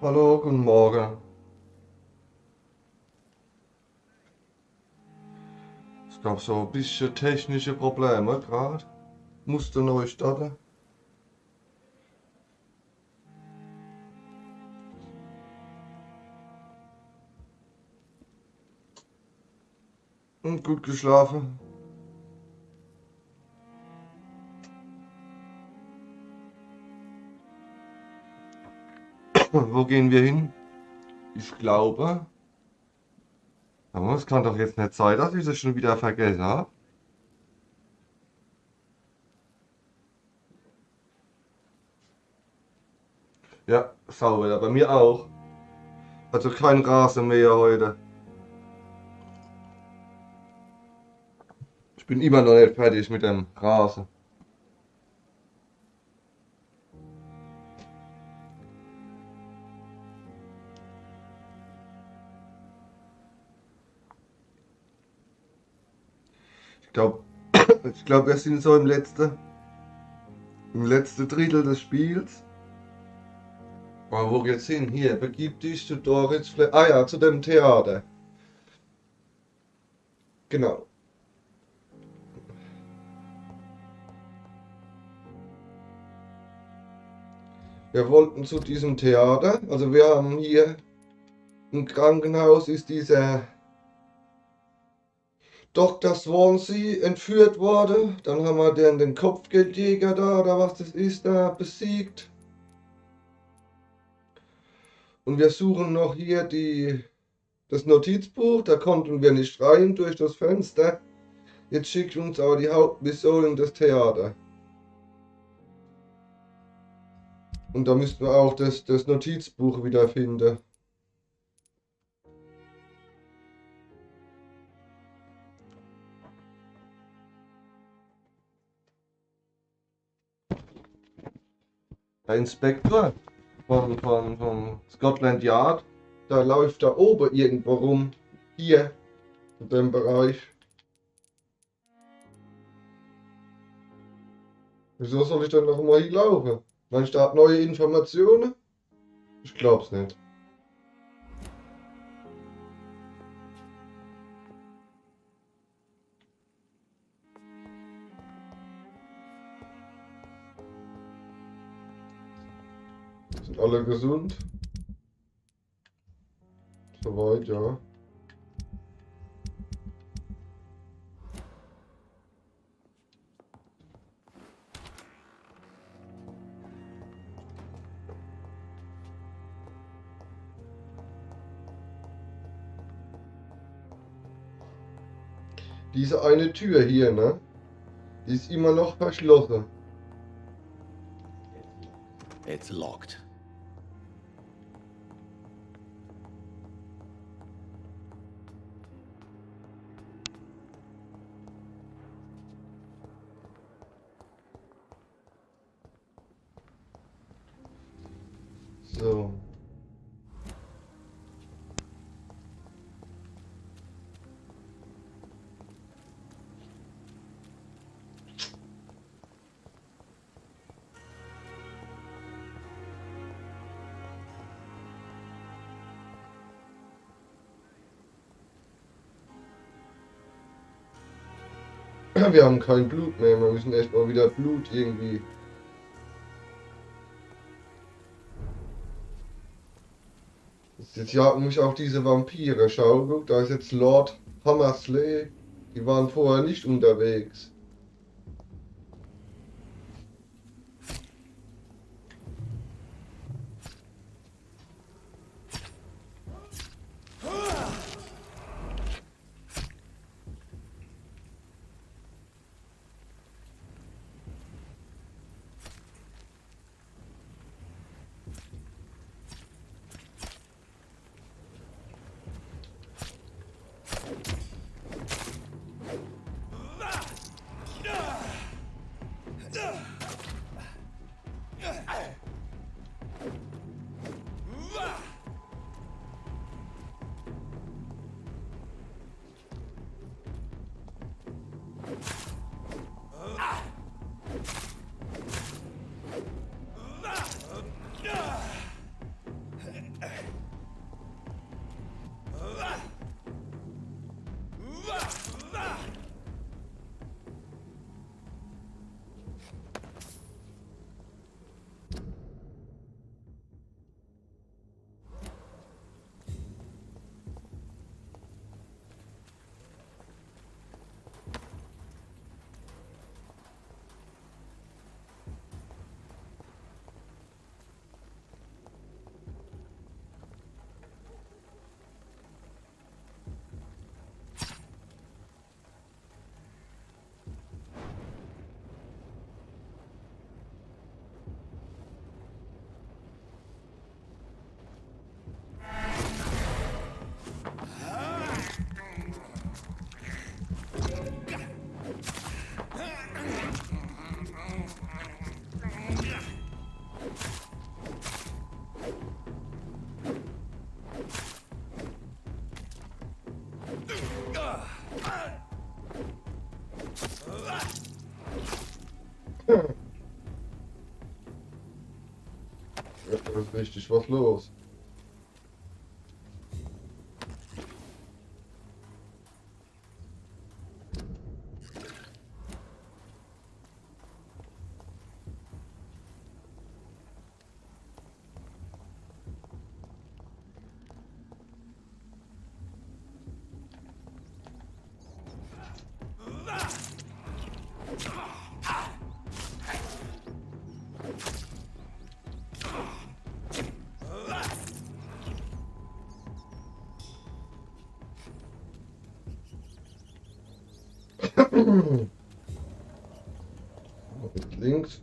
Hallo, guten Morgen. Es gab so ein bisschen technische Probleme gerade. Musste neu starten. Und gut geschlafen. Wo gehen wir hin? Ich glaube. Aber es kann doch jetzt nicht sein, dass ich das schon wieder vergessen habe. Ja, sauber, bei mir auch. Also kein Rasenmäher heute. Ich bin immer noch nicht fertig mit dem Rasen. Ich glaube, wir sind so im letzten Drittel des Spiels. Aber wo geht's hin? Hier, begib dich zu Doris Ah ja, zu dem Theater. Genau. Wir wollten zu diesem Theater. Also wir haben hier im Krankenhaus ist dieser Dr. Swansea entführt worden. Dann haben wir den Kopfgeldjäger da, oder was das ist, da besiegt. Und wir suchen noch hier das Notizbuch. Da konnten wir nicht rein durch das Fenster. Jetzt schickt uns aber die Hauptmission in das Theater. Und da müssten wir auch das Notizbuch wiederfinden. Der Inspektor von Scotland Yard, da läuft da oben irgendwo rum. Hier, in dem Bereich. Wieso soll ich denn noch mal hier laufen? Meinst du, da hat neue Informationen? Ich glaub's nicht. Sind alle gesund? Soweit, ja. Diese eine Tür hier, ne? Die ist immer noch verschlossen. It's locked. So. Wir haben kein Blut mehr, wir müssen erstmal wieder Blut irgendwie. Jetzt jagen mich auch diese Vampire. Schau, guck, da ist jetzt Lord Hammersley. Die waren vorher nicht unterwegs. richtig was los. Jetzt links.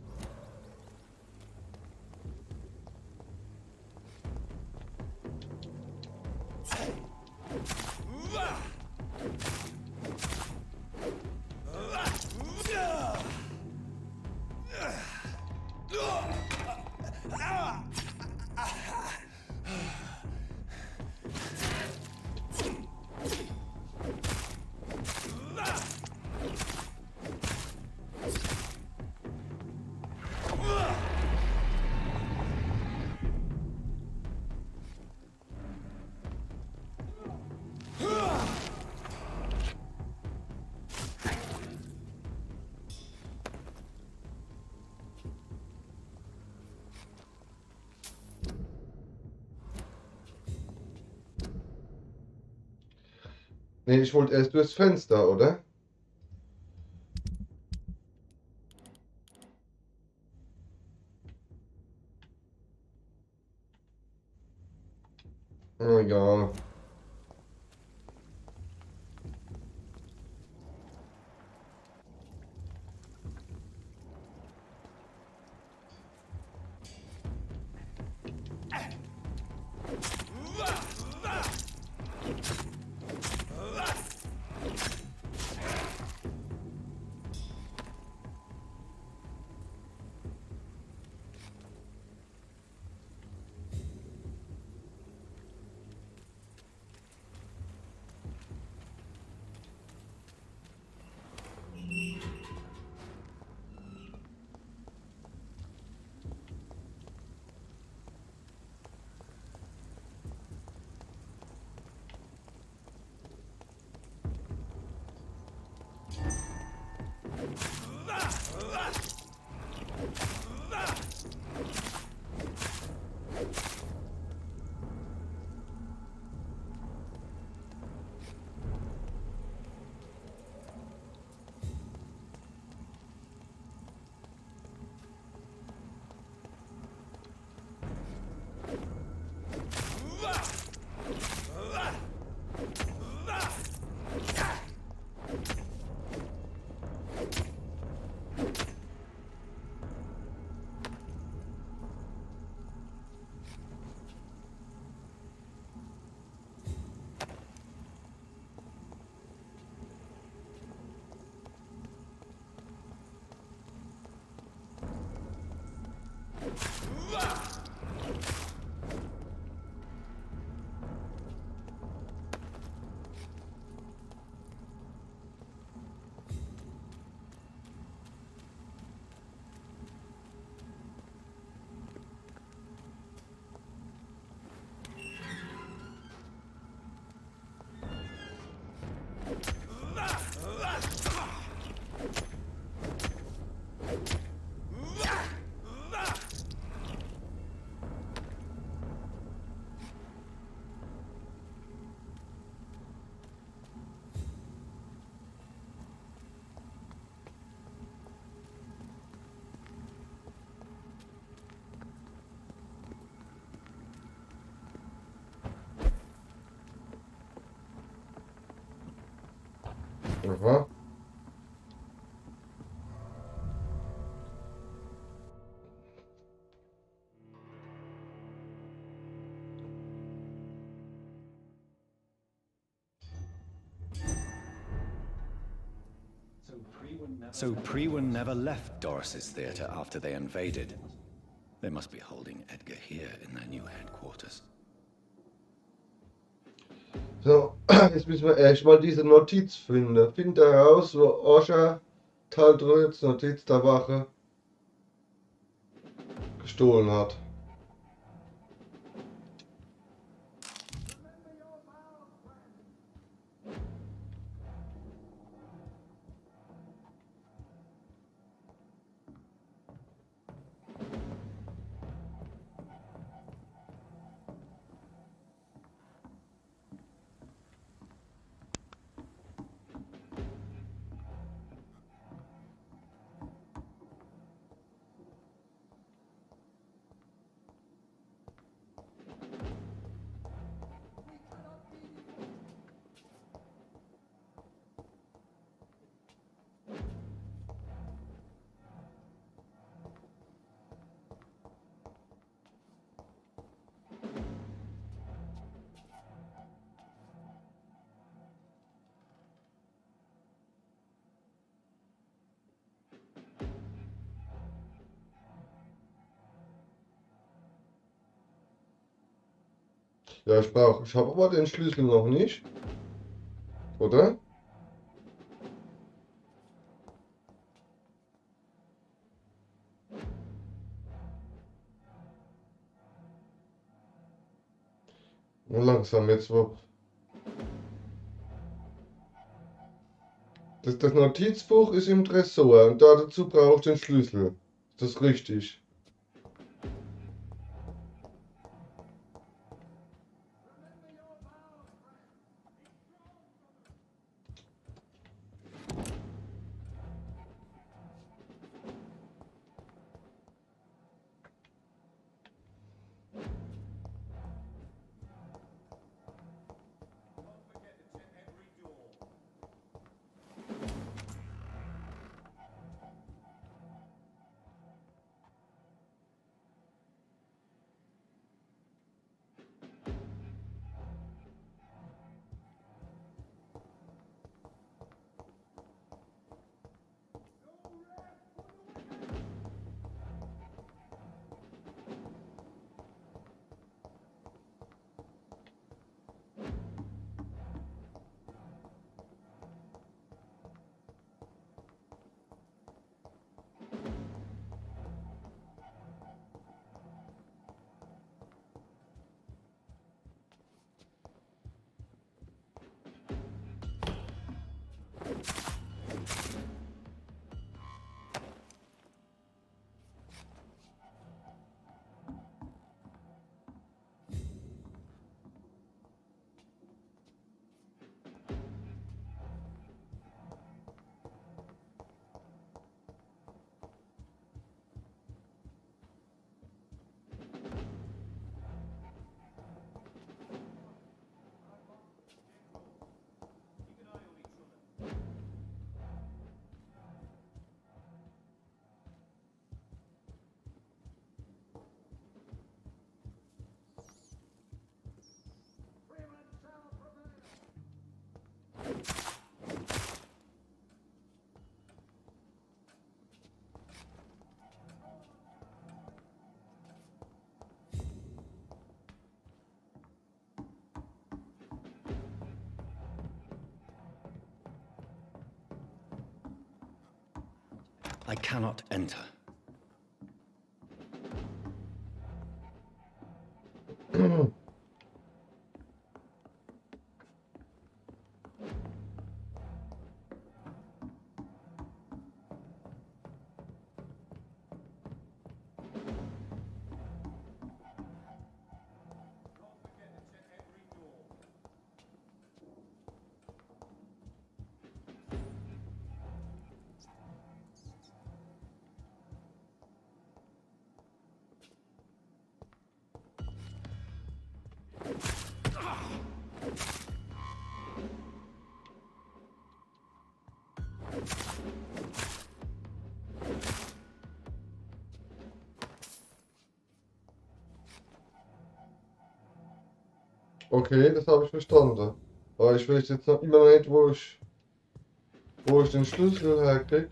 Nee, ich wollte erst durchs Fenster, oder? Egal. Aha. So Priwen never left Doris's theater after they invaded. They must be holding Edgar here in their new headquarters. So, jetzt müssen wir erstmal diese Notiz finden. Finde heraus, wo Osha Taldröds Notiz der Wache gestohlen hat. Ja, ich habe aber den Schlüssel noch nicht, oder? Nur langsam jetzt wo. Das Notizbuch ist im Tresor und dazu brauche ich den Schlüssel. Ist das richtig? I cannot enter. Okay, das habe ich verstanden. Aber ich weiß jetzt noch immer noch nicht, wo ich den Schlüssel herkriege.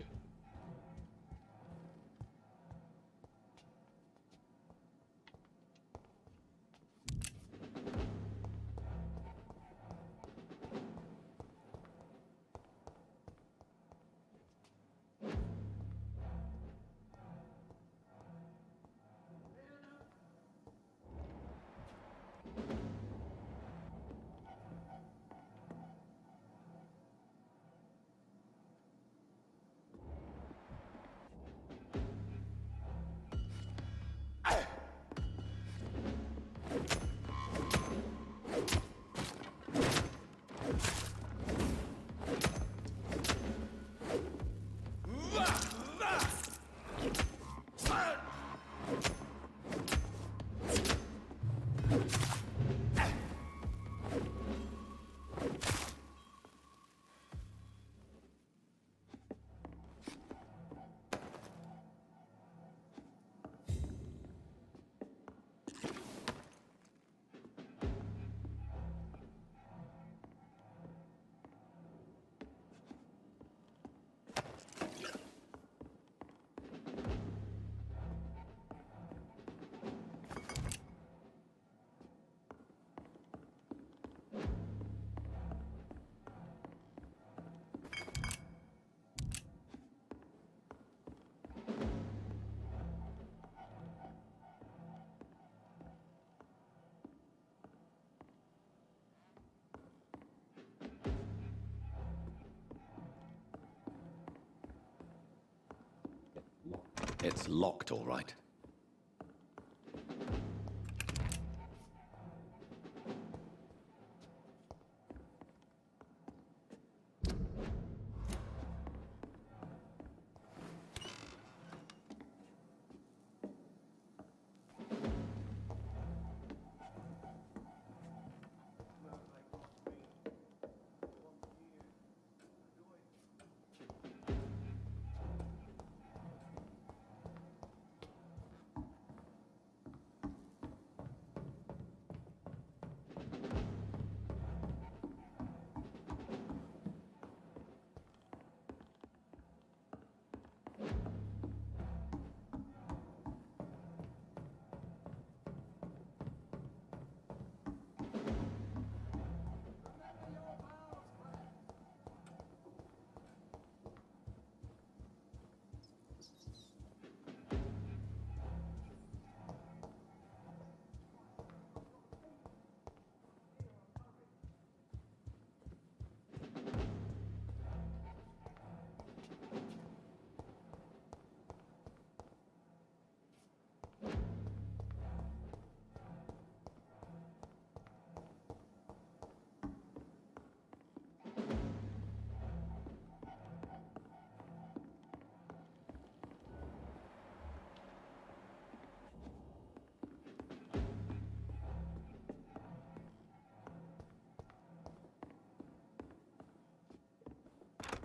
It's locked, all right.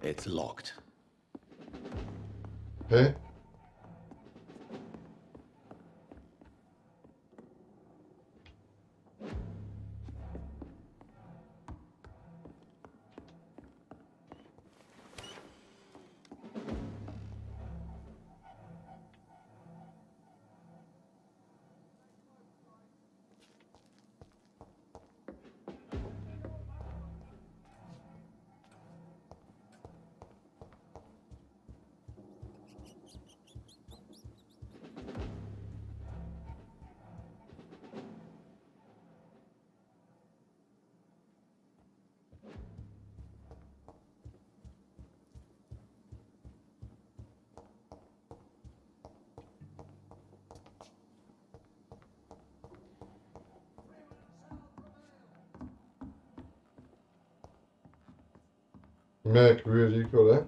It's locked. Hä? Merkwürdig, oder?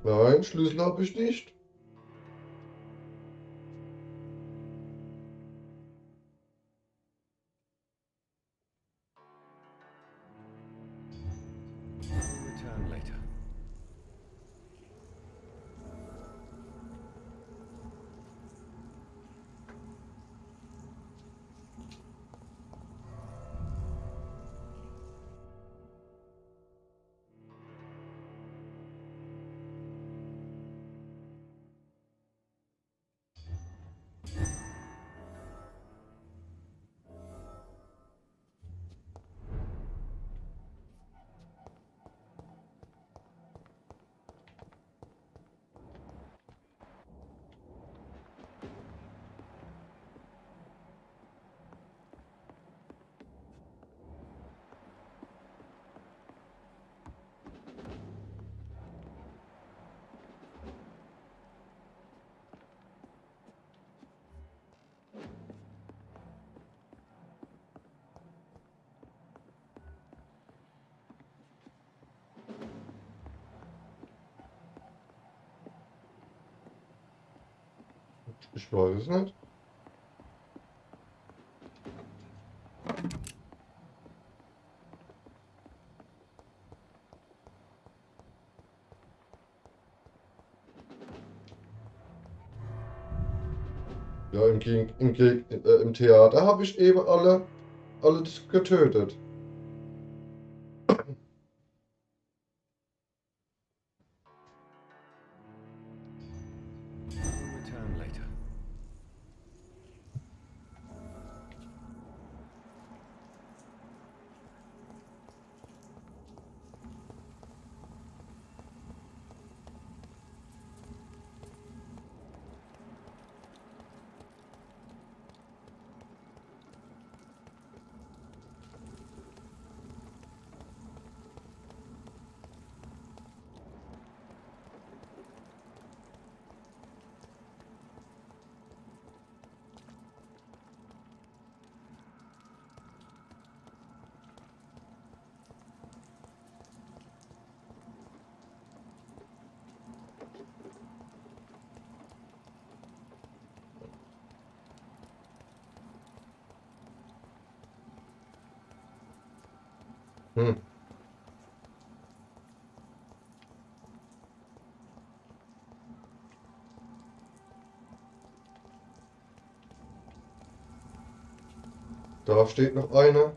Nein, Schlüssel habe ich nicht. Return later. Ich weiß es nicht. Ja, im Theater habe ich eben alle getötet. Return later. Hm. Da steht noch einer.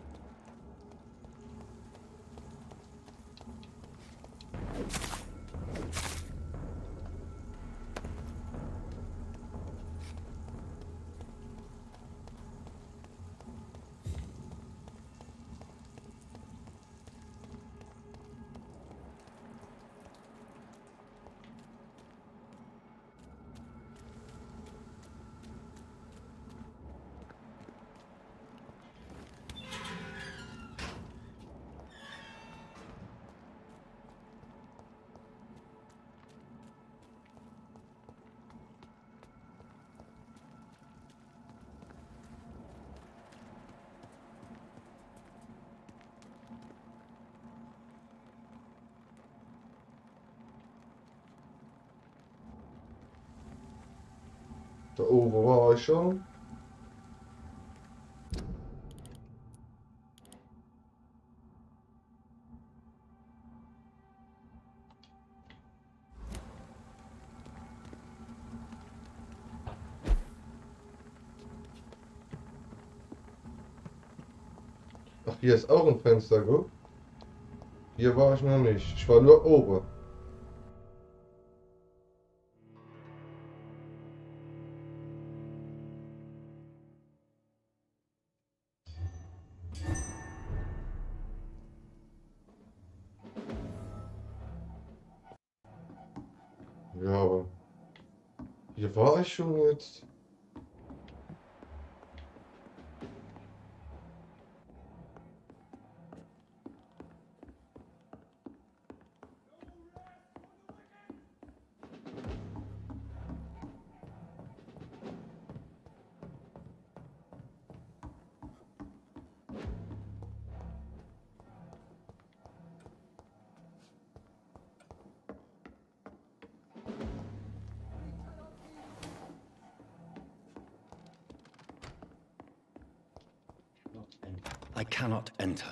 Da oben war ich schon. Ach, hier ist auch ein Fenster, guck. Hier war ich noch nicht. Ich war nur oben. Ja, aber hier war ich schon jetzt. I cannot enter.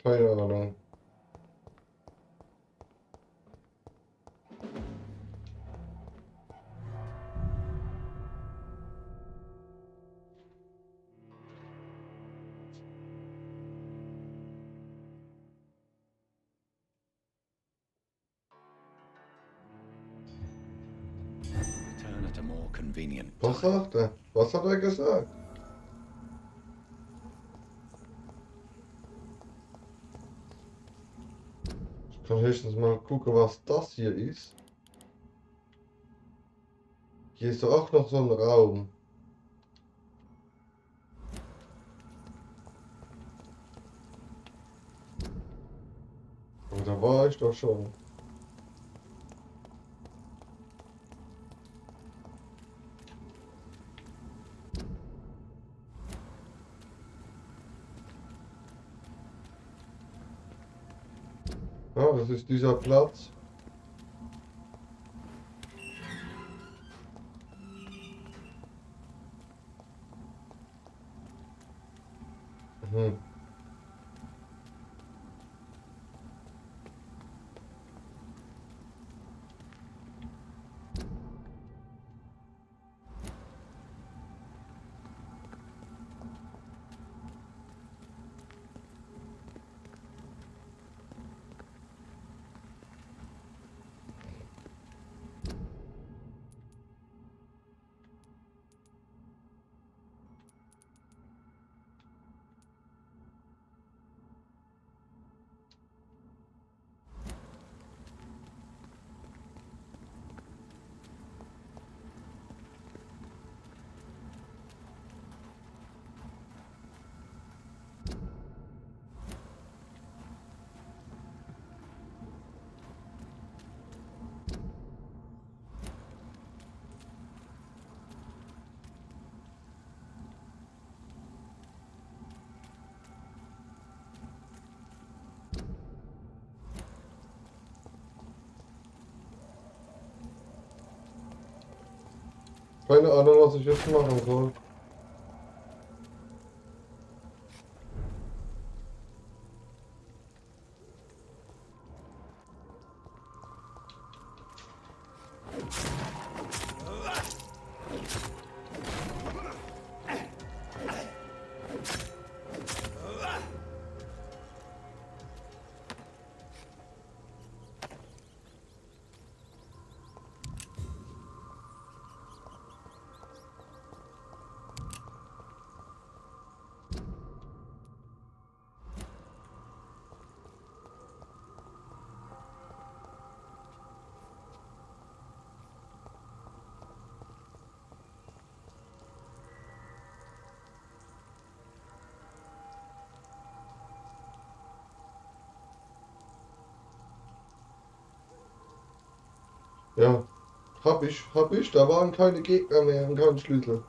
Keine Ahnung. Return at a more convenient Was time. sagt er? Was hat er gesagt? Ich kann höchstens mal gucken, was das hier ist. Hier ist doch auch noch so ein Raum. Aber da war ich doch schon. Ja, das ist dieser Platz. Mhm. Keine Ahnung, was ich jetzt machen soll. Ja, hab ich. Da waren keine Gegner mehr und kein Schlüssel.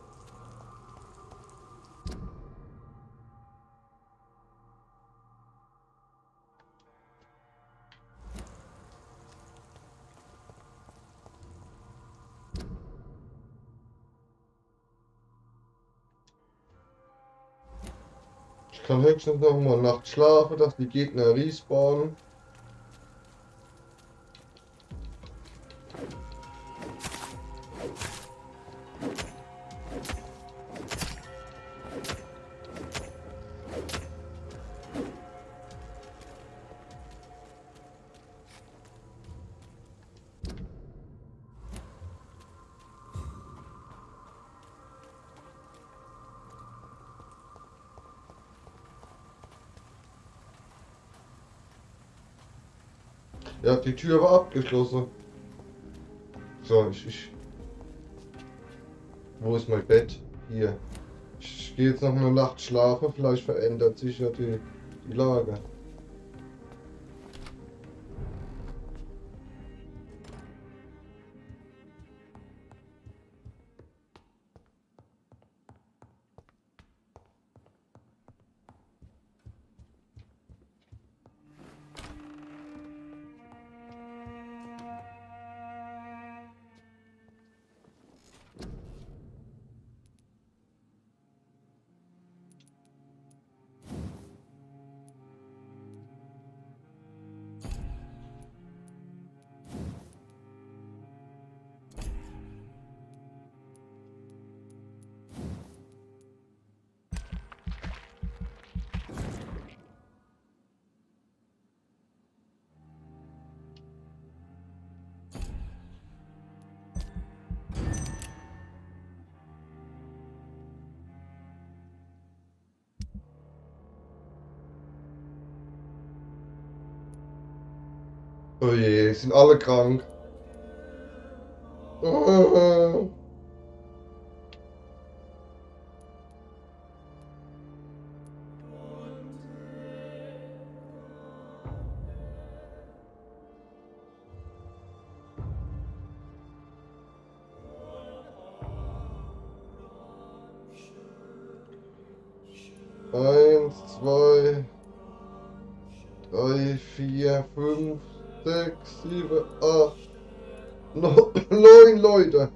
Ich kann höchstens noch mal nachts schlafen, dass die Gegner respawnen. Ja, die Tür war abgeschlossen. So, wo ist mein Bett? Hier. Ich gehe jetzt noch eine Nacht schlafen, vielleicht verändert sich ja die Lage. Oh je, sind alle krank. Eins, zwei, drei, vier, fünf, sechs, sieben, acht, neun Leute.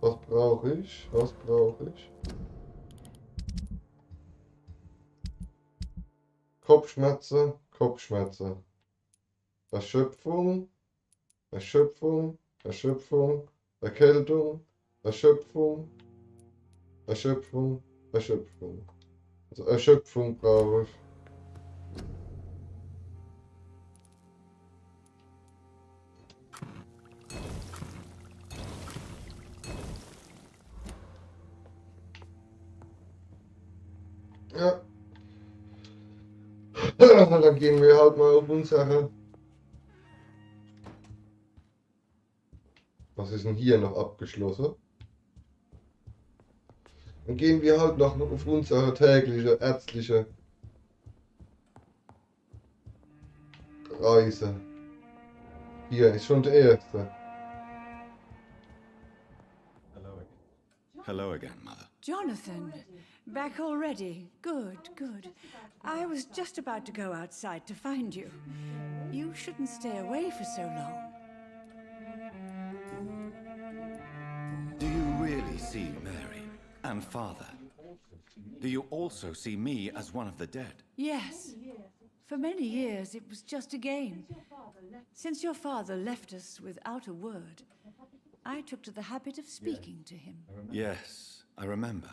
Was brauche ich? Was brauche ich? Kopfschmerzen, Kopfschmerzen. Erschöpfung, Erschöpfung, Erschöpfung, Erkältung, Erschöpfung, Erschöpfung, Erschöpfung. Also Erschöpfung brauche ich. Ja, dann gehen wir halt mal auf unsere Was ist denn hier noch abgeschlossen? Dann gehen wir halt noch auf unsere tägliche ärztliche Reise. Hier ist schon der erste. Hello again, Mother. Jonathan, back already. Good, good. I was just about to go outside to find you. You shouldn't stay away for so long. Do you really see Mary and Father? Do you also see me as one of the dead? Yes. For many years, it was just a game. Since your father left us without a word, I took to the habit of speaking to him. Yes, I remember.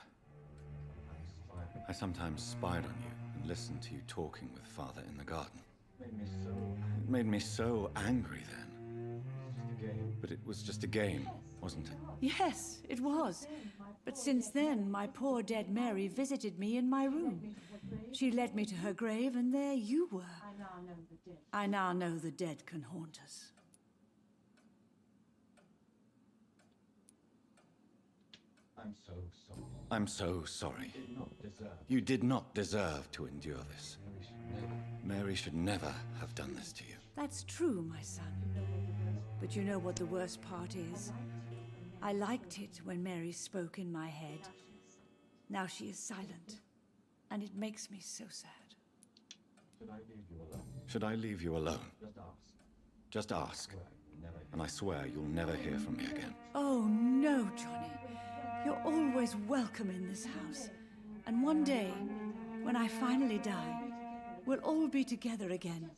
I sometimes spied on you and listened to you talking with Father in the garden. It made me so angry then. But it was just a game, wasn't it? Yes, it was. But since then, my poor dead Mary visited me in my room. She led me to her grave, and there you were. I now know the dead can haunt us. I'm so sorry. You did not deserve to endure this. Mary should never have done this to you. That's true, my son. But you know what the worst part is? I liked it when Mary spoke in my head. Now she is silent, and it makes me so sad. Should I leave you alone? Just ask, and I swear you'll never hear from me again. Oh, no, Johnny. You're always welcome in this house. And one day, when I finally die, we'll all be together again.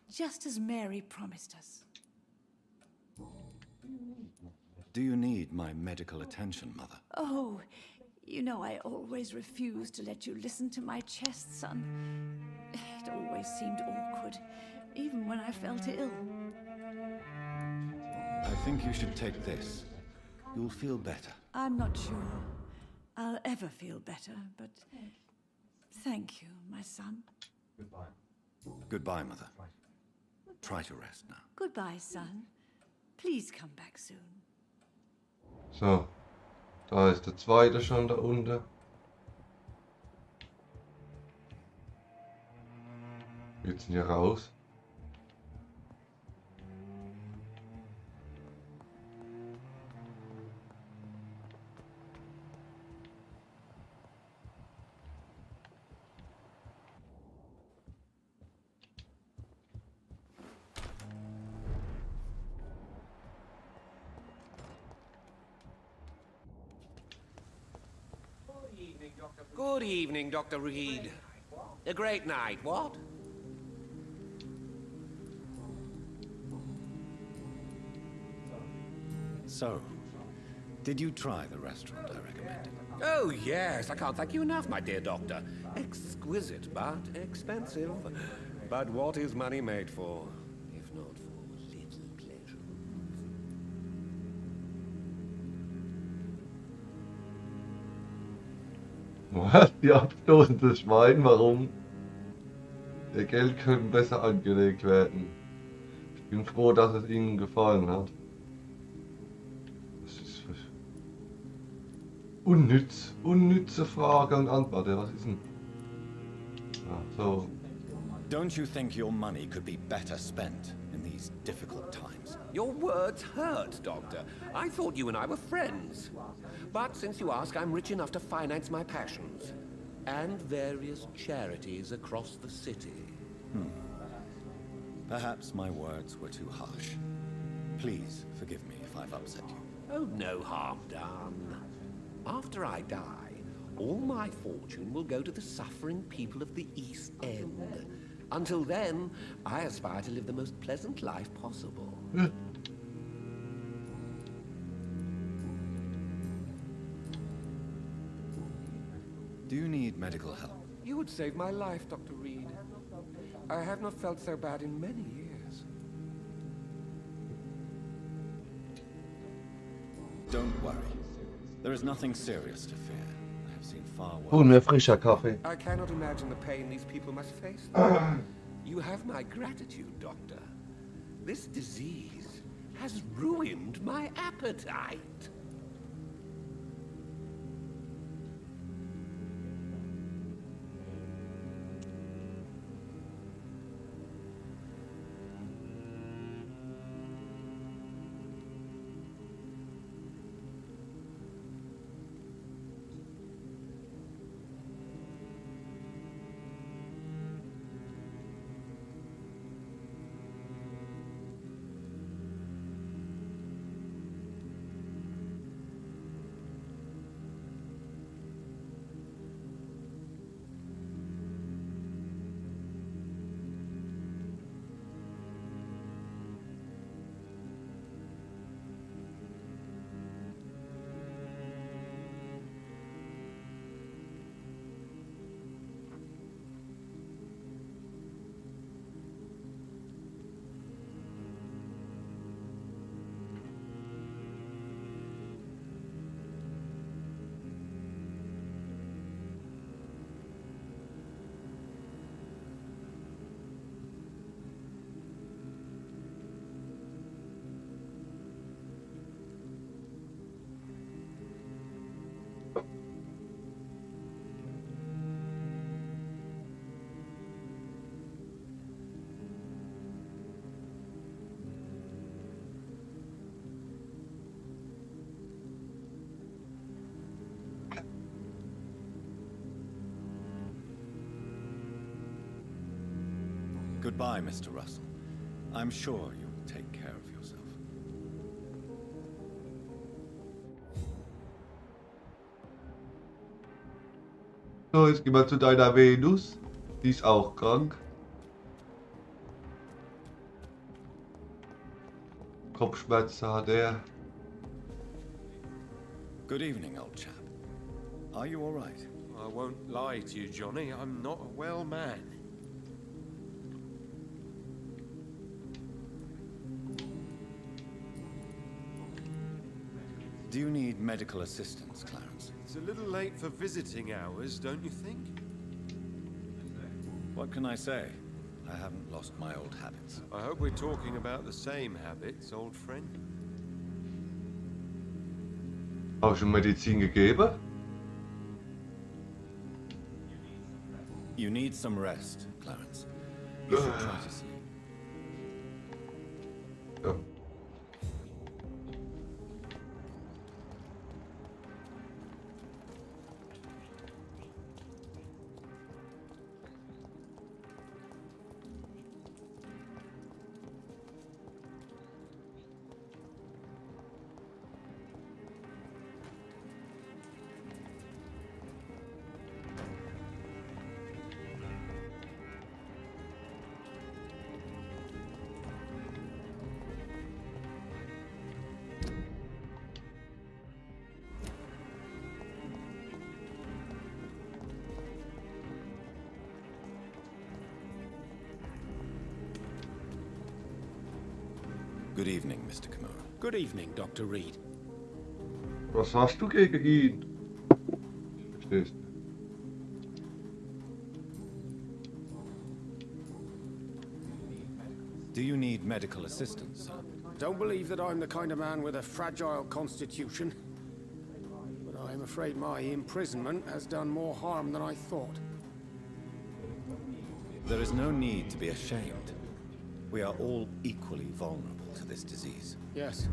Just as Mary promised us. Do you need my medical attention, Mother? Oh, you know I always refused to let you listen to my chest, son. It always seemed awkward, even when I felt ill. I think you should take this. You'll feel better. I'm not sure I'll ever feel better, but thank you, my son. Goodbye, Mother. Try to rest now. Goodbye, son. Please come back soon. So, da ist der zweite schon da unten. Jetzt sind wir raus. Good evening, Dr. Reed. A great night, what? So, did you try the restaurant I recommended? Oh, yes. I can't thank you enough, my dear doctor. Exquisite, but expensive. But what is money made for, if not for little pleasure? Was? Die abstoßende Schwein? Warum? Ihr Geld könnte besser angelegt werden. Ich bin froh, dass es Ihnen gefallen hat. Das ist unnütz. Unnütze Frage und Antwort. Was ist denn? Ah, so. Don't you think your money could be better spent in these difficult times? Your words hurt, Doctor. I thought you and I were friends. But since you ask, I'm rich enough to finance my passions. And various charities across the city. Perhaps my words were too harsh. Please forgive me if I've upset you. Oh, no harm done. After I die, all my fortune will go to the suffering people of the East End. Until then, I aspire to live the most pleasant life possible. Do you need medical help? You would save my life, Dr. Reed. I have not felt so bad in many years. Don't worry. There is nothing serious to fear. I have seen far Hol mir worse. frischer Kaffee. I cannot imagine the pain these people must face. You have my gratitude, Doctor. This disease has ruined my appetite. Goodbye, Mr. Russell. I'm sure you'll take care of yourself. So, jetzt gehen wir zu deiner Venus. Die ist auch krank. Kopfschmerzen hat er. Good evening, old chap. Are you all right? I won't lie to you, Johnny. I'm not a well man. Do you need medical assistance, Clarence? It's a little late for visiting hours, don't you think? What can I say? I haven't lost my old habits. I hope we're talking about the same habits, old friend. Auch schon Medizin gegeben? You need some rest, Clarence. You should try to sleep. Ja. Good evening, Mr. Kimura. Good evening, Dr. Reed. Was hast du gegen ihn? Verstehst du? Do you need medical assistance, sir? Don't believe that I'm the kind of man with a fragile constitution, but I'm afraid my imprisonment has done more harm than I thought. There is no need to be ashamed. We are all equally vulnerable to this disease. Yes.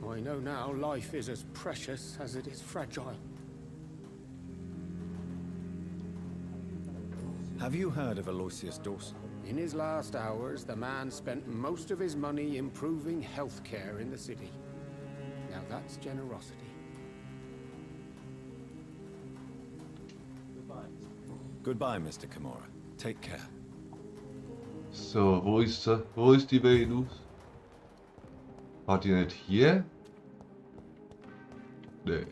I know now life is as precious as it is fragile. Have you heard of Aloysius Dawson? In his last hours, the man spent most of his money improving healthcare in the city. Now that's generosity. Goodbye, Mr. Kimura. Take care. So, wo ist sie? Wo ist die Venus? War die nicht hier? Nee.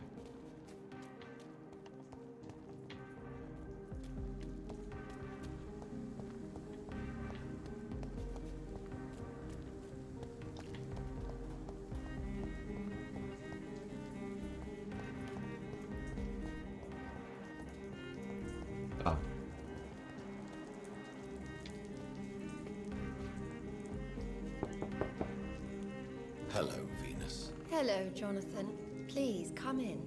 Ah. Hello, Venus. Hello, Jonathan. Please, come in.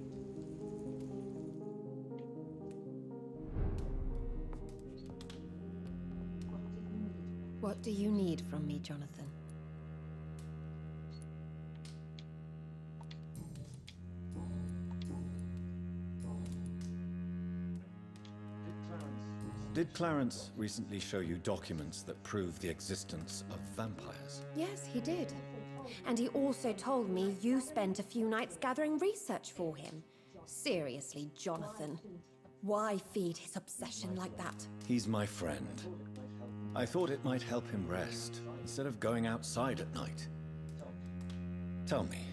What do you need from me, Jonathan? Did Clarence recently show you documents that prove the existence of vampires? Yes, he did. And he also told me you spent a few nights gathering research for him. Seriously, Jonathan. Why feed his obsession like that? He's my friend. I thought it might help him rest, instead of going outside at night. Tell me,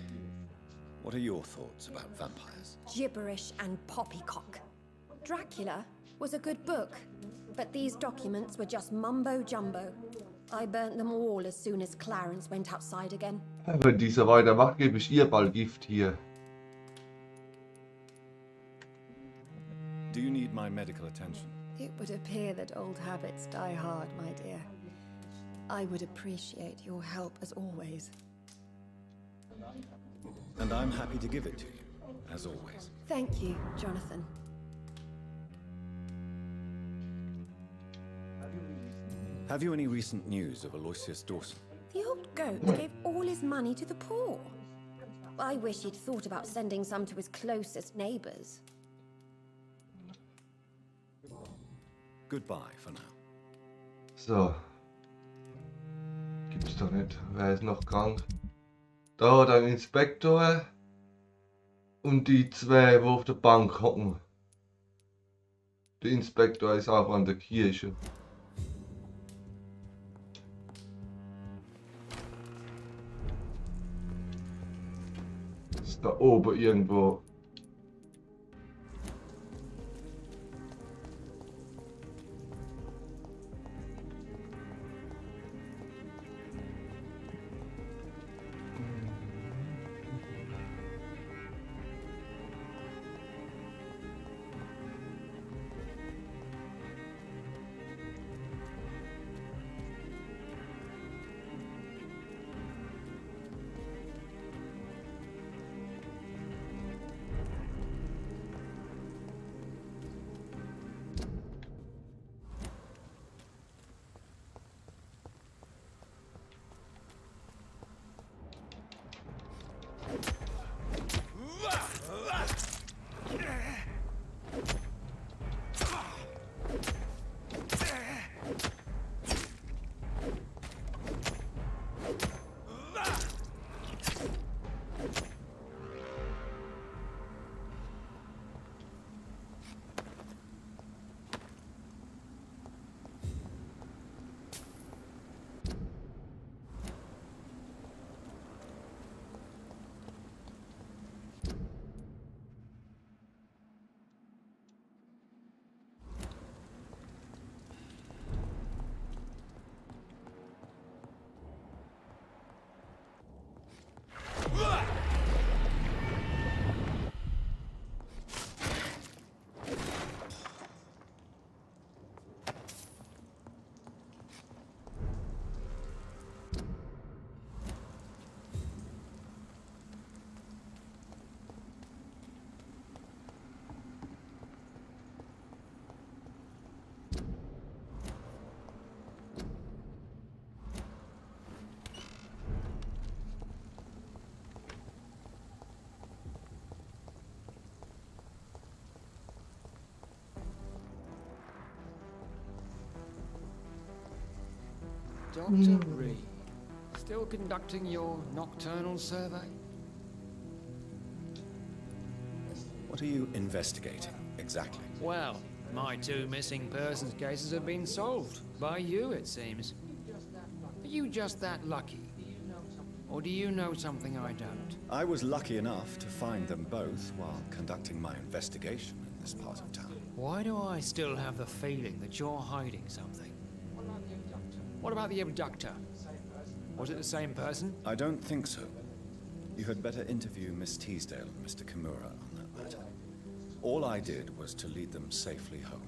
what are your thoughts about vampires? Gibberish and poppycock. Dracula was a good book, but these documents were just mumbo-jumbo. I burnt them all as soon as Clarence went outside again. Wenn dieser weitermacht, gebe ich ihr bald Gift hier. Do you need my medical attention? It would appear that old habits die hard, my dear. I would appreciate your help as always. And I'm happy to give it to you, as always. Thank you, Jonathan. Have you any recent news of Aloysius Dawson? The old goat gave all his money to the poor. I wish he'd thought about sending some to his closest neighbors. Goodbye for now. So. Gibt's doch nicht. Wer ist noch krank? Da, der Inspektor. Und die zwei, die auf der Bank hocken. Der Inspektor ist auch an der Kirche. Ist da oben irgendwo. Dr. Reed, still conducting your nocturnal survey? What are you investigating, exactly? Well, my two missing persons cases have been solved. By you, it seems. Are you just that lucky? Or do you know something I don't? I was lucky enough to find them both while conducting my investigation in this part of town. Why do I still have the feeling that you're hiding something? What about the abductor? Was it the same person? I don't think so. You had better interview Miss Teasdale and Mr. Kimura on that matter. All I did was to lead them safely home.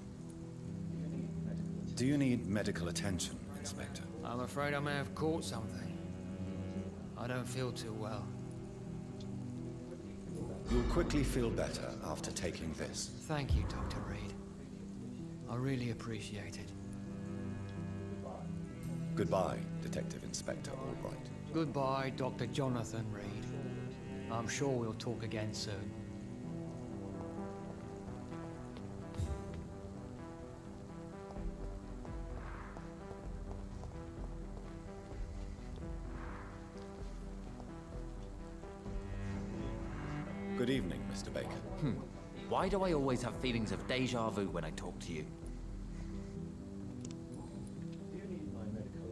Do you need medical attention, Inspector? I'm afraid I may have caught something. I don't feel too well. You'll quickly feel better after taking this. Thank you, Dr. Reed. I really appreciate it. Goodbye, Detective Inspector Albright. Goodbye, Dr. Jonathan Reed. I'm sure we'll talk again soon. Good evening, Mr. Baker. Why do I always have feelings of déjà vu when I talk to you?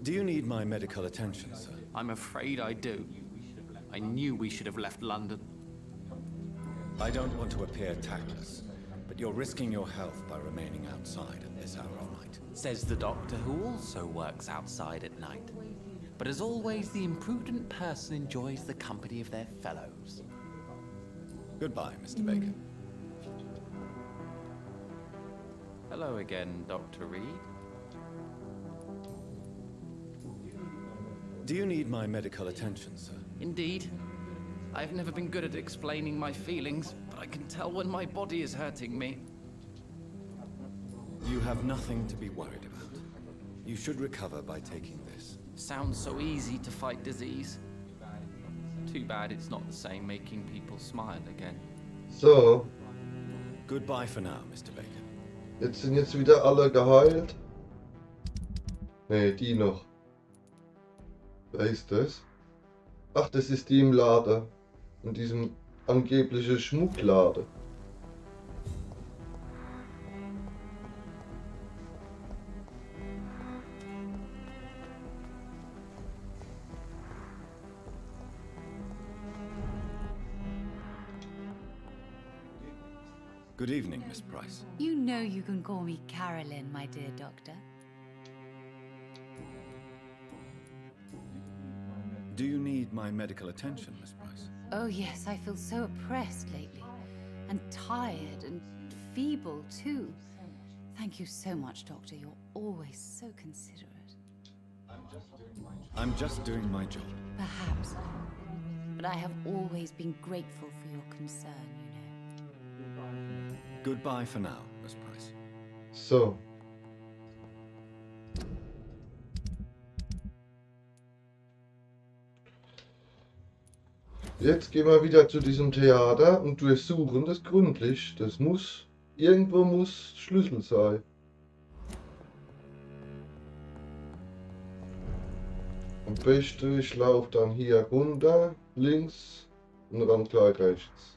Do you need my medical attention, sir? I'm afraid I do. I knew we should have left London. I don't want to appear tactless, but you're risking your health by remaining outside at this hour of night. Says the doctor who also works outside at night. But as always, the imprudent person enjoys the company of their fellows. Goodbye, Mr. Baker. Hello again, Dr. Reed. Do you need my medical attention, sir? Indeed. I've never been good at explaining my feelings, but I can tell when my body is hurting me. You have nothing to be worried about. You should recover by taking this. Sounds so easy to fight disease. Too bad it's not the same making people smile again. So, Goodbye for now, Mr. Baker. jetzt sind jetzt wieder alle geheilt. Ne, die noch. Wer ist das? Ach, das ist die im Laden. In diesem angeblichen Schmuckladen. Good evening, Miss Price. You know you can call me Carolyn, my dear doctor. Do you need my medical attention, Miss Price? Oh yes, I feel so oppressed lately. And tired and feeble too. Thank you so much, Doctor. You're always so considerate. I'm just doing my job. Perhaps. But I have always been grateful for your concern, you know. Goodbye for now, Miss Price. So. Jetzt gehen wir wieder zu diesem Theater und durchsuchen das gründlich. Das muss, irgendwo muss Schlüssel sein. Am besten, ich laufe dann hier runter, links und dann gleich rechts.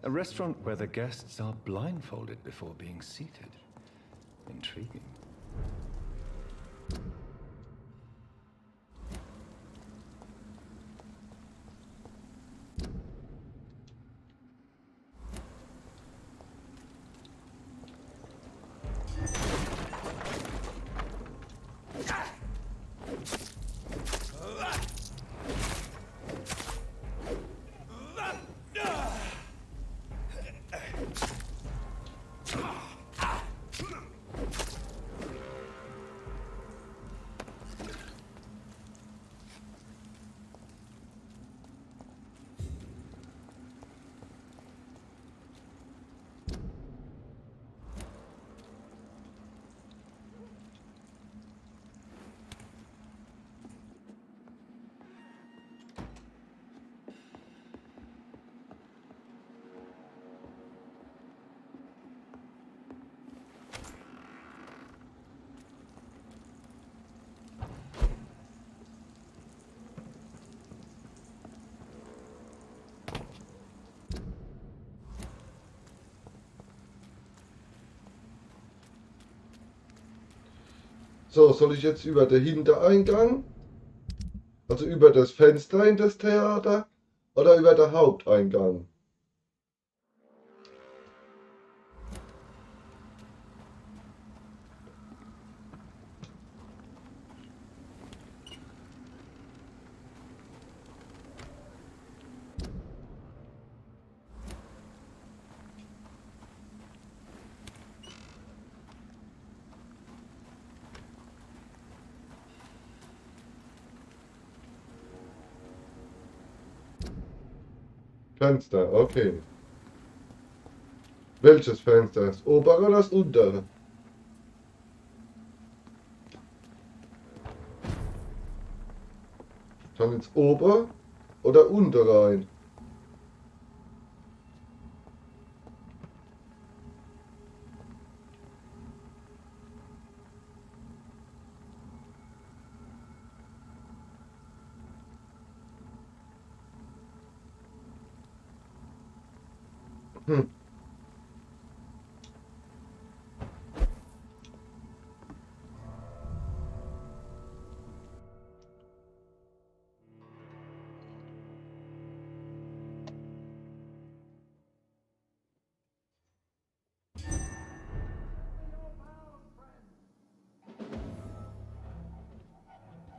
A restaurant where the guests are blindfolded before being seated. Intriguing. So, soll ich jetzt über den Hintereingang, also über das Fenster in das Theater, oder über den Haupteingang? Fenster, okay. Welches Fenster? Das obere oder das untere? Dann ins Ober oder unter rein? Hm.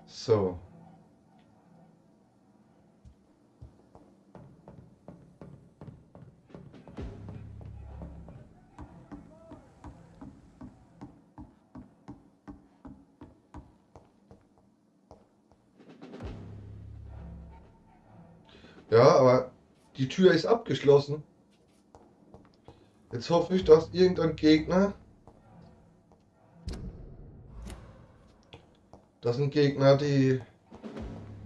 So. Ja, aber die Tür ist abgeschlossen. Jetzt hoffe ich, dass irgendein Gegner,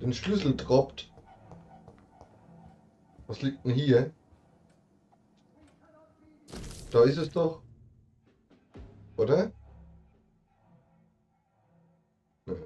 den Schlüssel droppt. Was liegt denn hier? Da ist es doch. Oder? Nee.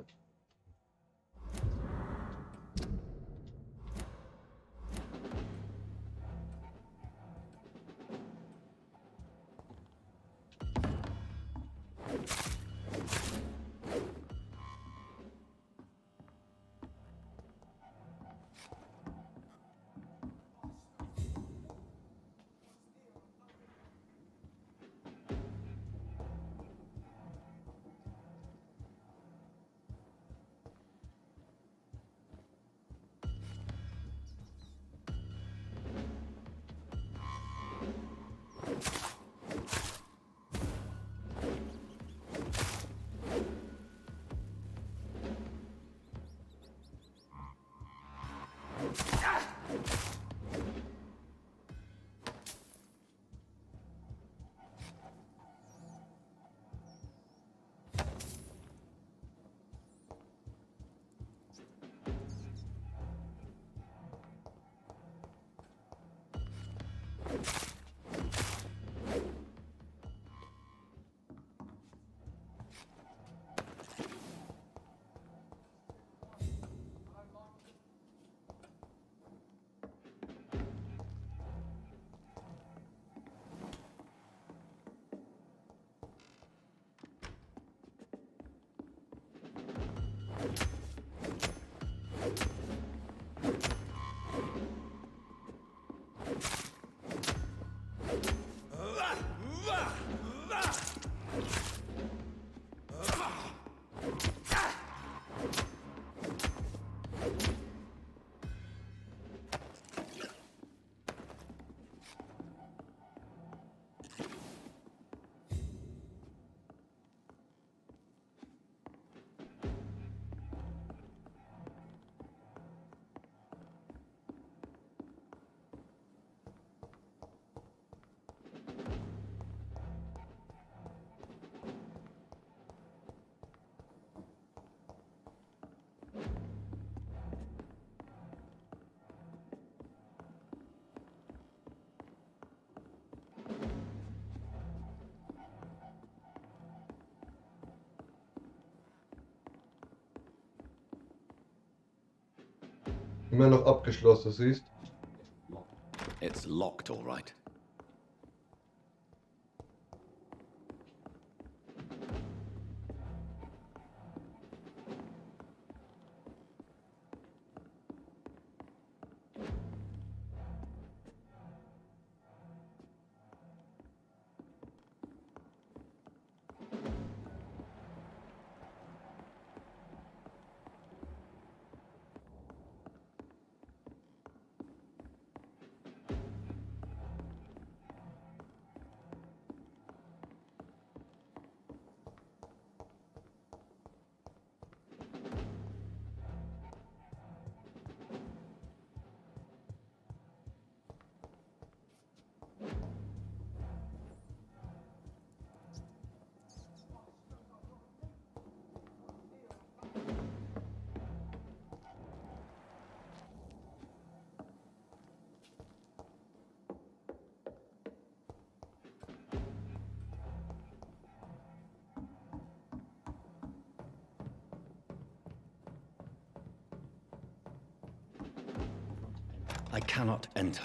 Immer noch abgeschlossen, siehst? It's locked, all right. cannot enter.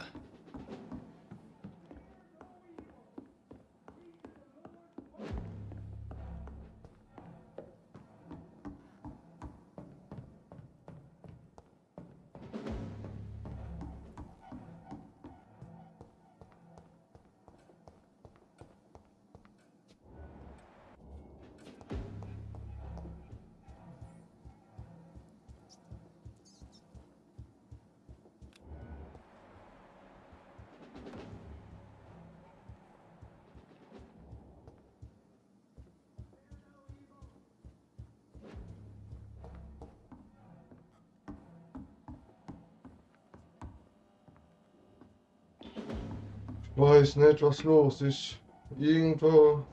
Weiß nicht, was los ist. Irgendwo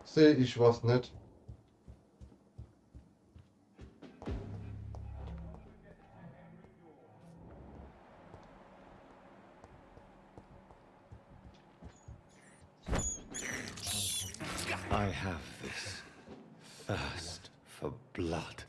sehe ich was nicht. I have this thirst for blood.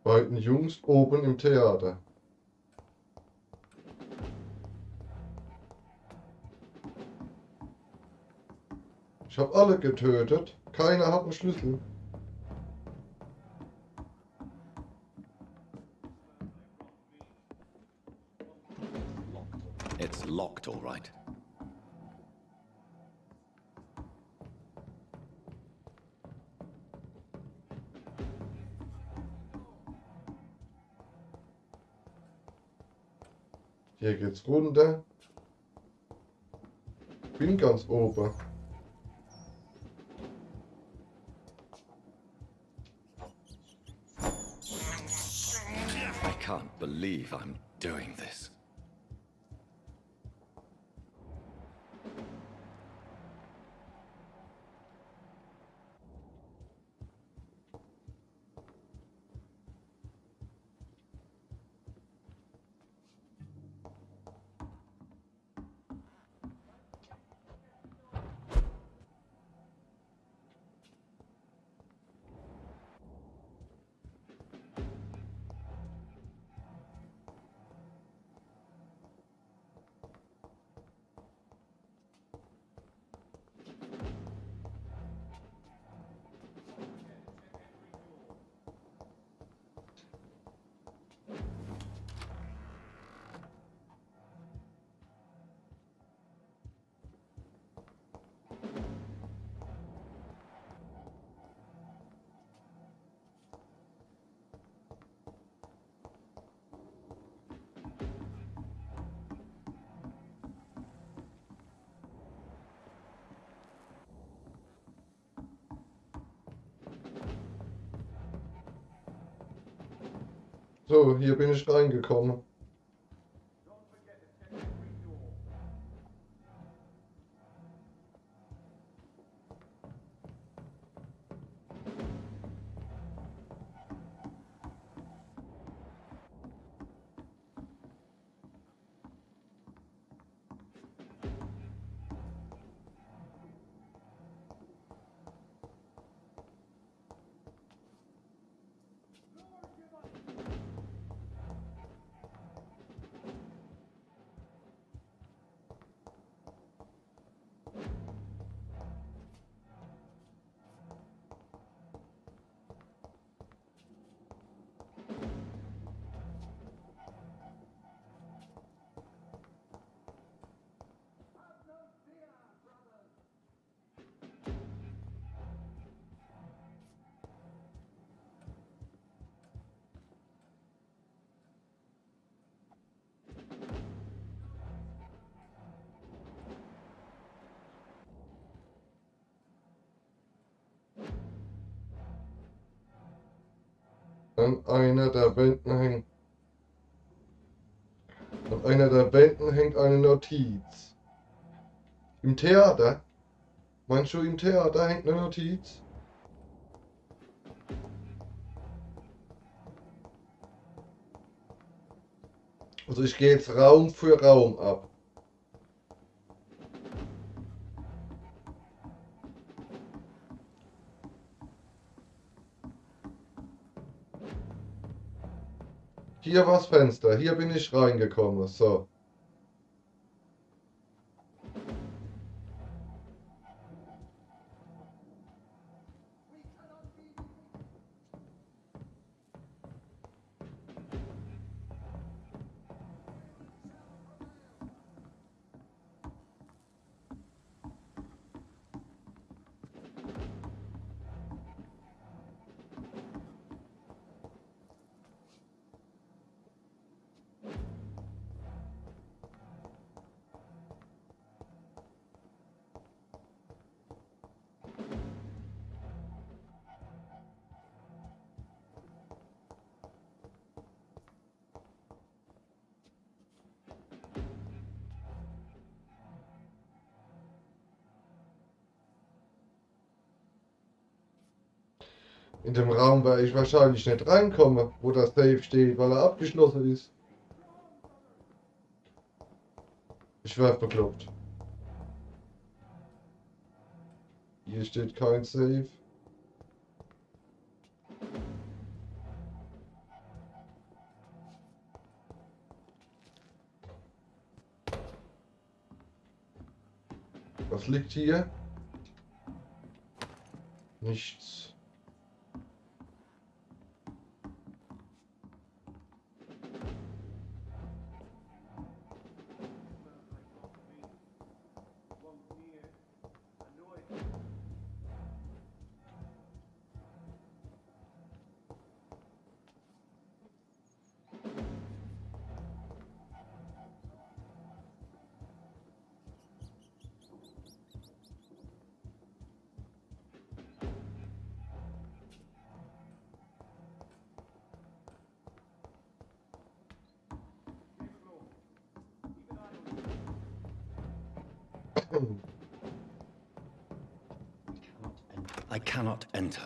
Beiden Jungs oben im Theater. Ich habe alle getötet. Keiner hat einen Schlüssel. It's locked, all right. Hier geht's runter. Bin ganz oben. I can't believe I'm doing this. So, hier bin ich reingekommen. An einer der Wänden hängt. An einer der Wänden hängt eine Notiz. Im Theater? Meinst du, im Theater hängt eine Notiz? Also ich gehe jetzt Raum für Raum ab. Hier war das Fenster, hier bin ich reingekommen, so. In dem Raum werde ich wahrscheinlich nicht reinkommen, wo das Safe steht, weil er abgeschlossen ist. Ich werde bekloppt. Hier steht kein Safe. Was liegt hier? Nichts. I cannot enter.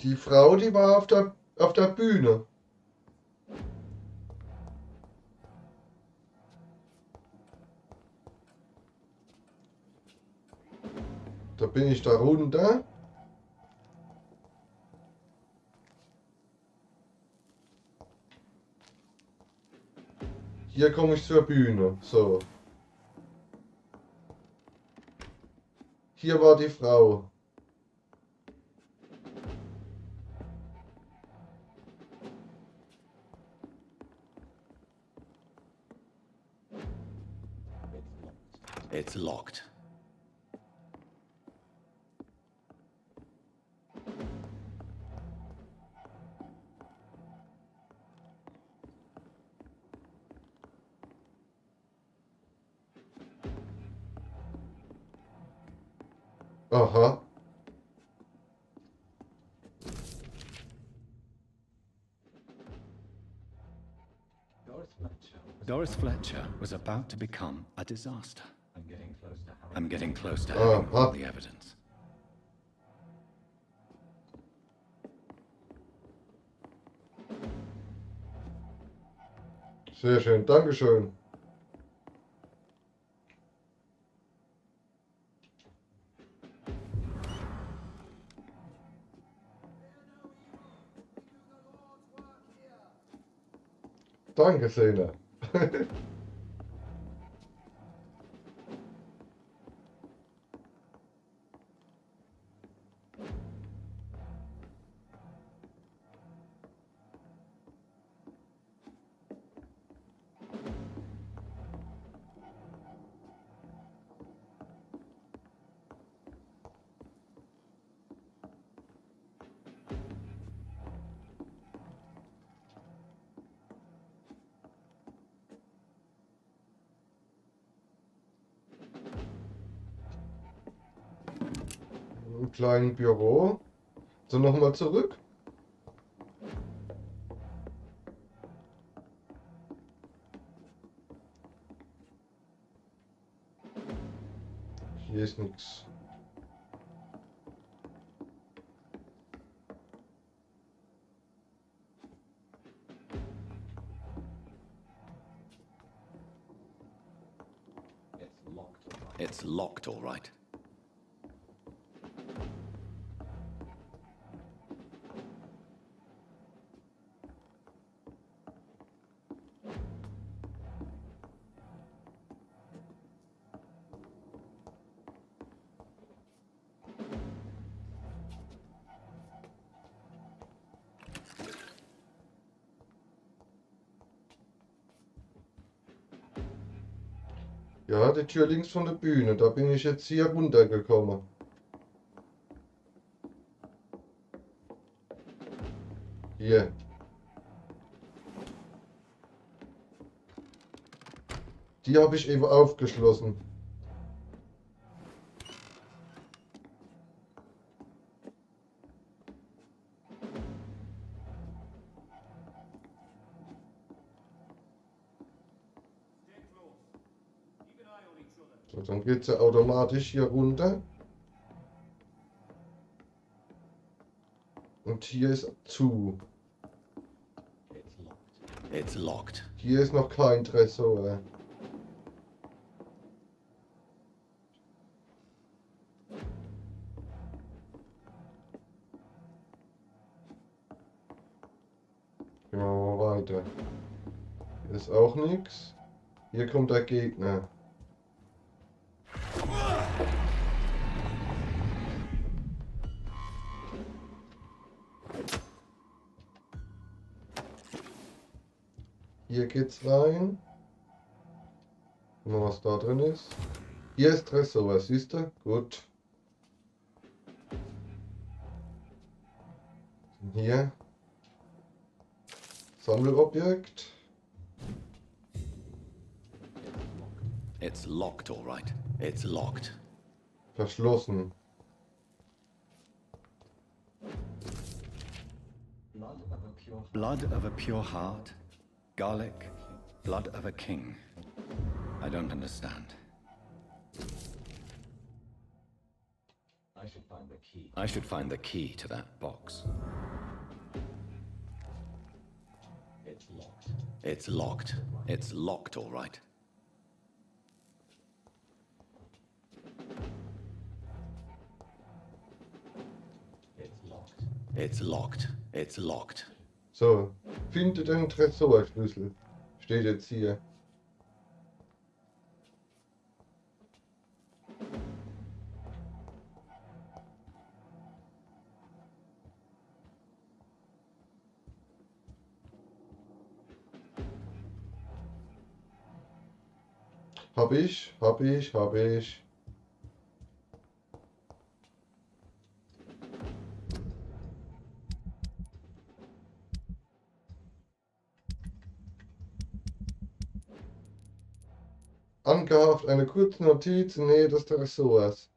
Die Frau, die war auf der Bühne. Da bin ich da runter. Hier komme ich zur Bühne. So. Hier war die Frau. It's locked. Aha. Doris Fletcher was about to become a disaster. I'm getting close to having all the evidence. Sehr schön, Dankeschön. Danke, Sena. im kleinen Büro. So, nochmal zurück. Hier ist nichts. It's locked, all right. Ja, die Tür links von der Bühne. Da bin ich jetzt hier runtergekommen. Hier. Die habe ich eben aufgeschlossen. So, dann geht sie automatisch hier runter. Und hier ist zu. It's locked. Hier ist noch kein Tresor. Gehen wir mal weiter. Hier ist auch nichts. Hier kommt der Gegner. Hier geht's rein. Gucken wir, was da drin ist. Hier ist Tresor, siehst du? Gut. Hier. Sammelobjekt. It's locked, all right. It's locked. Verschlossen. Blood of a pure heart. Garlic. Blood of a king. I don't understand. I should find the key to that box. It's locked. It's locked. It's locked, all right. It's locked. It's locked. So, finde den Tresorschlüssel. Steht jetzt hier. Hab ich. Angehaucht eine kurze Notiz in Nähe des Tresors.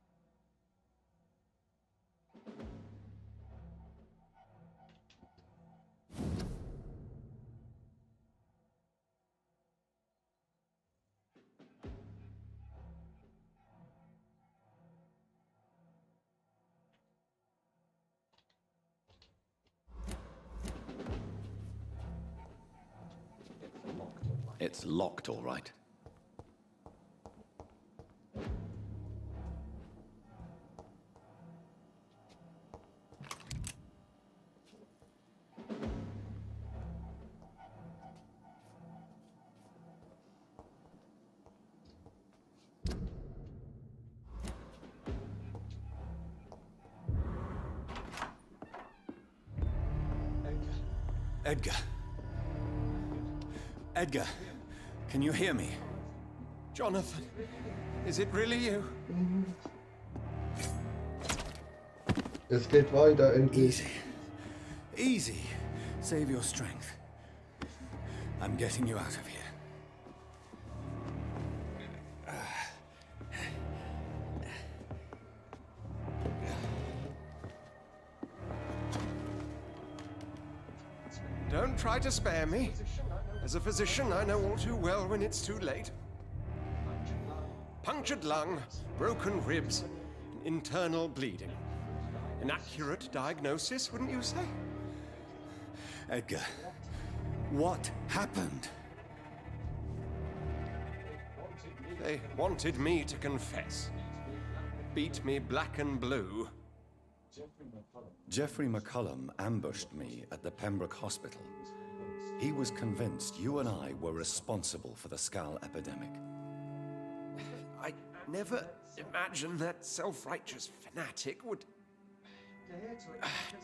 It's locked, all right. Edgar. Edgar, can you hear me? Jonathan, is it really you? Es geht weiter, endlich. Easy. Easy. Save your strength. I'm getting you out of here. Don't try to spare me. As a physician, I know all too well when it's too late. Punctured lung, broken ribs, internal bleeding. An accurate diagnosis, wouldn't you say? Edgar, what happened? They wanted me to confess. Beat me black and blue. Jeffrey McCullum ambushed me at the Pembroke Hospital. He was convinced you and I were responsible for the Skull epidemic. I never imagined that self-righteous fanatic would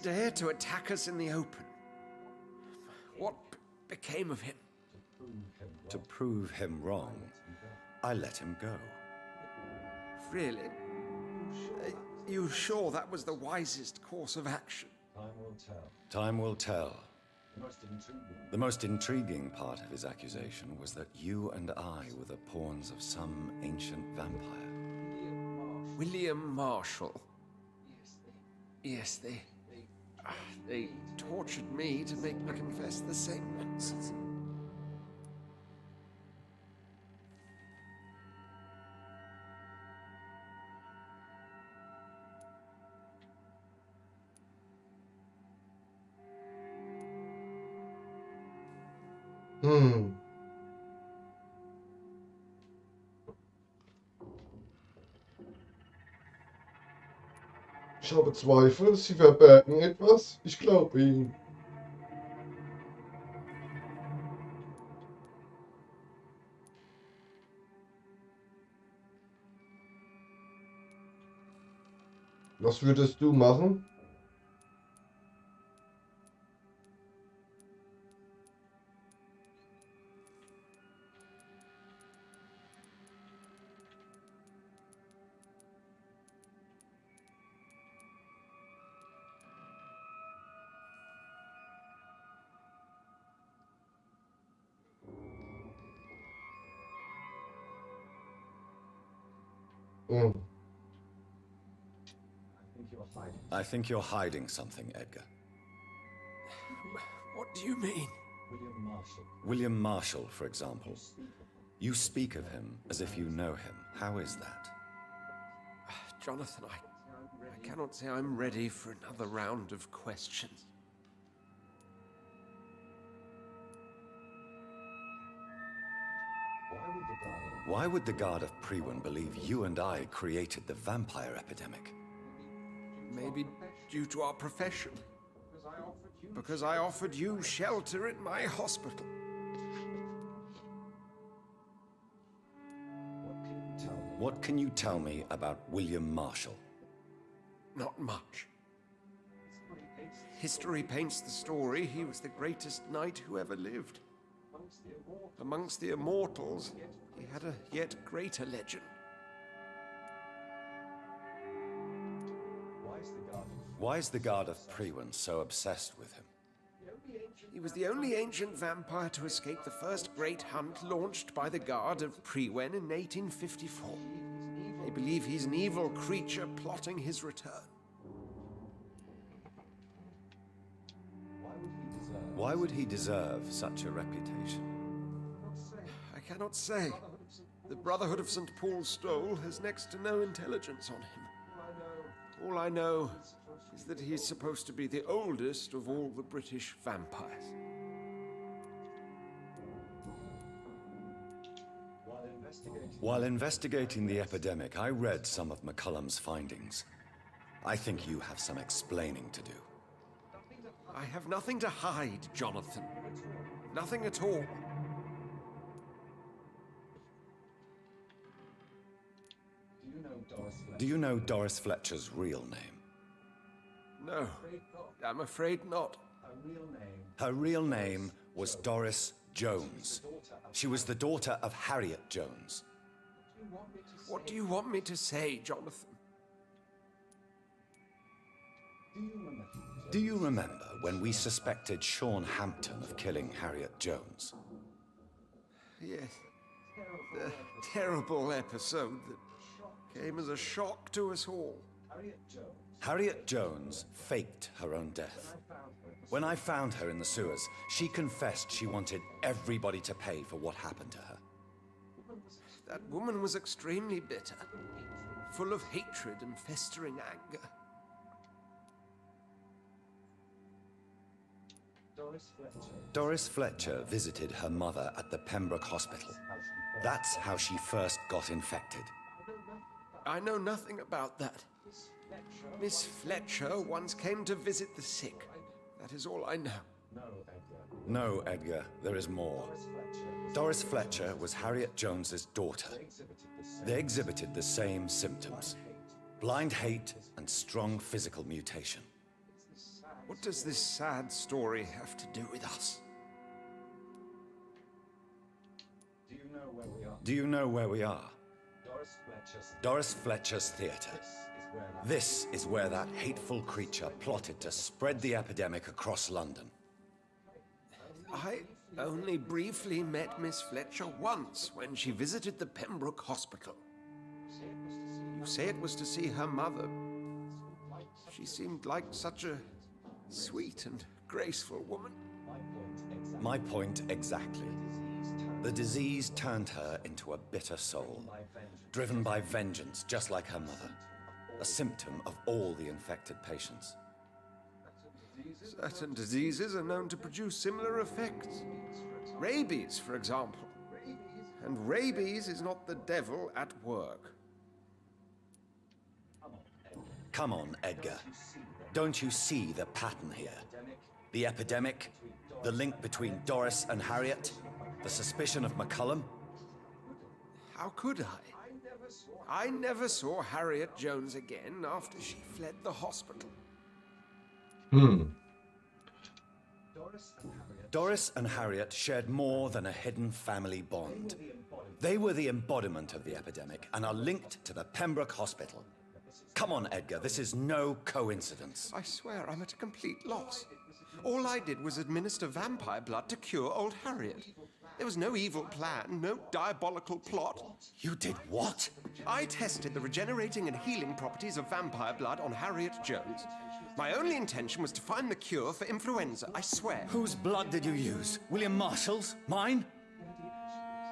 dare to attack us in the open. What became of him? To prove him wrong, I let him go. Really? Are you sure that was the wisest course of action? Time will tell. The most intriguing part of his accusation was that you and I were the pawns of some ancient vampire. William Marshall. Yes, they tortured me to make me confess the same nonsense. Ich habe Zweifel, Sie verbergen etwas. Ich glaube Ihnen. Was würdest du machen? I think you're hiding something, Edgar. What do you mean? William Marshall, for example. You speak of him as if you know him. How is that? Jonathan, I cannot say I'm ready for another round of questions. Why would the Guard of Priwen believe you and I created the vampire epidemic? Maybe due to our profession. Because I offered you shelter in my hospital. What can you tell me about William Marshall? Not much. History paints the story he was the greatest knight who ever lived. Amongst the immortals, he had a yet greater legend. Why is the Guard of Priwen so obsessed with him? He was the only ancient vampire to escape the first great hunt launched by the Guard of Priwen in 1854. They believe he's an evil creature plotting his return. Why would he deserve such a reputation? I cannot say. The Brotherhood of St. Paul's Stole has next to no intelligence on him. All I know is that he's supposed to be the oldest of all the British vampires. While investigating the epidemic, I read some of McCullum's findings. I think you have some explaining to do. I have nothing to hide, Jonathan. Nothing at all. Do you know Doris Fletcher's real name? No, I'm afraid not. Her real name was Doris Jones. She was the daughter of Harriet Jones. What do you want me to say, Jonathan? Do you remember when we suspected Sean Hampton of killing Harriet Jones? Yes. The terrible episode that came as a shock to us all. Harriet Jones faked her own death. When I found her in the sewers, she confessed she wanted everybody to pay for what happened to her. That woman was extremely bitter, full of hatred and festering anger. Doris Fletcher visited her mother at the Pembroke Hospital. That's how she first got infected. I know nothing about that. Miss Fletcher once came to visit the sick. That is all I know. No, Edgar, there is more. Doris Fletcher was Harriet Jones's daughter. They exhibited the same symptoms: blind hate and strong physical mutation. What does this sad story have to do with us? Do you know where we are? Doris Fletcher's theatre. This is where that hateful creature plotted to spread the epidemic across London. I only briefly met Miss Fletcher once when she visited the Pembroke Hospital. You say it was to see her mother. She seemed like such a sweet and graceful woman. My point exactly. The disease turned her into a bitter soul, driven by vengeance, just like her mother. A symptom of all the infected patients. Certain diseases are known to produce similar effects. Rabies, for example. And rabies is not the devil at work. Come on, Edgar. Don't you see the pattern here? The epidemic, the link between Doris and Harriet, the suspicion of McCullum? How could I? I never saw Harriet Jones again after she fled the hospital. Doris and Harriet shared more than a hidden family bond. They were the embodiment of the epidemic and are linked to the Pembroke Hospital. Come on, Edgar, this is no coincidence. I swear I'm at a complete loss. All I did was administer vampire blood to cure old Harriet. There was no evil plan, no diabolical plot. You did what? I tested the regenerating and healing properties of vampire blood on Harriet Jones. My only intention was to find the cure for influenza, I swear. Whose blood did you use? William Marshall's? Mine?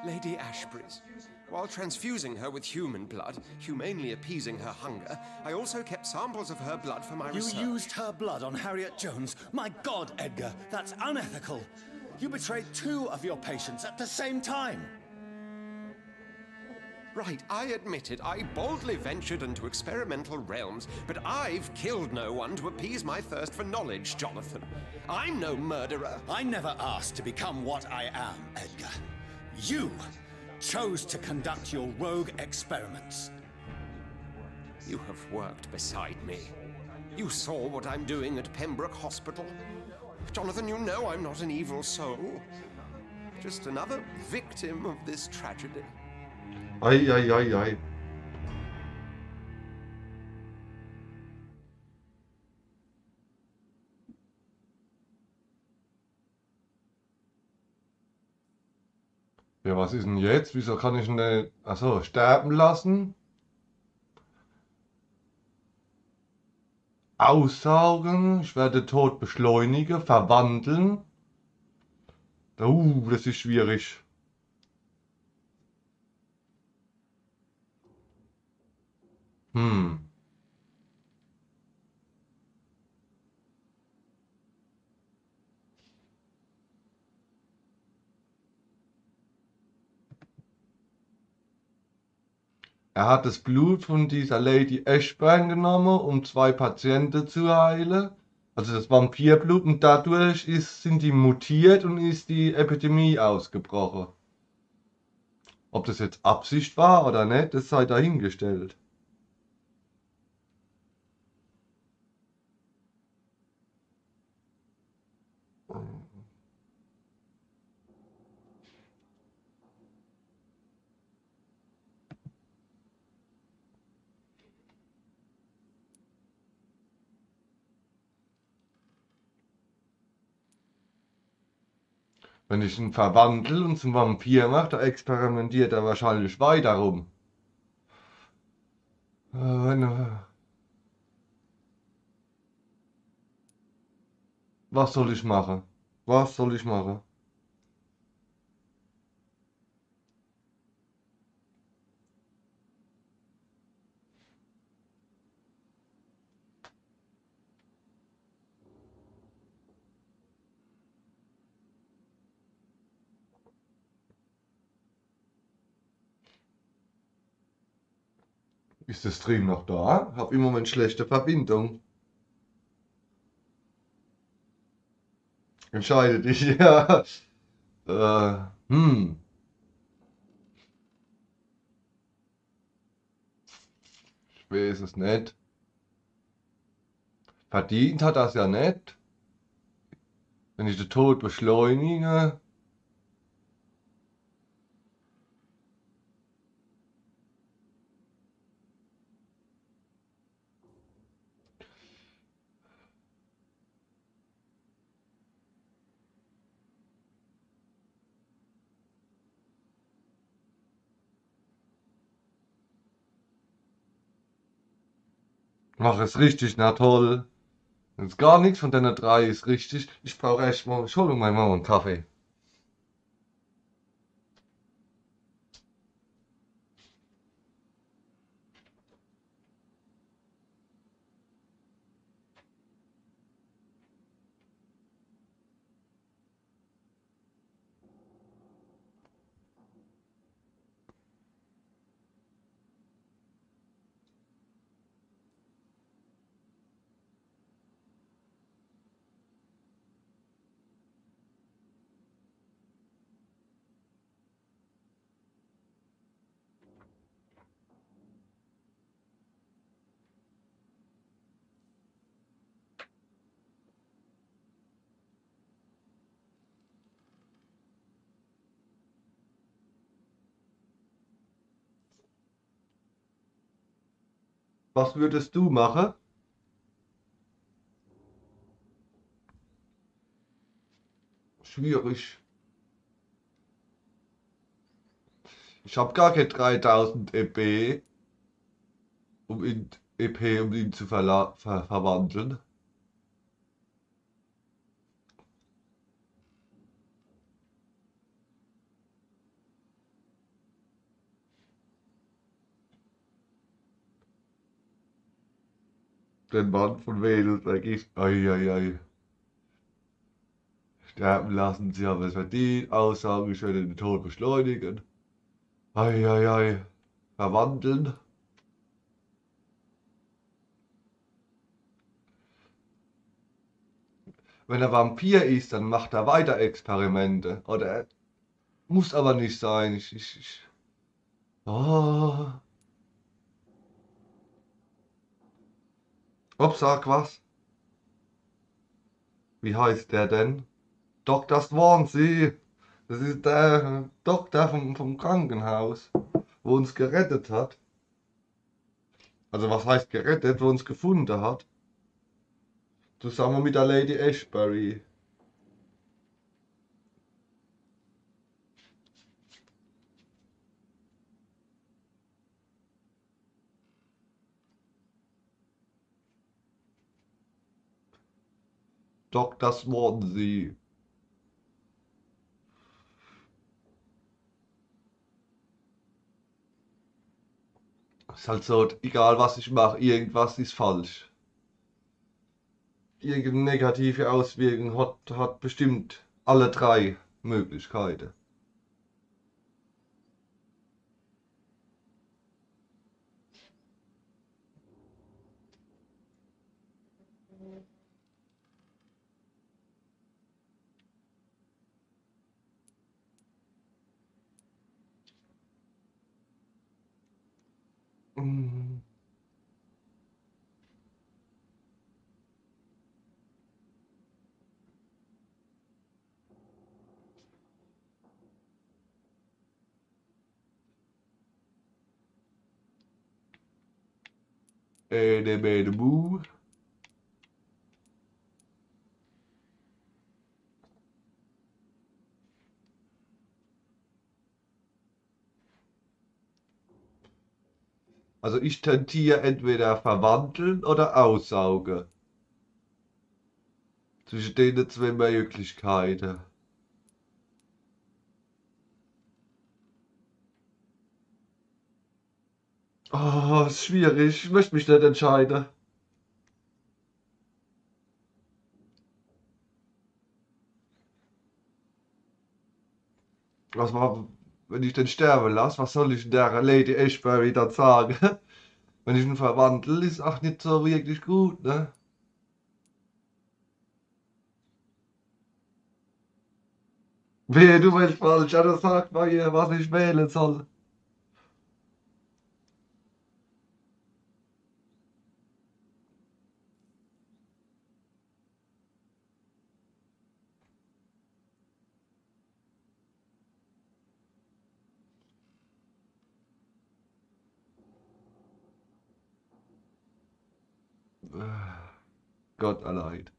Lady Ashbury's. While transfusing her with human blood, humanely appeasing her hunger, I also kept samples of her blood for my research. You used her blood on Harriet Jones? My God, Edgar, that's unethical. You betrayed 2 of your patients at the same time. Right, I admit it. I boldly ventured into experimental realms, but I've killed no one to appease my thirst for knowledge, Jonathan. I'm no murderer. I never asked to become what I am, Edgar. You chose to conduct your rogue experiments. You have worked beside me. You saw what I'm doing at Pembroke Hospital. Jonathan, you know I'm not an evil soul. Just another victim of this tragedy. Ei, ei, ei, ei. Ja, was ist denn jetzt? Wieso kann ich ihn denn... Achso, sterben lassen? Aussaugen, ich werde Tod beschleunigen, verwandeln. Das ist schwierig. Er hat das Blut von dieser Lady Ashburn genommen, um 2 Patienten zu heilen. Also das Vampirblut, und dadurch sind die mutiert und ist die Epidemie ausgebrochen. Ob das jetzt Absicht war oder nicht, das sei dahingestellt. Wenn ich ihn verwandle und zum Vampir mache, da experimentiert er wahrscheinlich weiter rum. Was soll ich machen? Was soll ich machen? Ist der Stream noch da? Hab im Moment schlechte Verbindung. Entscheide dich, ja. Äh, hm. Ich weiß es nicht. Verdient hat das ja nicht. Wenn ich den Tod beschleunige. Mach es richtig, na toll. Jetzt gar nichts von deiner drei ist richtig. Ich brauche echt mal, ich hole mir mal einen Kaffee. Was würdest du machen? Schwierig. Ich habe gar keine 3000 EP, um ihn zu verwandeln. Den Mann von Wedel vergisst. Eieiei. Sterben lassen, sie haben es verdient. Aussage, ich werde den Tod beschleunigen. Eieiei. Verwandeln. Wenn er Vampir ist, dann macht er weiter Experimente. Oder muss aber nicht sein. Oh. Ob, sag was? Wie heißt der denn? Dr. Swansea. Das ist der Doktor vom Krankenhaus, wo uns gerettet hat. Also was heißt gerettet, wo uns gefunden hat? Zusammen mit der Lady Ashbury. Dr. Swansea. Ist halt so, egal was ich mache, irgendwas ist falsch. Irgendeine negative Auswirkung hat bestimmt alle drei Möglichkeiten. Mm. Bede Boo. Also ich tendiere entweder verwandeln oder aussaugen. Zwischen den zwei Möglichkeiten. Oh, ist schwierig. Ich möchte mich nicht entscheiden. Was war, wenn ich den sterben lasse? Was soll ich der Lady Ashbury dann sagen? Wenn ich ihn verwandle, ist auch nicht so wirklich gut, ne? Wehe, du willst falsch, ja, das sagt mal ihr, was ich wählen soll. Gott allein.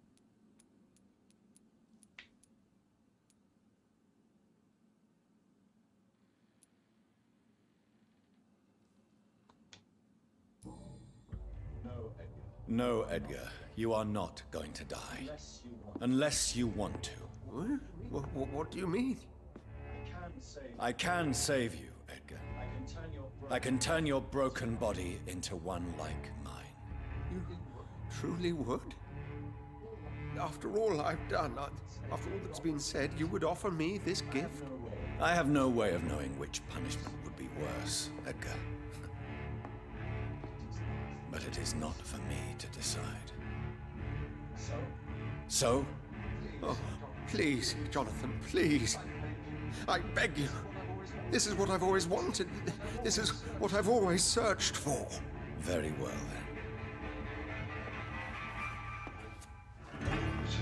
No, Edgar, you are not going to die. Unless you want to. What do you mean? I can save you, Edgar. I can turn your broken body into one like mine. You truly would? After all I've done, after all that's been said, you would offer me this gift? I have no way of knowing which punishment would be worse, Edgar. But it is not for me to decide. So? Oh, please, Jonathan, please. I beg you. This is what I've always wanted. This is what I've always searched for. Very well, then.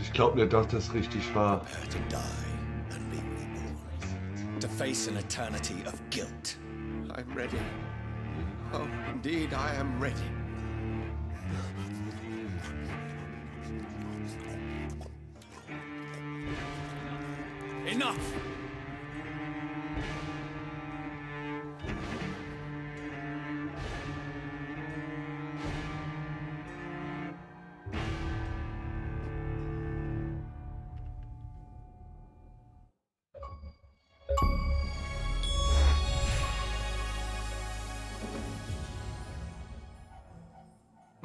Ich glaube nicht, dass das richtig war. Prepare to die and be reborn. To face an eternity of guilt. I'm ready. Oh, indeed, I am ready. Enough!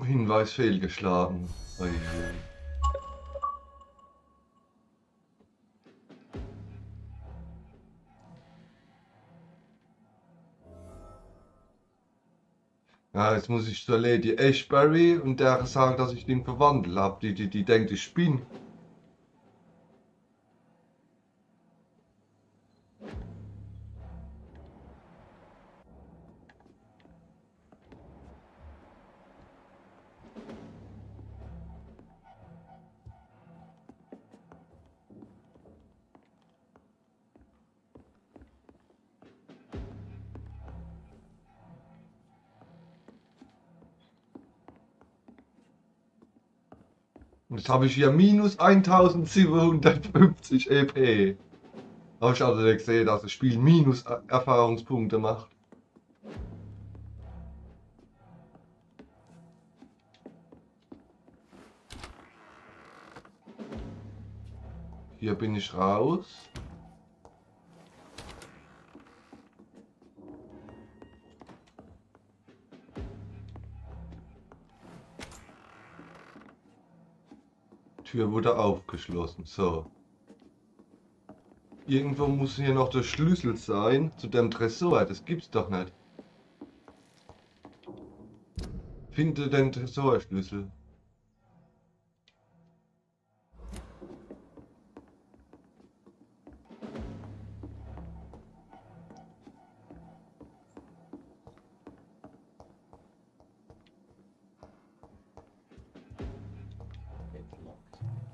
Hinweis fehlgeschlagen. Ui. Ja, jetzt muss ich zur Lady Ashbury und der sagen, dass ich den verwandelt habe. Die denkt, ich bin. Jetzt habe ich hier minus 1750 EP. Habe ich also nicht gesehen, dass das Spiel minus Erfahrungspunkte macht. Hier bin ich raus. Tür wurde aufgeschlossen. So. Irgendwo muss hier noch der Schlüssel sein zu dem Tresor. Das gibt's doch nicht. Finde den Tresorschlüssel.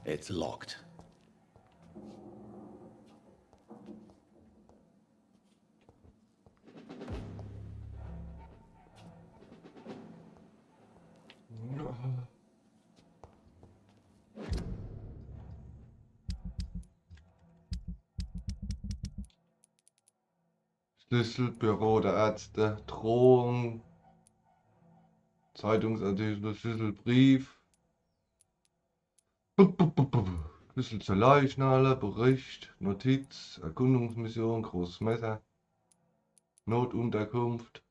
It's locked. Schlüssel, Büro der Ärzte, Drohung, Zeitungsartikel, Schlüssel, Brief. Schlüssel zur Leichnale, Bericht, Notiz, Erkundungsmission, großes Messer, Notunterkunft.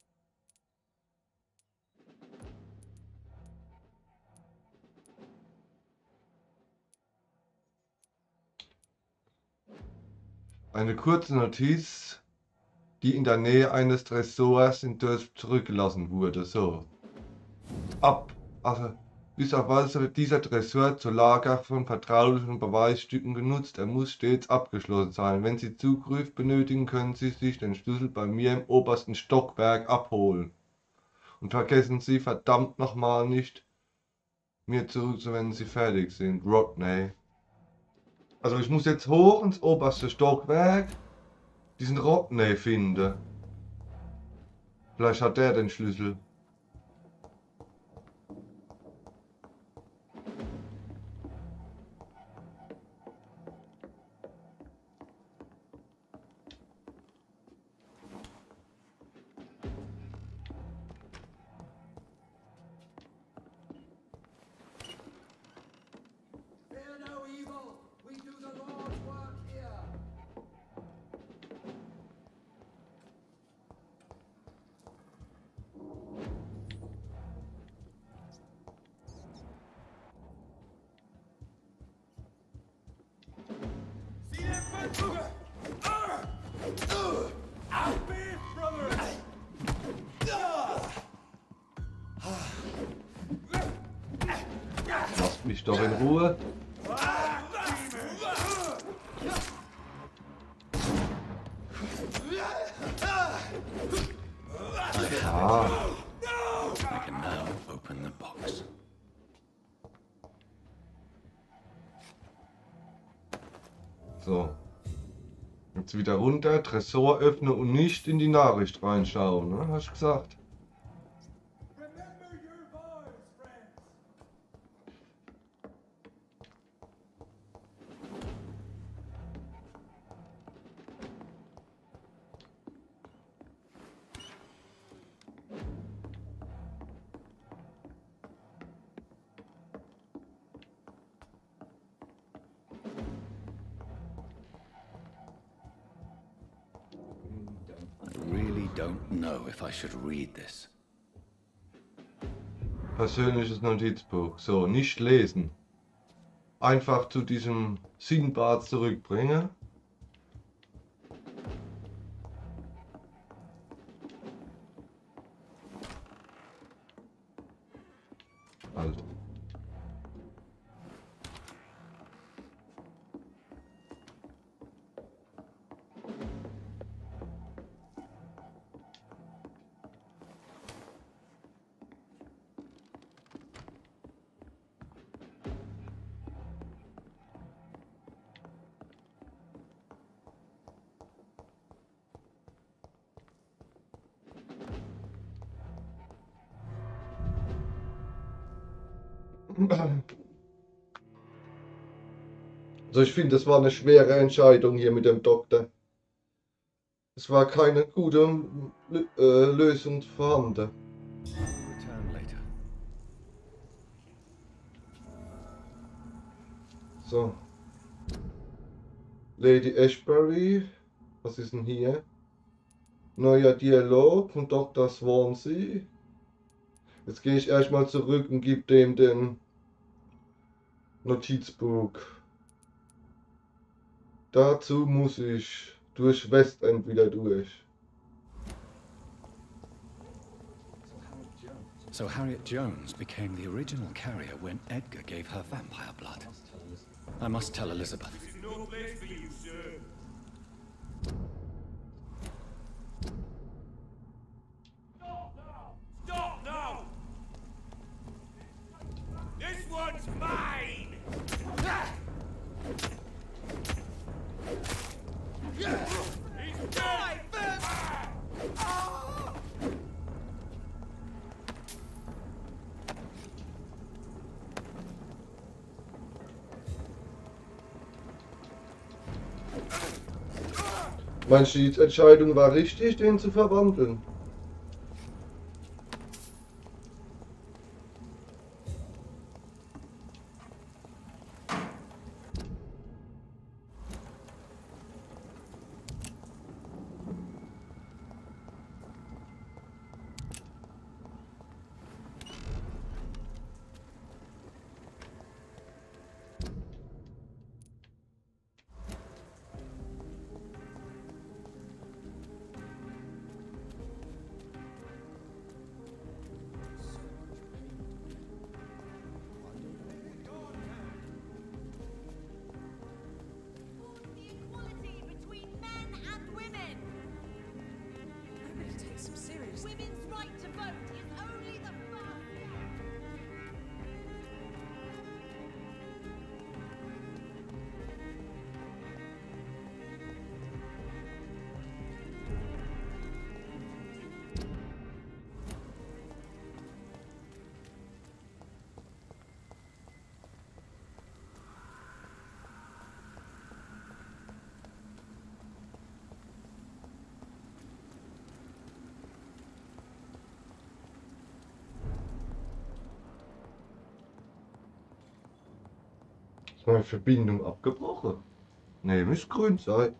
Eine kurze Notiz, die in der Nähe eines Tresors in Durst zurückgelassen wurde. So. Bis auf weiteres wird dieser Tresor zur Lager von vertraulichen Beweisstücken genutzt. Er muss stets abgeschlossen sein. Wenn Sie Zugriff benötigen, können Sie sich den Schlüssel bei mir im obersten Stockwerk abholen. Und vergessen Sie verdammt nochmal nicht, mir zurückzuwenden, wenn Sie fertig sind. Rodney. Also ich muss jetzt hoch ins oberste Stockwerk, diesen Rodney finden. Vielleicht hat der den Schlüssel. Lasst mich doch in Ruhe. Ah. I can now open the box. So. Jetzt wieder runter, Tresor öffnen und nicht in die Nachricht reinschauen, ne? Hast du gesagt? I really don't know if I should read this. Persönliches Notizbuch. So, nicht lesen. Einfach zu diesem Sinnbad zurückbringen. Halt. Also ich finde, das war eine schwere Entscheidung hier mit dem Doktor. Es war keine gute Lösung vorhanden. Return later. So. Lady Ashbury. Was ist denn hier? Neuer Dialog von Dr. Swansea. Jetzt gehe ich erstmal zurück und gebe dem den Notizbuch. Dazu muss ich durch Westend wieder durch. So Harriet Jones became the original carrier when Edgar gave her vampire blood. I must tell Elizabeth. No place for you, sir. Stop now! Stop now! This one's mine! He's dead! Meinst du, die Entscheidung war richtig, den zu verwandeln? Ist meine Verbindung abgebrochen? Ne, müsste grün sein.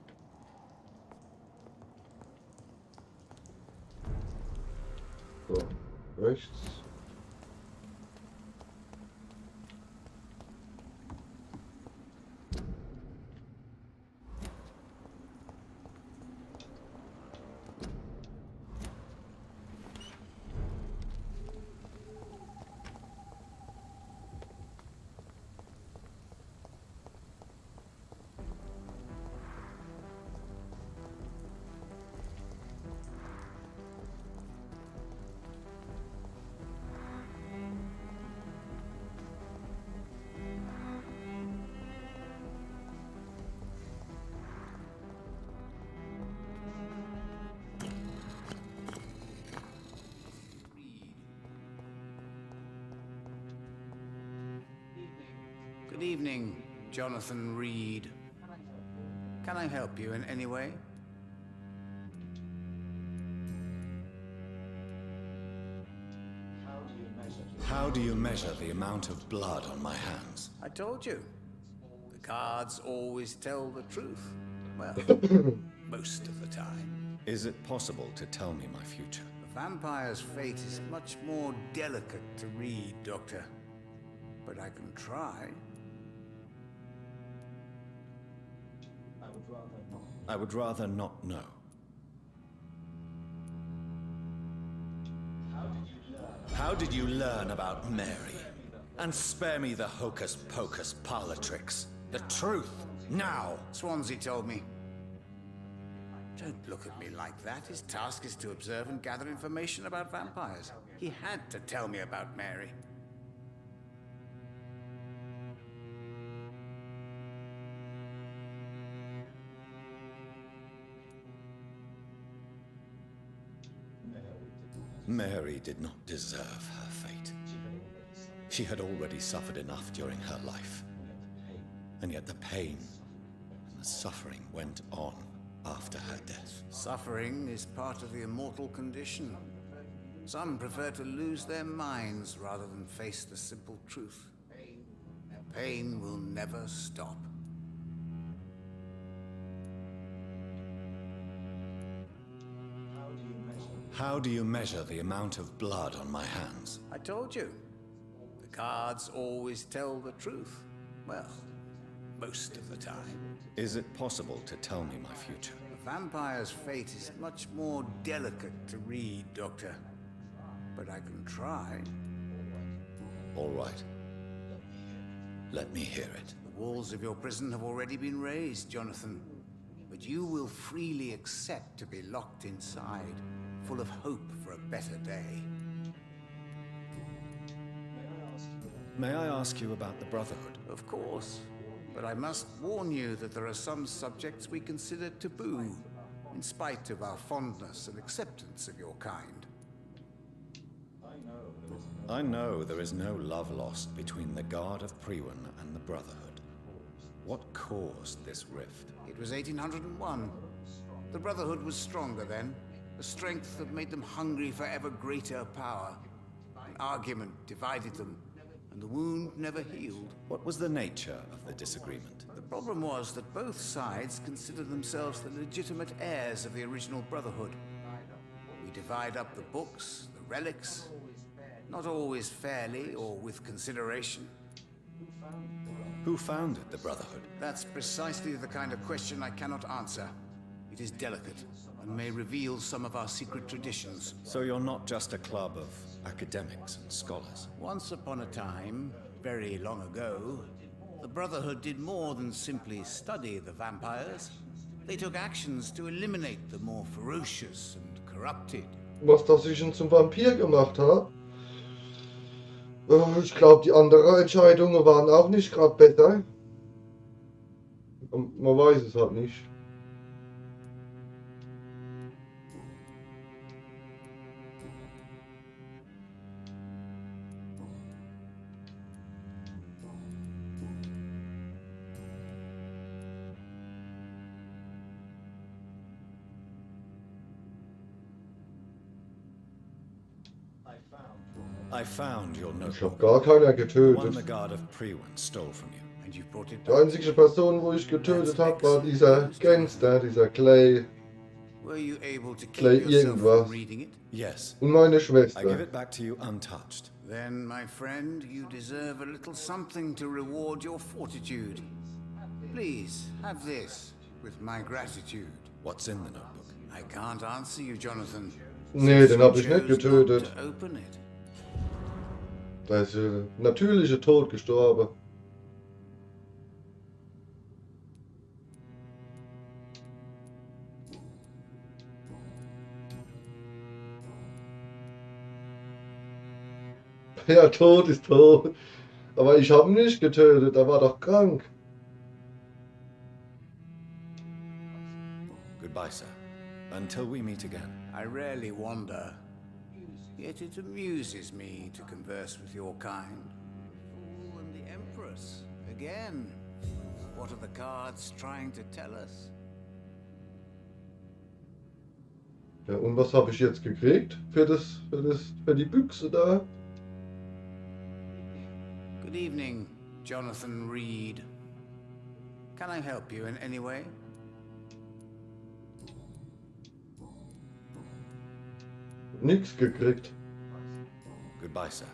So, rechts. Good evening, Jonathan Reed. Can I help you in any way? How do you measure the amount of blood on my hands? I told you. The cards always tell the truth. Well, most of the time. Is it possible to tell me my future? The vampire's fate is much more delicate to read, Doctor. But I can try. I would rather not know. How did you learn about Mary? And spare me the hocus-pocus parlor tricks. The truth, now! Swansea told me. Don't look at me like that. His task is to observe and gather information about vampires. He had to tell me about Mary. Mary did not deserve her fate. She had already suffered enough during her life. And yet the pain and the suffering went on after her death. Suffering is part of the immortal condition. Some prefer to lose their minds rather than face the simple truth. Pain will never stop. How do you measure the amount of blood on my hands? I told you. The cards always tell the truth. Well, most of the time. Is it possible to tell me my future? The vampire's fate is much more delicate to read, Doctor. But I can try. All right. Let me hear it. The walls of your prison have already been raised, Jonathan. But you will freely accept to be locked inside, full of hope for a better day. May I ask you about the Brotherhood? Of course. But I must warn you that there are some subjects we consider taboo, in spite of our fondness and acceptance of your kind. I know there is no love lost between the Guard of Priwen and the Brotherhood. What caused this rift? It was 1801. The Brotherhood was stronger then, a strength that made them hungry for ever greater power. An argument divided them, and the wound never healed. What was the nature of the disagreement? The problem was that both sides considered themselves the legitimate heirs of the original Brotherhood. We divide up the books, the relics, not always fairly or with consideration. Who founded the Brotherhood? That's precisely the kind of question I cannot answer. It is delicate and may reveal some of our secret traditions. So you're not just a club of academics and scholars? Once upon a time, very long ago, the Brotherhood did more than simply study the vampires. They took actions to eliminate the more ferocious and corrupted. Was das ich ihn zum Vampir gemacht hat? Ich glaube, die anderen Entscheidungen waren auch nicht gerade besser. Man weiß es halt nicht. I found your Ich habe notebook. gar keiner One the getötet. Guard of Priwen stole from you. and you've brought it Die back. einzige Person, wo ich getötet habe, war dieser Gangster, dieser Clay. Were you able to keep Clay yourself from irgendwas. reading it? Yes. Und meine I give Schwester. it back to you untouched. Then, my friend, you deserve a little something to reward your fortitude. Please, have this, with my gratitude. What's in the notebook? I can't answer you, Jonathan. Nee, den hab ich Since nicht you chose getötet. not to open it. Da ist natürliche Tod gestorben. Ja, tot ist tot. Aber ich habe ihn nicht getötet, er war doch krank. Goodbye, sir. Until we meet again. I rarely wander, yet it amuses me to converse with your kind. Fool and the Empress, again. What are the cards trying to tell us? Ja, und was habe ich jetzt gekriegt für die Büchse da? Good evening, Jonathan Reed. Can I help you in any way? Nix gekriegt. Goodbye, sir.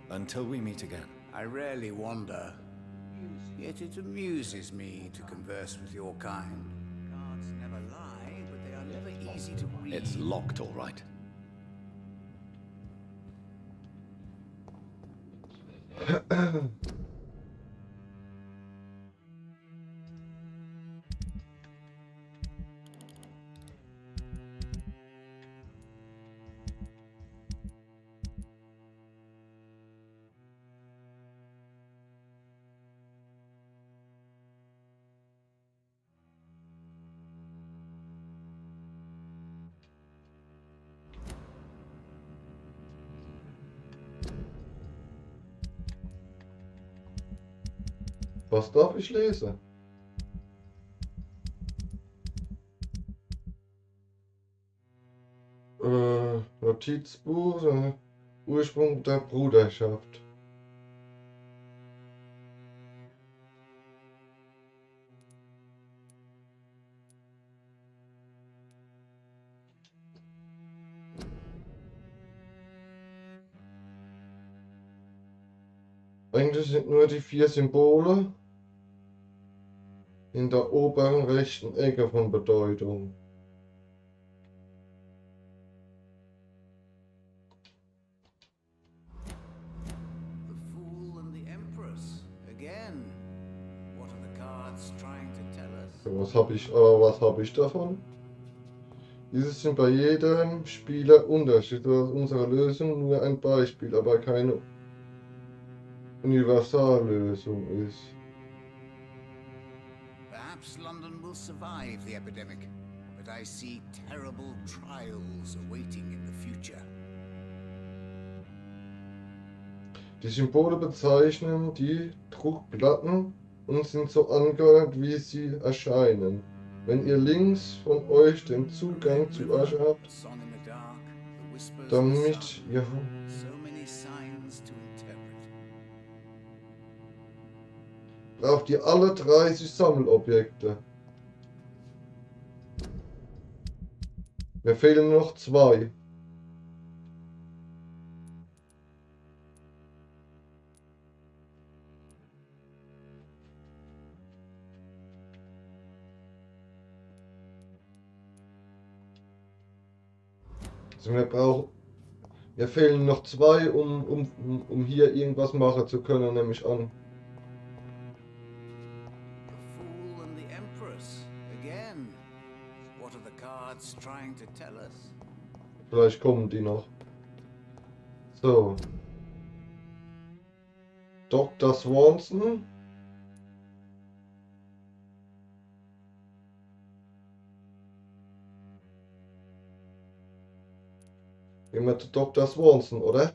Until we meet again. I rarely wander, yet it amuses me to converse with your kind. Cards never lie, but they are never easy to read. It's locked, all right. Was darf ich lesen? Notizbuch, Ursprung der Bruderschaft. Eigentlich sind nur die 4 Symbole in der oberen rechten Ecke von Bedeutung. The Fool and the Empress, again. What are the cards trying to tell us? Was habe ich davon? Diese sind bei jedem Spieler unterschiedlich. Das ist unsere Lösung nur ein Beispiel, aber keine Universallösung ist. Perhaps London will survive the epidemic, but I see terrible trials awaiting in the future. Die Symbole bezeichnen die Druckplatten und sind so angeordnet, wie sie erscheinen. Wenn ihr links von euch den Zugang zu Asche habt, Song in the dark, the whispers of the damit sun. ihr So many signs to interpret. braucht ihr alle 30 Sammelobjekte. Mir fehlen noch 2. Also mir fehlen noch 2, um hier irgendwas machen zu können, nämlich an. The Fool and the Empress, again. What are the cards trying to tell us? Vielleicht kommen die noch. So. Dr. Swanson. Gehen wir zu Dr. Swanson, oder?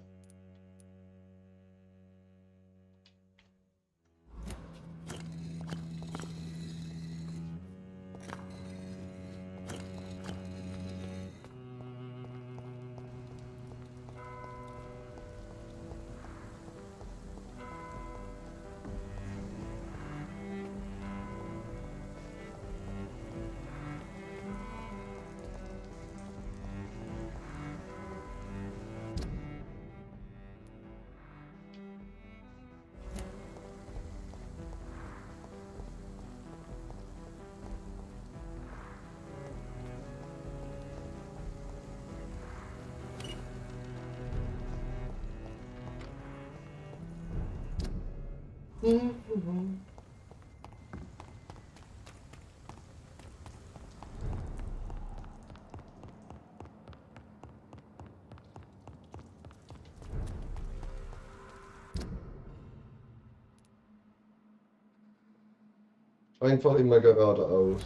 Einfach immer geradeaus.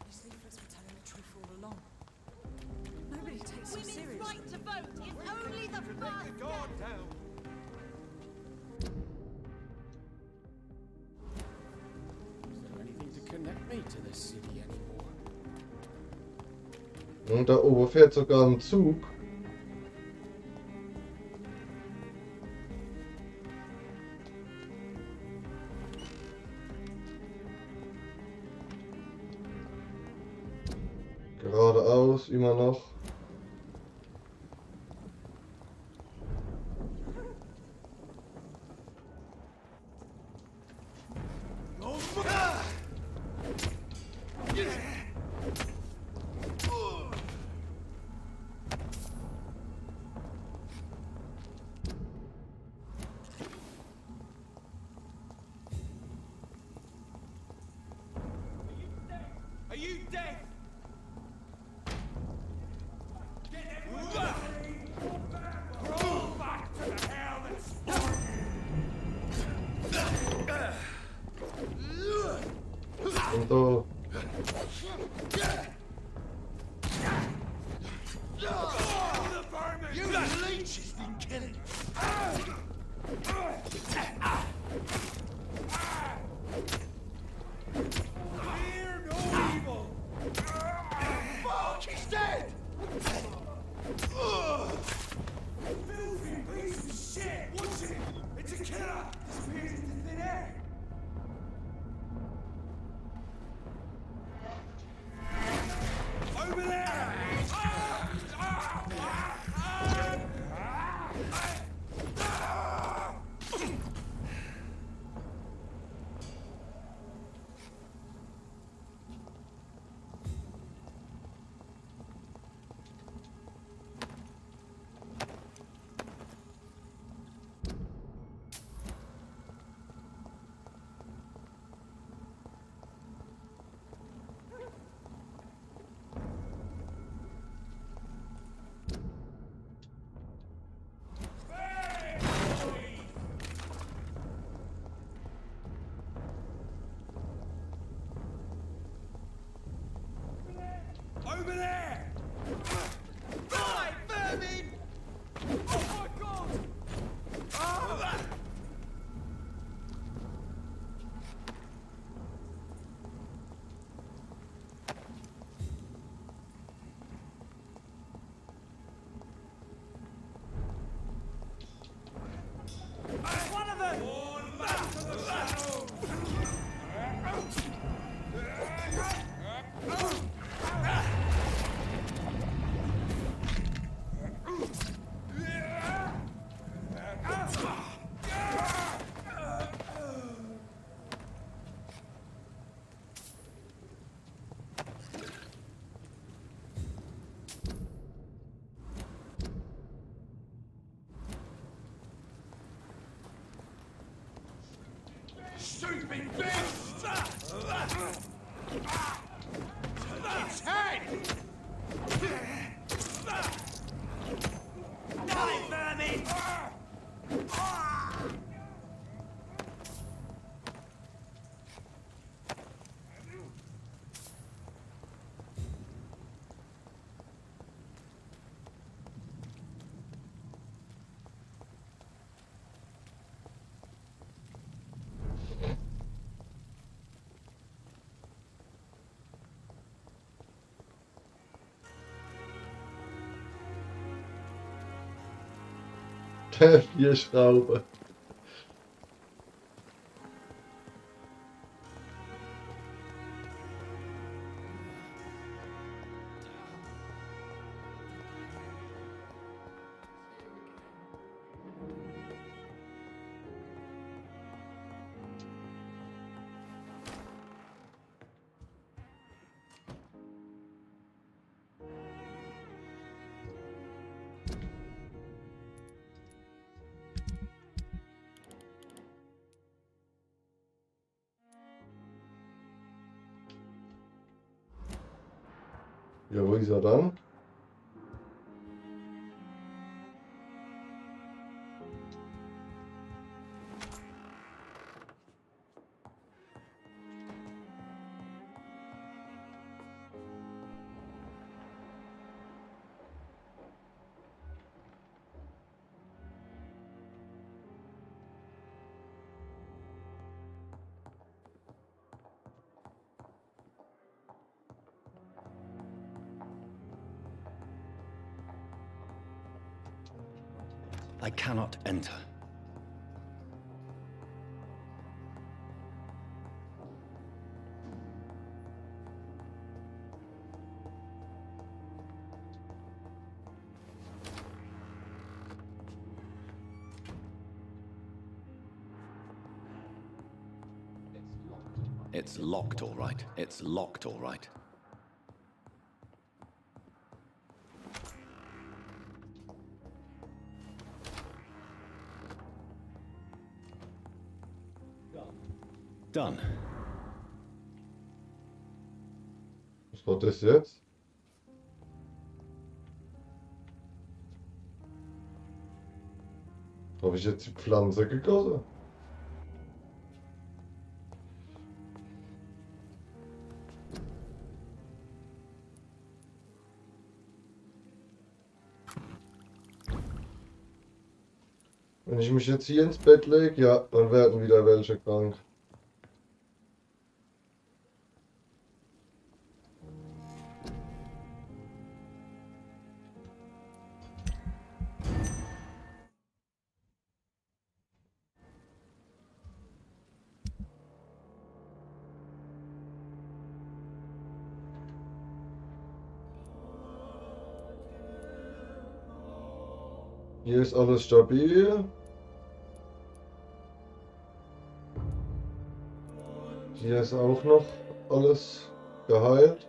These leaflets were telling the truth all along. Nobody takes them seriously. Women's right to vote is only the first step. Down. Is there anything to connect me to this city anymore? Und da oben fährt sogar ein Zug. Geradeaus, immer noch. Are you dead? Get everyone roll back to the hell that spawned Und da. the vermin! You leech has been killing! Fear no evil! Fuck, he's dead! Filthy piece of shit! What's it? It's a killer! Disappears into thin air! Over there! Over there! Right, vermin! Oh my god! Ah! One of them! One back to the shadow! Stupid beast! Its head! Die, vermin! Der Vierschrauber. Ja, wo ist er dann? I cannot enter. It's locked, all right. It's locked, all right. Done. Was war das jetzt? Habe ich jetzt die Pflanze gegossen? Wenn ich mich jetzt hier ins Bett lege, ja, dann werden wieder welche krank. Hier ist alles stabil. Hier ist auch noch alles geheilt.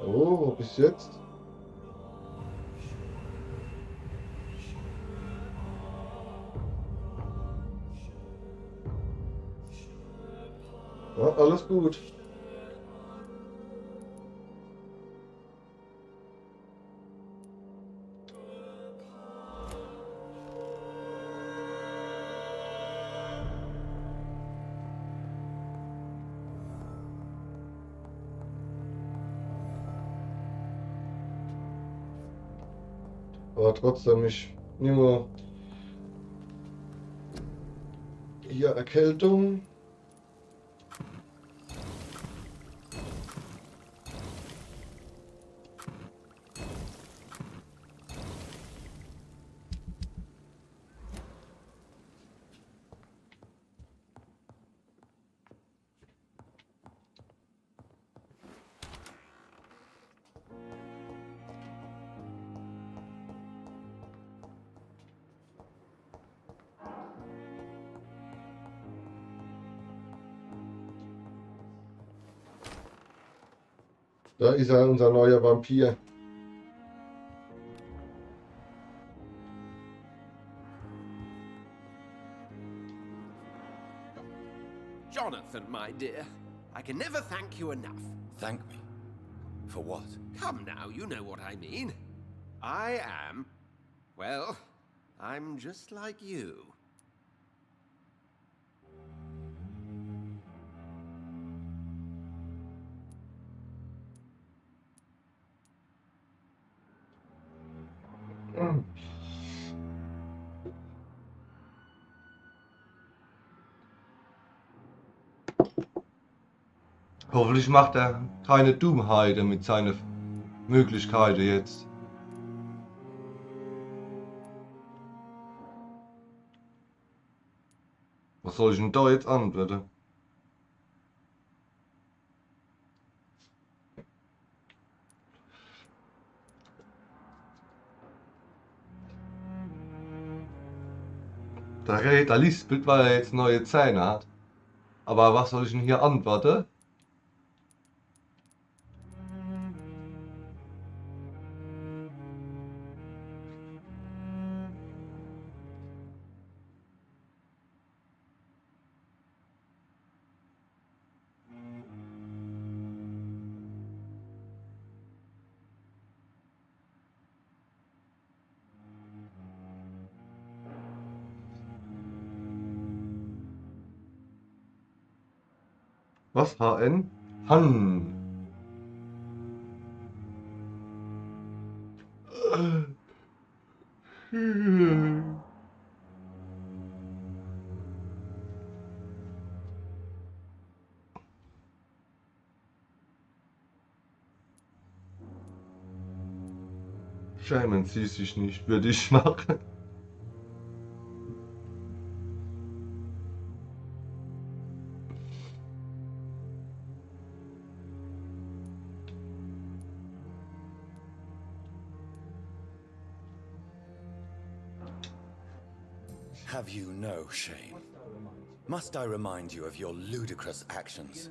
Oh, wo bist du jetzt? Ja, alles gut. Aber trotzdem, ich nehme hier Erkältung. Da ist er, unser neuer Vampir. Jonathan, my dear, I can never thank you enough. Thank me. For what? Come now, you know what I mean. I am, well, I'm just like you. Hoffentlich macht er keine Dummheiten mit seinen Möglichkeiten jetzt. Was soll ich denn da jetzt antworten? Der lispelt, weil er jetzt neue Zähne hat. Aber was soll ich denn hier antworten? Was? HN? Han. Schämen Sie sich nicht, würde ich machen. Have you no shame? Must I remind you of your ludicrous actions?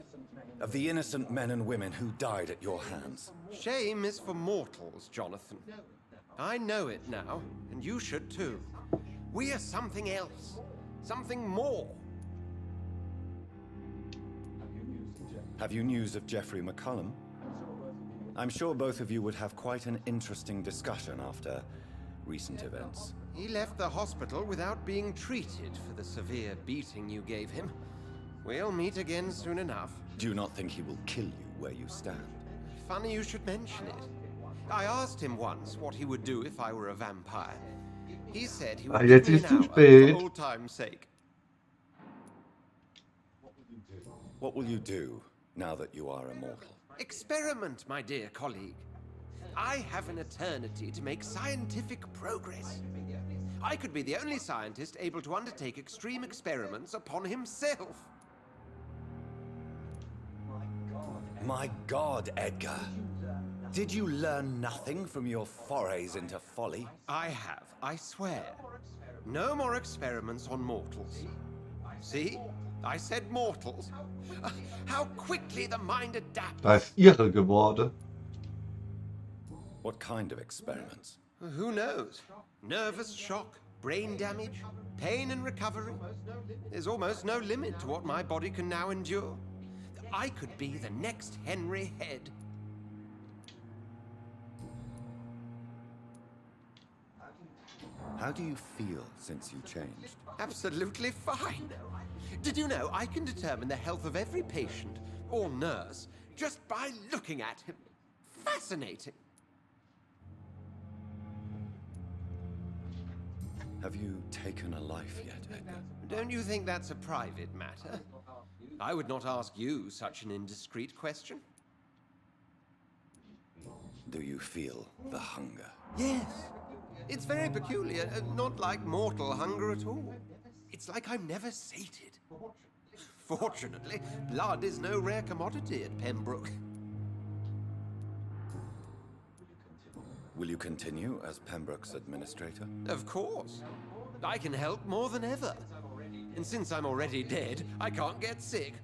Of the innocent men and women who died at your hands? Shame is for mortals, Jonathan. I know it now, and you should too. We are something else. Something more. Have you news of Geoffrey McCullum? I'm sure both of you would have quite an interesting discussion after recent events. He left the hospital without being treated for the severe beating you gave him. We'll meet again soon enough. Do you not think he will kill you where you stand? Funny you should mention it. I asked him once what he would do if I were a vampire. He said he would Jetzt give me ist an zu hour spät. for old time's sake. What will you do now that you are immortal? Experiment, my dear colleague. I have an eternity to make scientific progress. I could be the only scientist able to undertake extreme experiments upon himself. My God, Edgar. Did you learn nothing from your forays into folly? I have, I swear. No more experiments on mortals. See? I said mortals. How quickly the mind adapts. Da ist irre geworden. What kind of experiments? Who knows? Nervous shock, brain damage, pain and recovery. There's almost no limit to what my body can now endure. I could be the next Henry Head. How do you feel since you changed? Absolutely fine. Did you know I can determine the health of every patient or nurse just by looking at him? Fascinating. Have you taken a life yet, Edgar? Don't you think that's a private matter? I would not ask you such an indiscreet question. Do you feel the hunger? Yes. It's very peculiar, not like mortal hunger at all. It's like I'm never sated. Fortunately, blood is no rare commodity at Pembroke. Will you continue as Pembroke's administrator? Of course. I can help more than ever. And since I'm already dead, I can't get sick.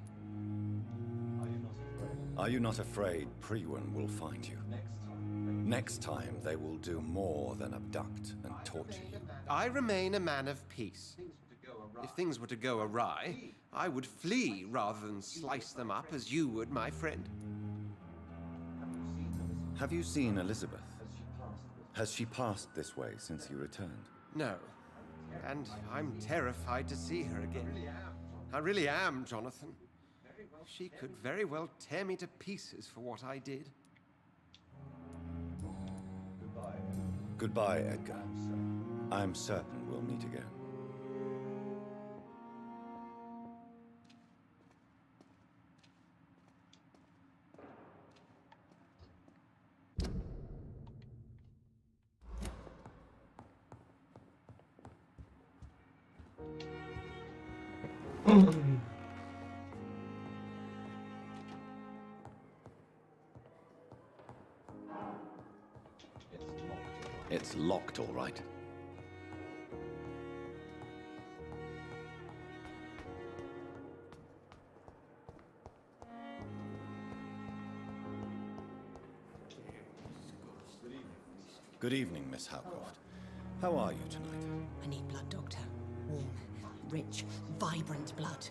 Are you not afraid Priwen will find you? Next time, they will do more than abduct and torture you. I remain a man of peace. If things were to go awry, I would flee rather than slice them up as you would, my friend. Have you seen Elizabeth? Has she passed this way since you returned? No. And I'm terrified to see her again. I really am, Jonathan. She could very well tear me to pieces for what I did. Goodbye, Edgar. I'm certain we'll meet again. It's locked, all right. Good evening, Miss Howcroft. How are you tonight? I need blood, Doctor. Warm, rich, vibrant blood.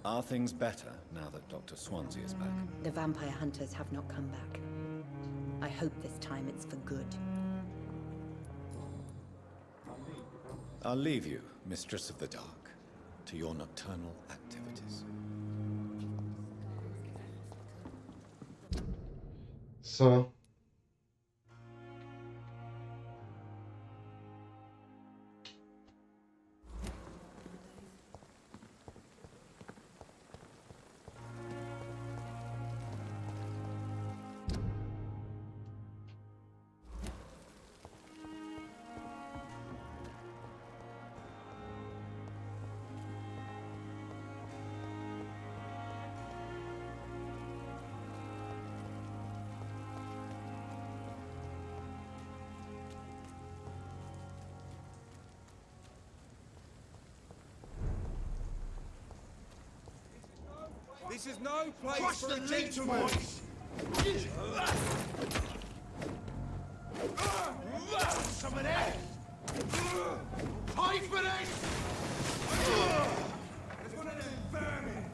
Are things better now that Dr. Swansea is back? The vampire hunters have not come back. I hope this time it's for good. I'll leave you, Mistress of the Dark. to your nocturnal activities. So. This is no place for a gentleman! Some of that! Pay for this! There's one of them vermin!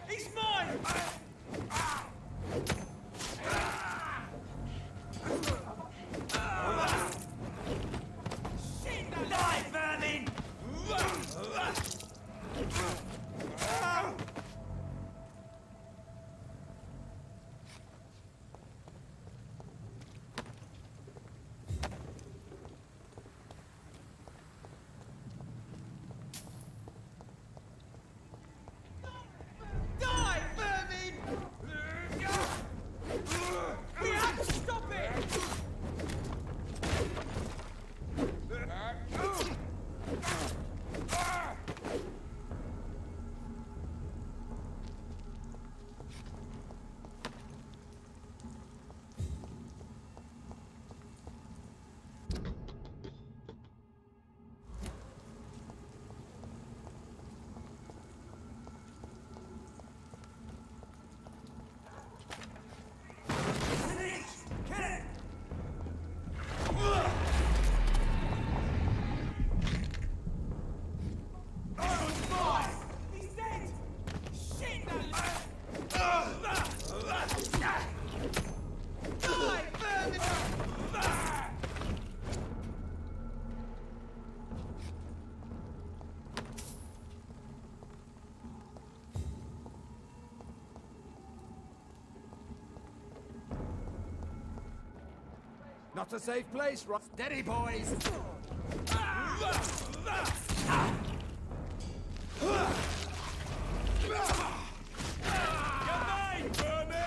He's mine! Shit, die, vermin! Die, vermin! We have to stop it! Get it! He's dead! Shit! Die, vermin! Not a safe place, right? Steady, boys! You're mine, vermin!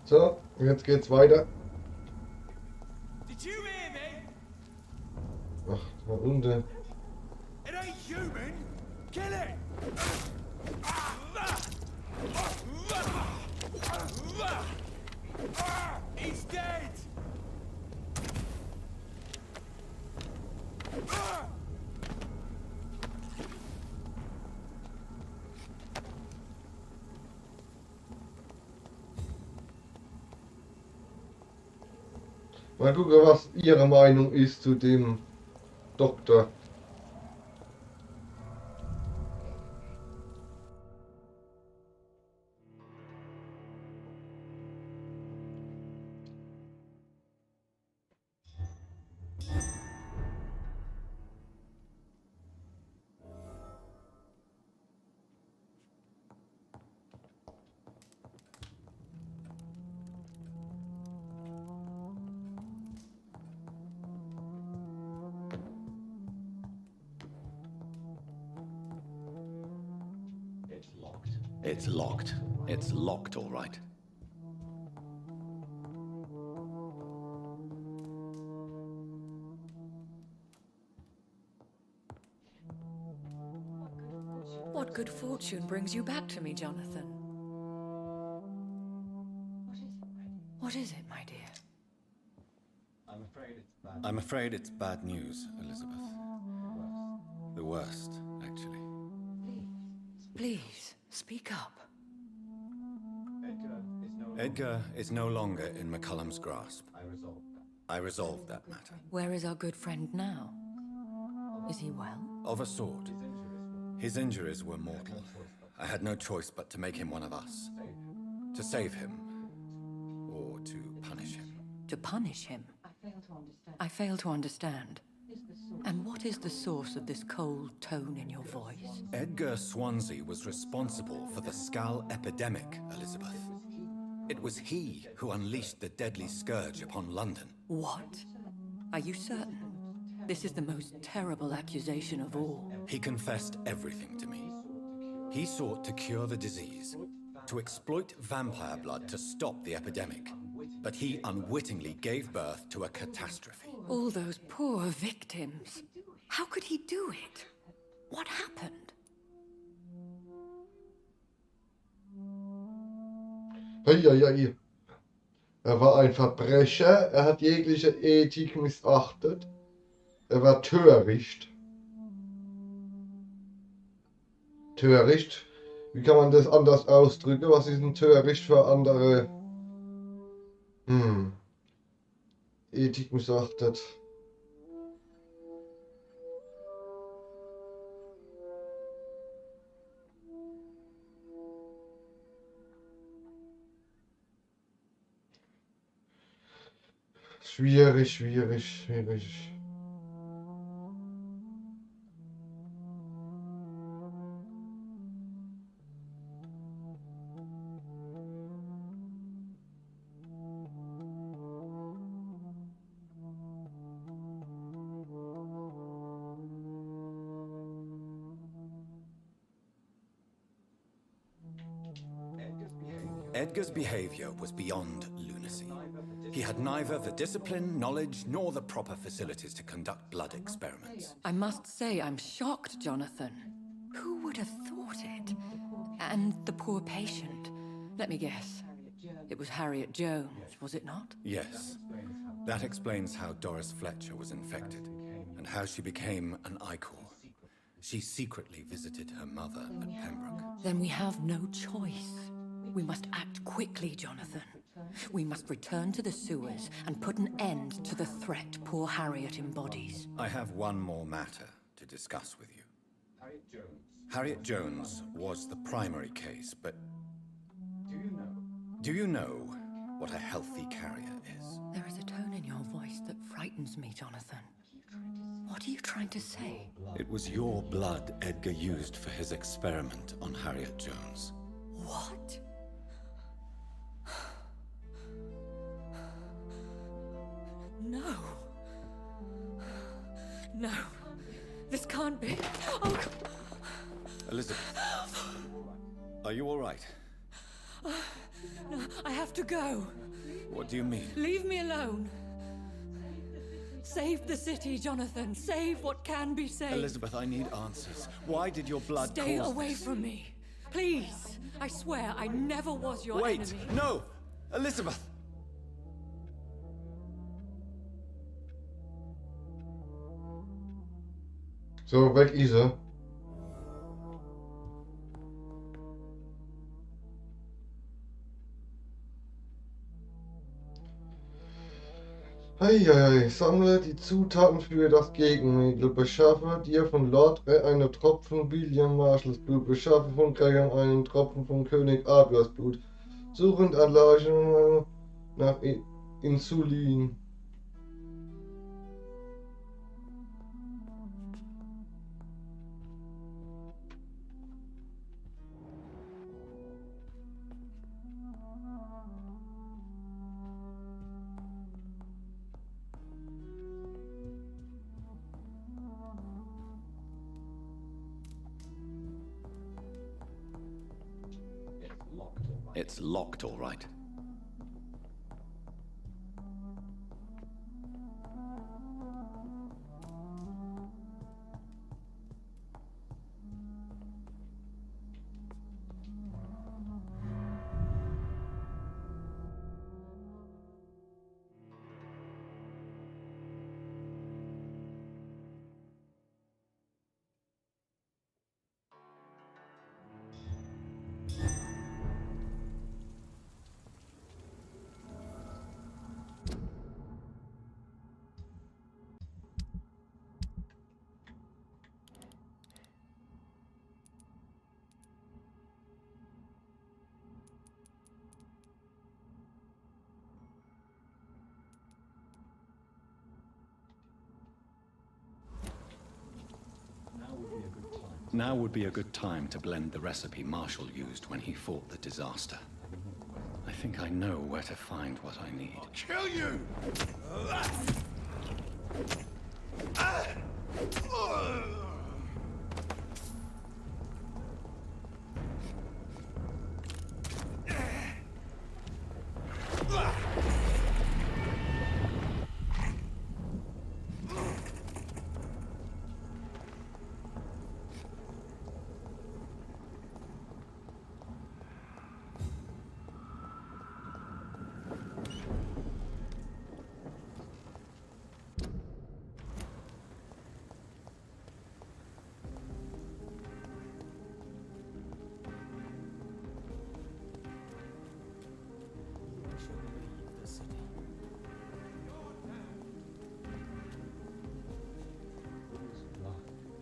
So, jetzt geht's weiter. Did you hear me? Ach, da unten. It ain't human! Kill it! He's dead! Mal gucken, was Ihre Meinung ist zu dem Doktor. It's locked. It's locked, all right. What good fortune brings you back to me, Jonathan? What is it, my dear? I'm afraid it's bad news, Elizabeth. The worst, actually. Please, speak up. Edgar is no longer in McCullum's grasp. I resolved that matter. Where is our good friend now? Is he well? Of a sort. His injuries were mortal. I had no choice but to make him one of us. To save him. Or to punish him. To punish him? I fail to understand. And what is the source of this cold tone in your voice? Edgar Swansea was responsible for the Skull epidemic, Elizabeth. It was he who unleashed the deadly scourge upon London. What? Are you certain? This is the most terrible accusation of all. He confessed everything to me. He sought to cure the disease, to exploit vampire blood to stop the epidemic. But he unwittingly gave birth to a catastrophe. All those poor victims. How could he do it? What happened? Eieiei. Er war ein Verbrecher, er hat jegliche Ethik missachtet, er war töricht. Töricht? Wie kann man das anders ausdrücken? Was ist ein töricht für andere? Ethik missachtet. Schwierig. Edgar's behavior was beyond lunacy. He had neither the discipline, knowledge, nor the proper facilities to conduct blood experiments. I must say I'm shocked, Jonathan. Who would have thought it? And the poor patient. Let me guess. It was Harriet Jones, was it not? Yes. That explains how Doris Fletcher was infected, and how she became an Icor. She secretly visited her mother at Pembroke. Then we have no choice. We must act quickly, Jonathan. We must return to the sewers and put an end to the threat poor Harriet embodies. I have one more matter to discuss with you. Harriet Jones was the primary case, but do you know what a healthy carrier is? There is a tone in your voice that frightens me, Jonathan. What are you trying to say? It was your blood Edgar used for his experiment on Harriet Jones. What? No. No. This can't be. Oh. Elizabeth, are you all right? No, I have to go. What do you mean? Leave me alone. Save the city, Jonathan. Save what can be saved. Elizabeth, I need answers. Why did your blood Stay cause away this? from me. Please. I swear I never was your Wait! enemy. No! Elizabeth! So, weg ist er. Eieiei, sammle die Zutaten für das Gegenmittel. Beschaffe dir von Lord Ray einen Tropfen William Marshalls Blut. Beschaffe von Graham einen Tropfen von König Arthurs Blut. Suchend Anlagen nach Insulin. It's locked, all right. Now would be a good time to blend the recipe Marshall used when he fought the disaster. I think I know where to find what I need. Kill you!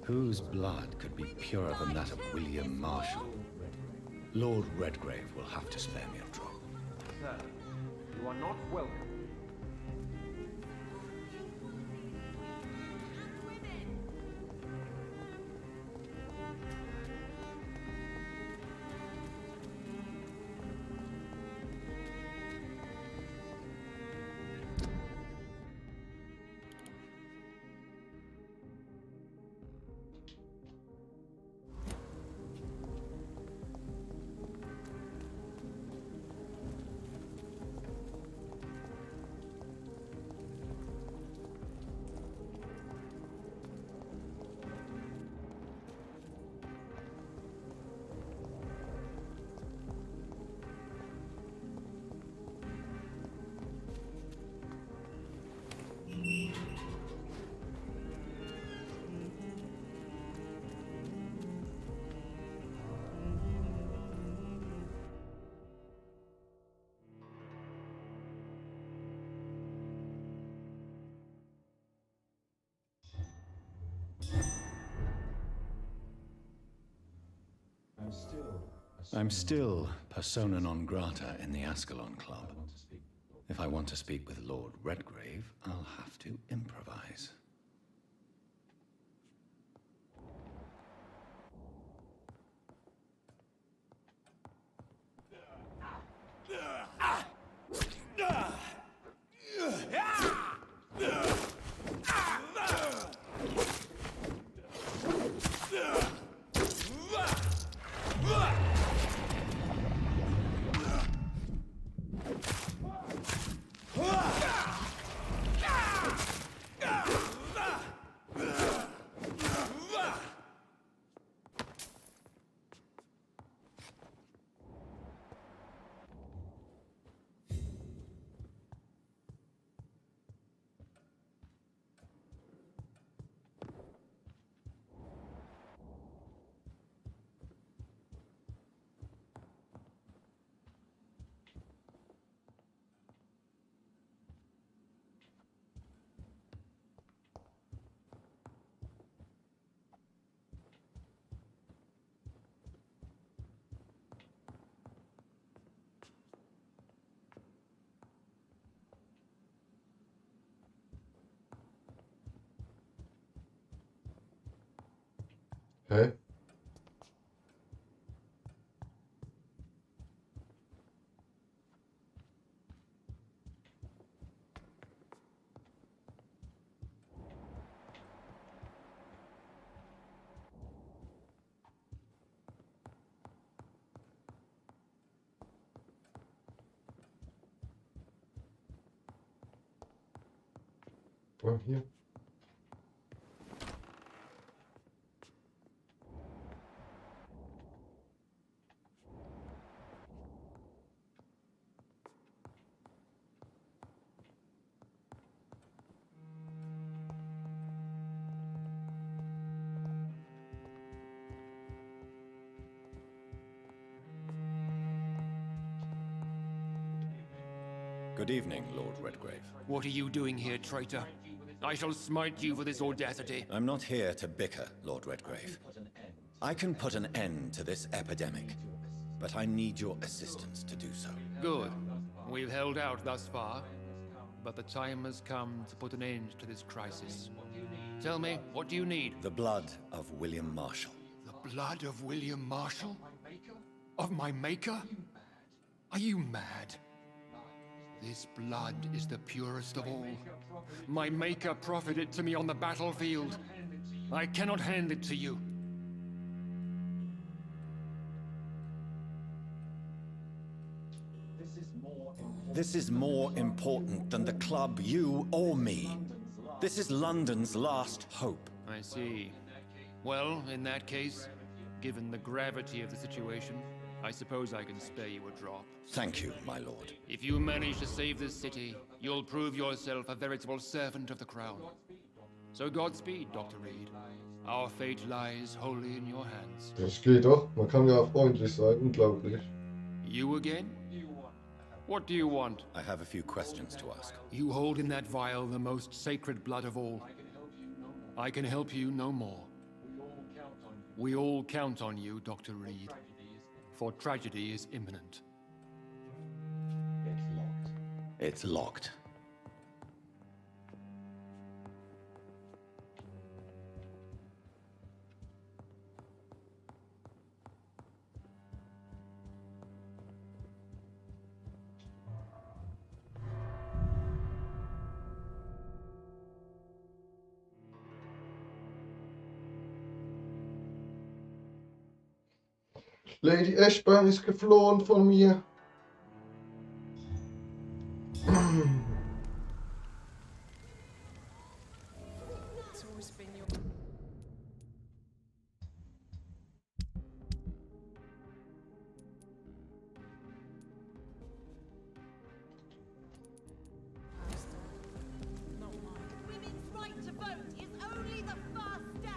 Whose blood could be purer than that of William Marshall? Lord Redgrave will have to spare me a drop. Sir, you are not welcome. I'm still persona non grata in the Ascalon Club. If I want to speak with Lord Redgrave, I'll have to improvise. Okay. Well, here. Good evening, Lord Redgrave. What are you doing here, traitor? I shall smite you for this audacity. I'm not here to bicker, Lord Redgrave. I can put an end to this epidemic, but I need your assistance to do so. Good. We've held out thus far, but the time has come to put an end to this crisis. Tell me, what do you need? The blood of William Marshall. The blood of William Marshall? Of my maker? Are you mad? This blood is the purest of all. My maker proffered it to me on the battlefield. I cannot hand it to you. This is more important than the club, you, or me. This is London's last hope. I see. Well, in that case, given the gravity of the situation, I suppose I can spare you a drop. Thank you, my lord. If you manage to save this city, you'll prove yourself a veritable servant of the crown. So Godspeed, Dr. Reed. Our fate lies wholly in your hands. Das geht doch. Man kann ja freundlich sein. Unglaublich. You again? What do you want? I have a few questions to ask. You hold in that vial the most sacred blood of all. I can help you no more. We all count on you, Dr. Reed. For tragedy is imminent. It's locked. Lady Ashburn ist geflohen von mir. Women's right to vote is only the first step.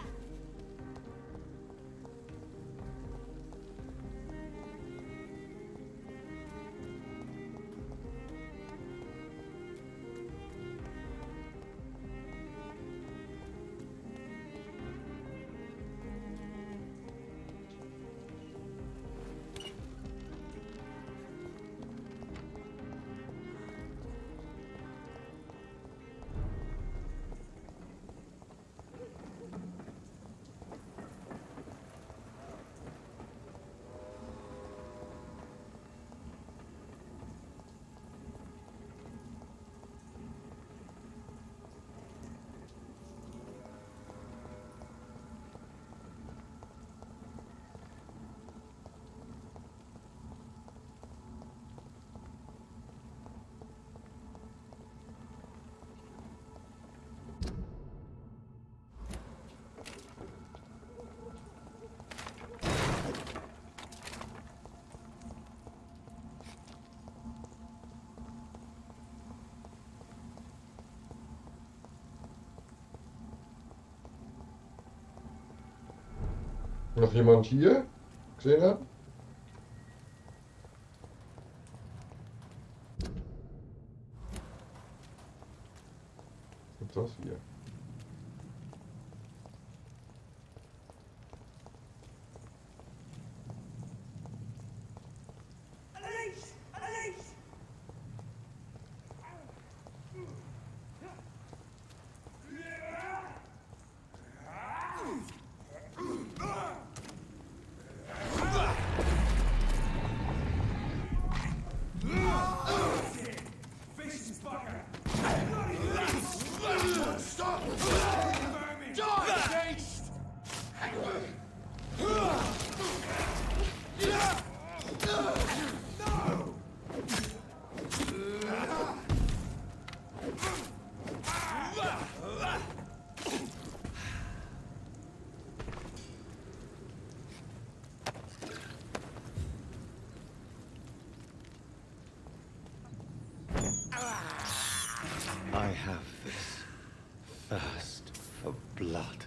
Noch jemand hier gesehen hat? Was gibt's das hier? I have this thirst for blood.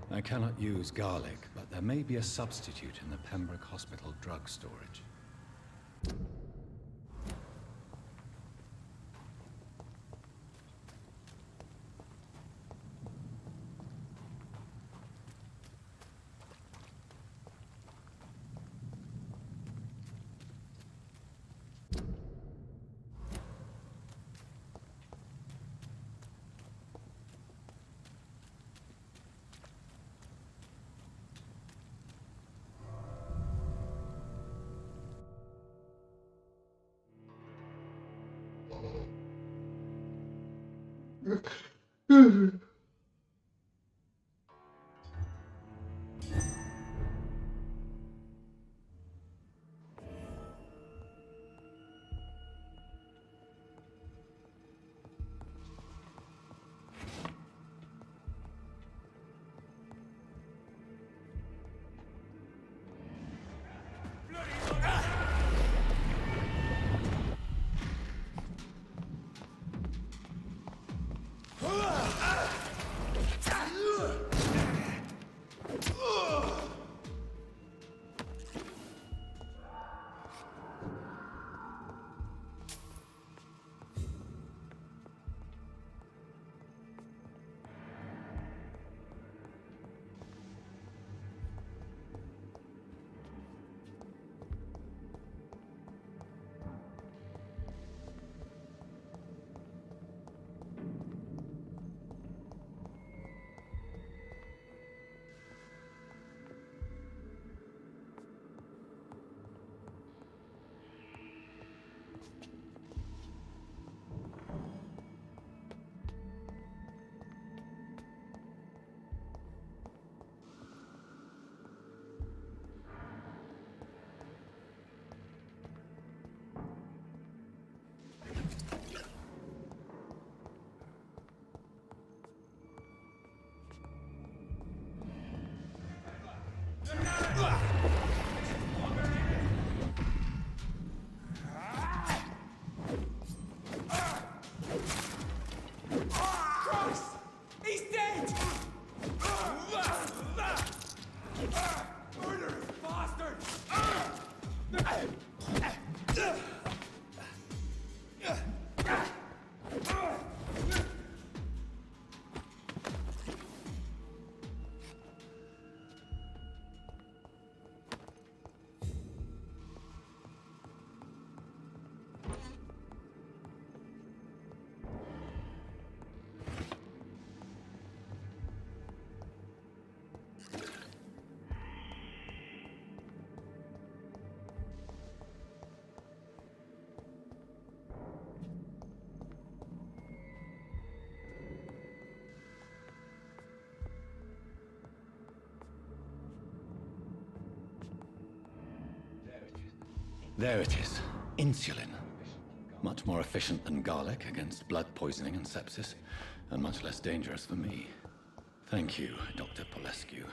I cannot use garlic, but there may be a substitute in the Pembroke Hospital drug storage. Christ! He's dead! Murderous bastard! There it is. Insulin. Much more efficient than garlic against blood poisoning and sepsis, and much less dangerous for me. Thank you, Dr. Polescu.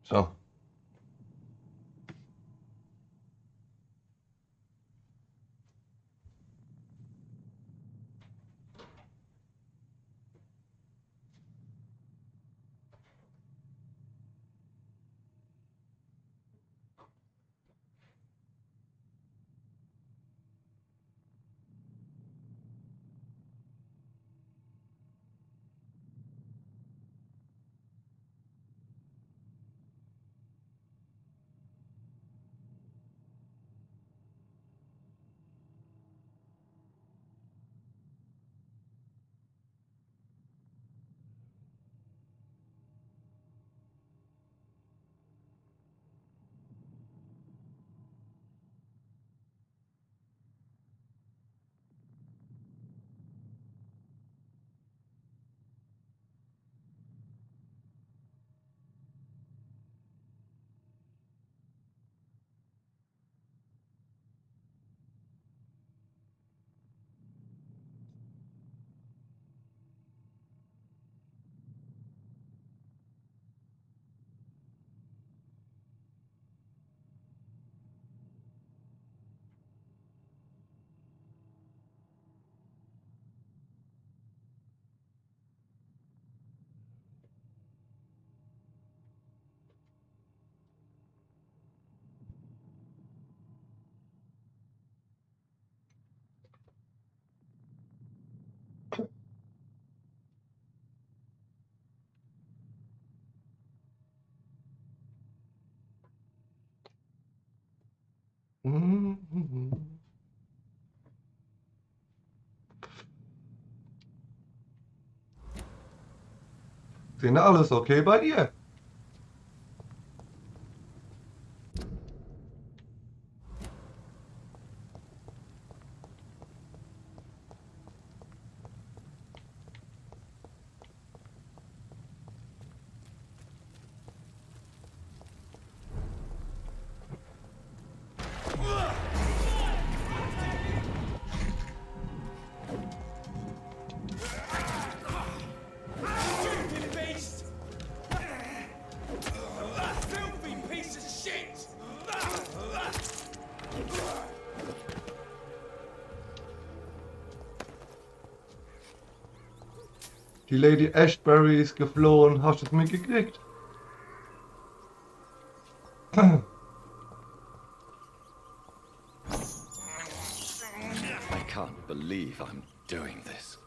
So. Sind alles okay bei dir? Die Lady Ashbury ist geflohen. Hast du es mitgekriegt? I can't believe I'm doing this.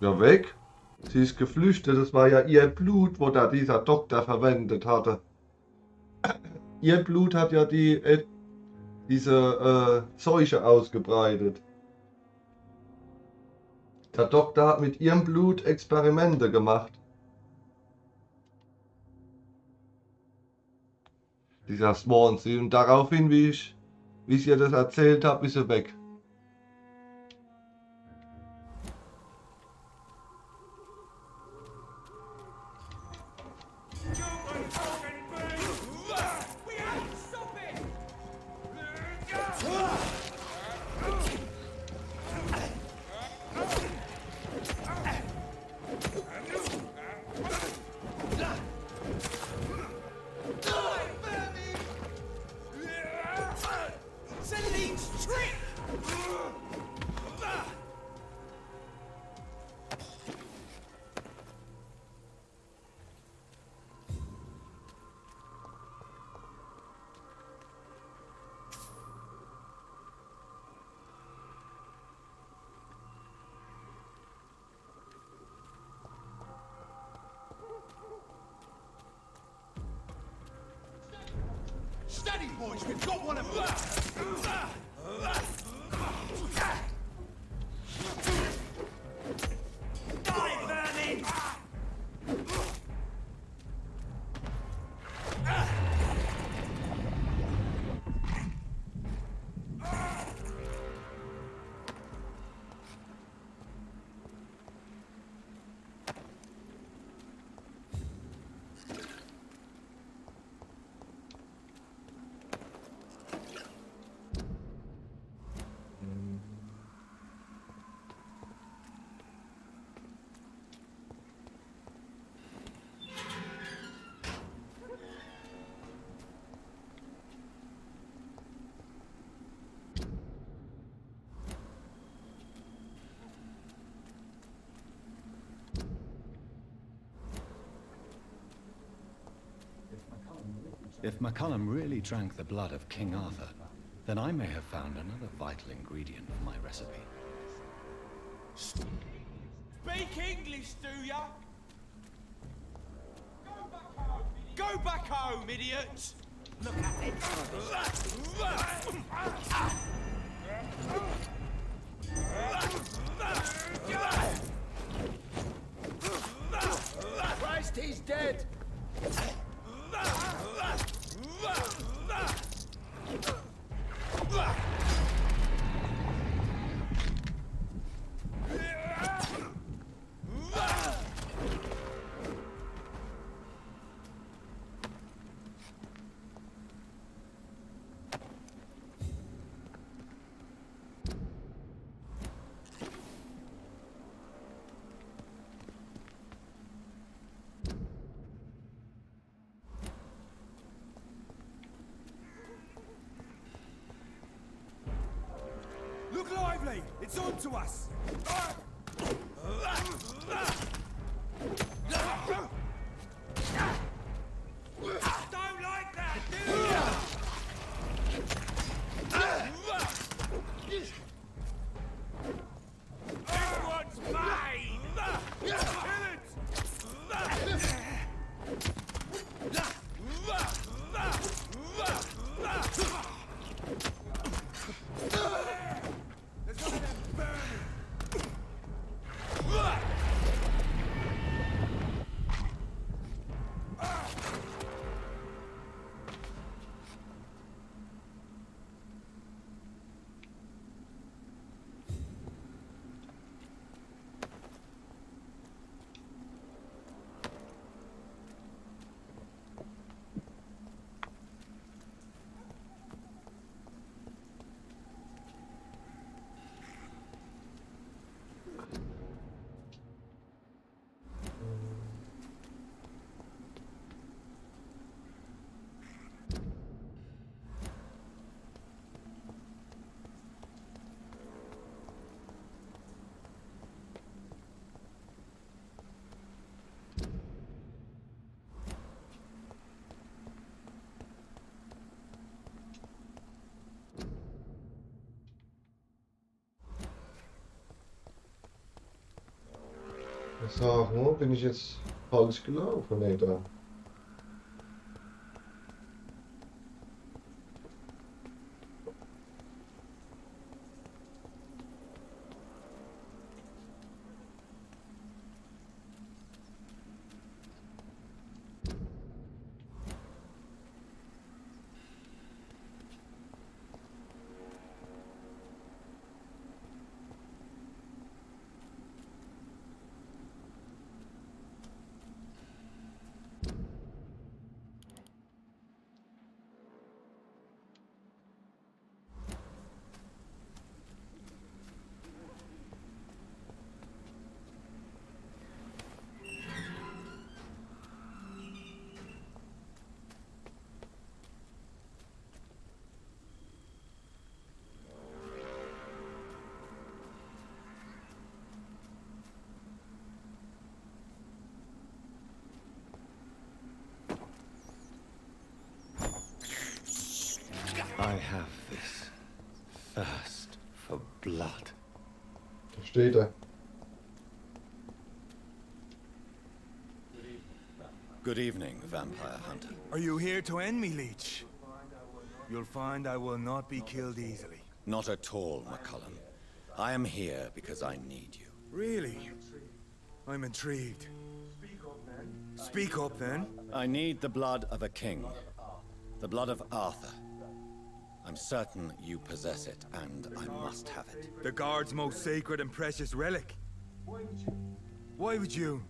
Ja, weg. Sie ist geflüchtet. Das war ja ihr Blut, wo da dieser Doktor verwendet hatte. Ihr Blut hat ja diese Seuche ausgebreitet. Der Doktor hat mit ihrem Blut Experimente gemacht. Dieser Swansea. Und daraufhin, wie ich ihr das erzählt habe, ist sie weg. Steady, boys, we've got one of them! Die, vermin! If McCullum really drank the blood of King Arthur, then I may have found another vital ingredient for my recipe. Speak English, do ya? Go back home, idiots! Look at it! Christ, he's dead! Look lively! It's on to us! Don't like that, do ya? Sagen, wo bin ich jetzt falsch gelaufen? Nee, da. I have this thirst for blood. Da steht er. Good evening, vampire hunter. Are you here to end me, Leech? You'll find I will not be killed easily. Not at all, McCullum. I am here because I need you. Really? I'm intrigued. Speak up, then. I need the blood of a king. The blood of Arthur. I'm certain you possess it, and I must have it. The Guard's most sacred and precious relic. Why would you?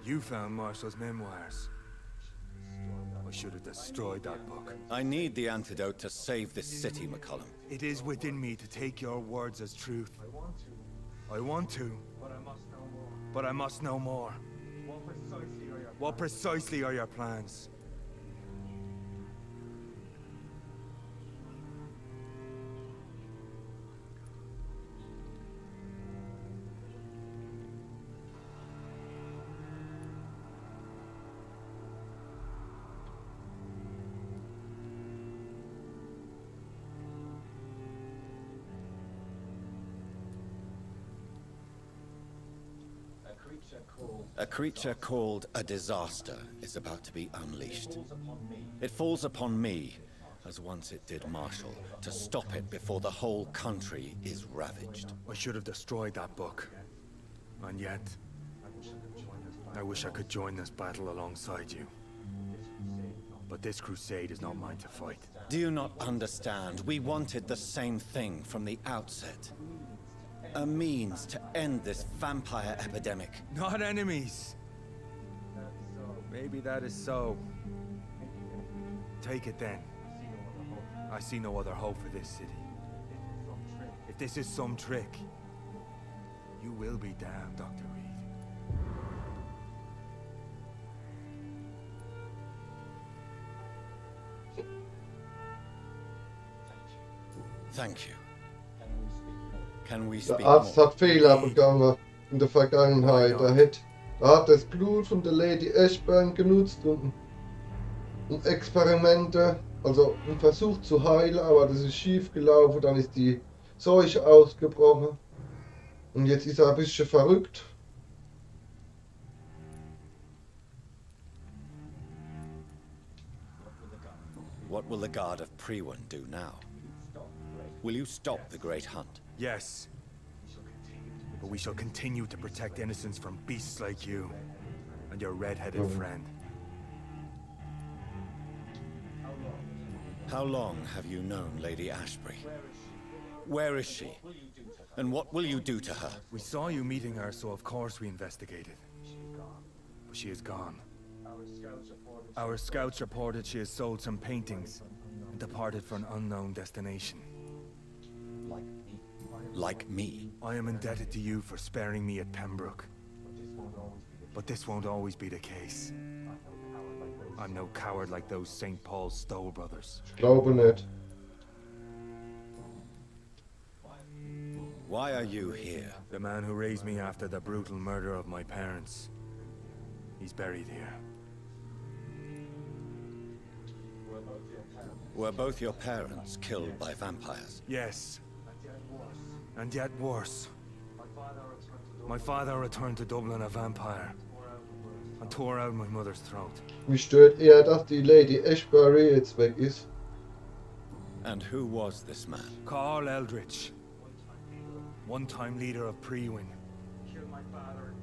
You found Marshall's memoirs. I should have destroyed that book. I need the antidote to save this city, McCullum. It is within me to take your words as truth. I want to. But I must know more. What precisely are your plans? A creature called a disaster is about to be unleashed. It falls upon me, as once it did Marshall, to stop it before the whole country is ravaged. I should have destroyed that book. And yet, I wish I could join this battle alongside you. But this crusade is not mine to fight. Do you not understand? We wanted the same thing from the outset. A means to end this vampire epidemic. Not enemies. Maybe that is so. Take it then. I see no other hope for this city. If this is some trick, you will be damned, Dr. Reed. Thank you. Can we Der speak Arzt more? hat Fehler begangen in der Vergangenheit. Er hat das Blut von der Lady Ashburn genutzt, um Experimente, also einen Versuch zu heilen, aber das ist schief gelaufen. Dann ist die Seuche ausgebrochen. Und jetzt ist er ein bisschen verrückt. What will the Guard of Priwen do now? Will you stop the Great Hunt? Yes. But we shall continue to protect innocents from beasts like you and your red-headed friend. How long have you known Lady Ashbury? Where is she? And what will you do to her? We saw you meeting her, so of course we investigated. But she is gone. Our scouts reported she has sold some paintings and departed for an unknown destination. Like me? I am indebted to you for sparing me at Pembroke. But this won't always be the case. I'm no coward like those St. Paul's Stowe brothers. Ich glaube nicht. Why are you here? The man who raised me after the brutal murder of my parents. He's buried here. Were both your parents killed by vampires? Yes. And yet worse. My father returned to Dublin a vampire and tore out my mother's throat. Mich stört eher, dass die Lady Ashbury jetzt weg ist. And who was this man? Carl Eldritch, one-time leader of Prewin.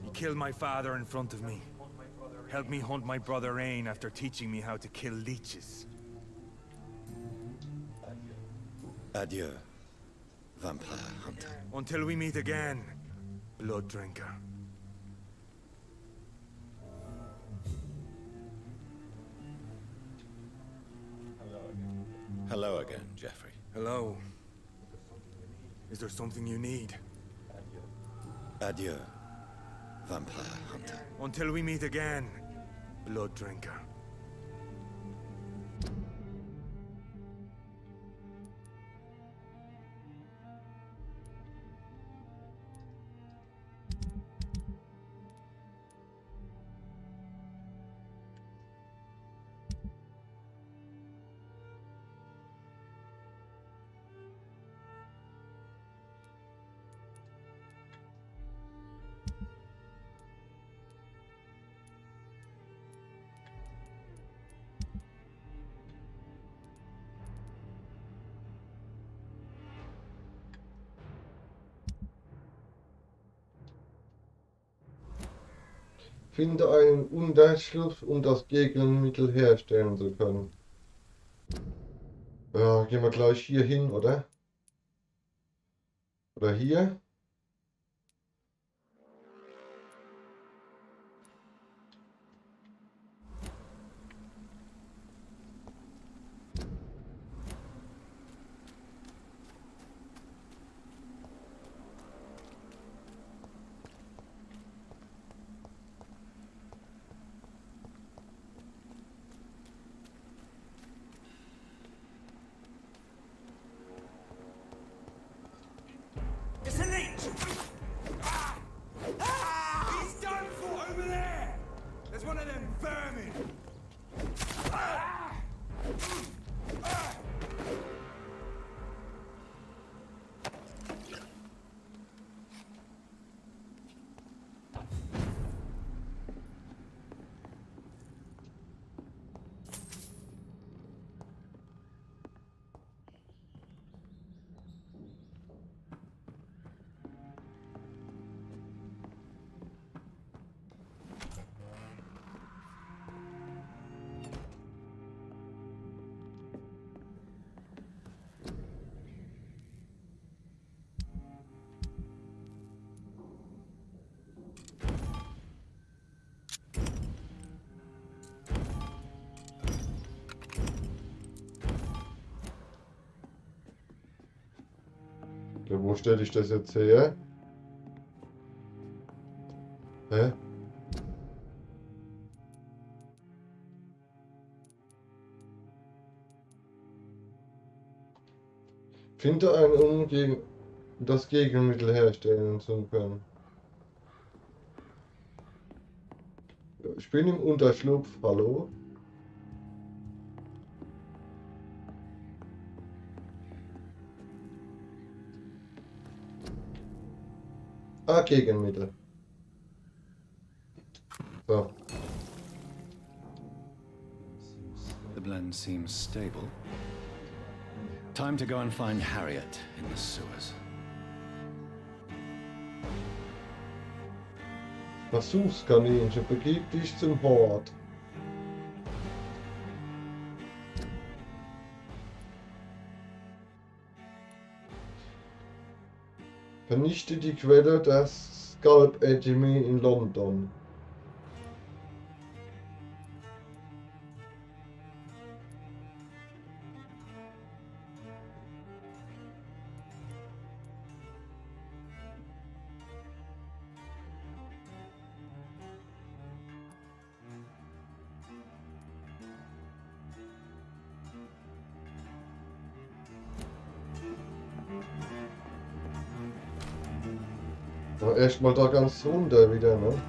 He killed my father in front of me. Helped me hunt my brother Ain after teaching me how to kill leeches. Adieu, vampire hunter. Until we meet again, blood drinker. Hello again, Jeffrey. Hello. Is there something you need? Adieu, vampire hunter. Until we meet again, blood drinker. Finde einen Unterschlupf, um das Gegenmittel herstellen zu können. Ja, gehen wir gleich hier hin, oder? Oder hier? It's a leech! He's done for over there! There's one of them vermin! Ja, wo stelle ich das jetzt her? Hä? Finde einen, um das Gegenmittel herstellen zu können. Ja, ich bin im Unterschlupf, hallo? Ah, Gegenmittel. So. The blend seems stable. Time to go and find Harriet in the sewers. Versuchskaninchen, begib dich zum Hort. Vernichte die Quelle der Scalp Academy in London. Aber erstmal da ganz runter wieder, ne?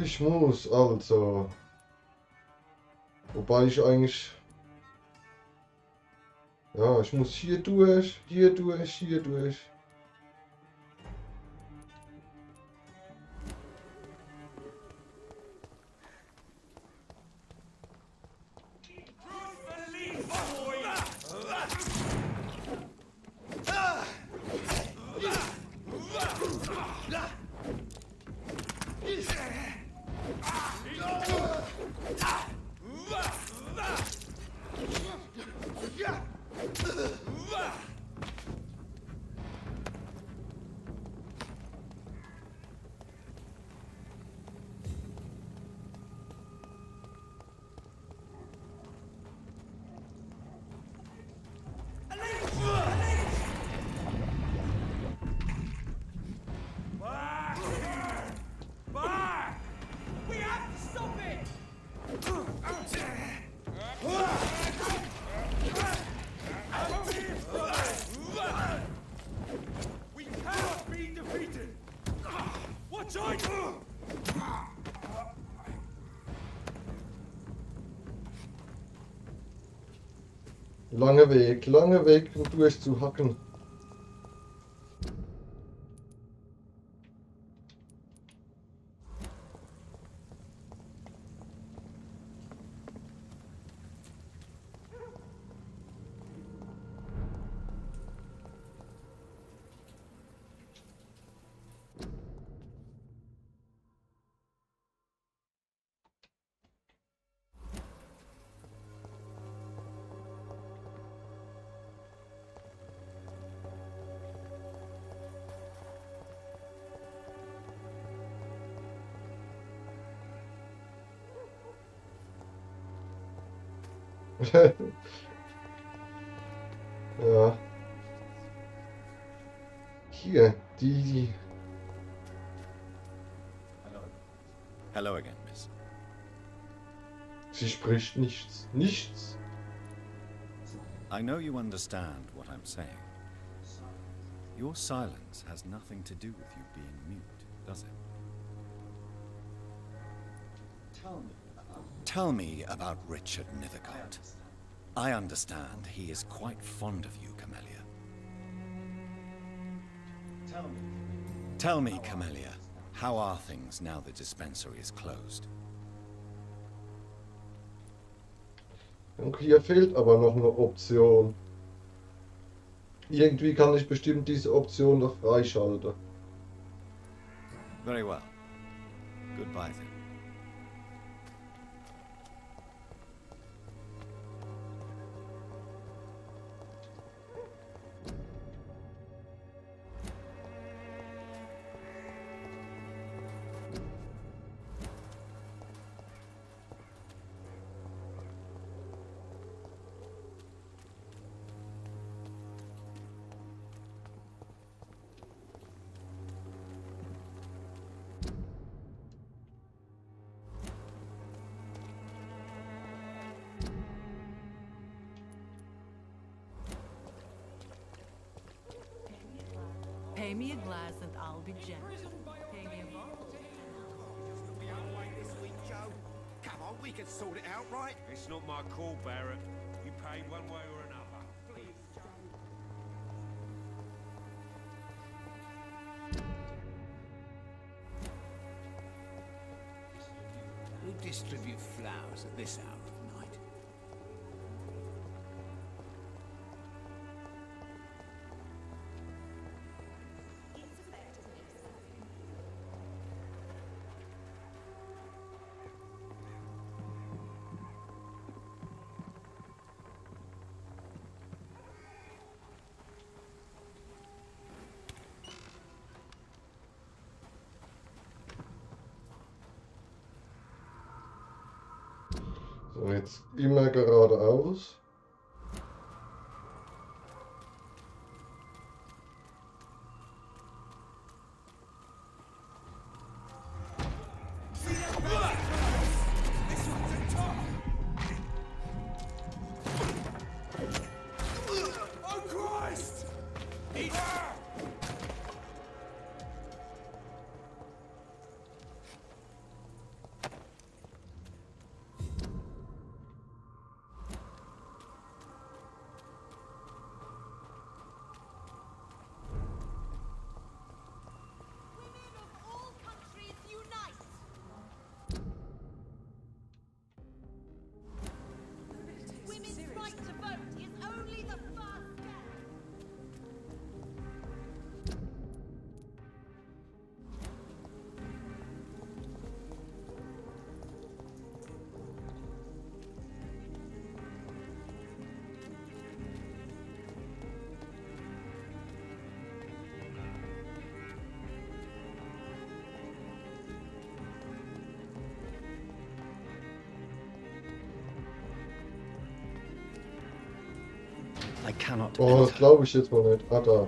Ich muss also. Wobei ich eigentlich Ja, ich muss hier durch, hier durch, hier durch. Langer Weg, um durchzuhacken. Ja. Hier, die. Hello again, miss. Sie spricht nichts. Nichts. I know you understand what I'm saying. Your silence has nothing to do with you being mute, does it? Tell me about Richard Nithercott. I understand he is quite fond of you, Camellia. Tell me, Camellia, how are things now the dispensary is closed? Und hier fehlt aber noch eine Option. Irgendwie kann ich bestimmt diese Option noch freischalten. Very well. Goodbye then. Pay me a glass and I'll be generous. Pay me a bottle. Come on, we can sort it out, right? It's not my call, Barrett. You pay one way or another. Please, Who distribute flowers at this hour of the night? So, jetzt immer geradeaus. Oh, Christ! I cannot Oh, das enter. glaube ich jetzt mal nicht. Ah, da.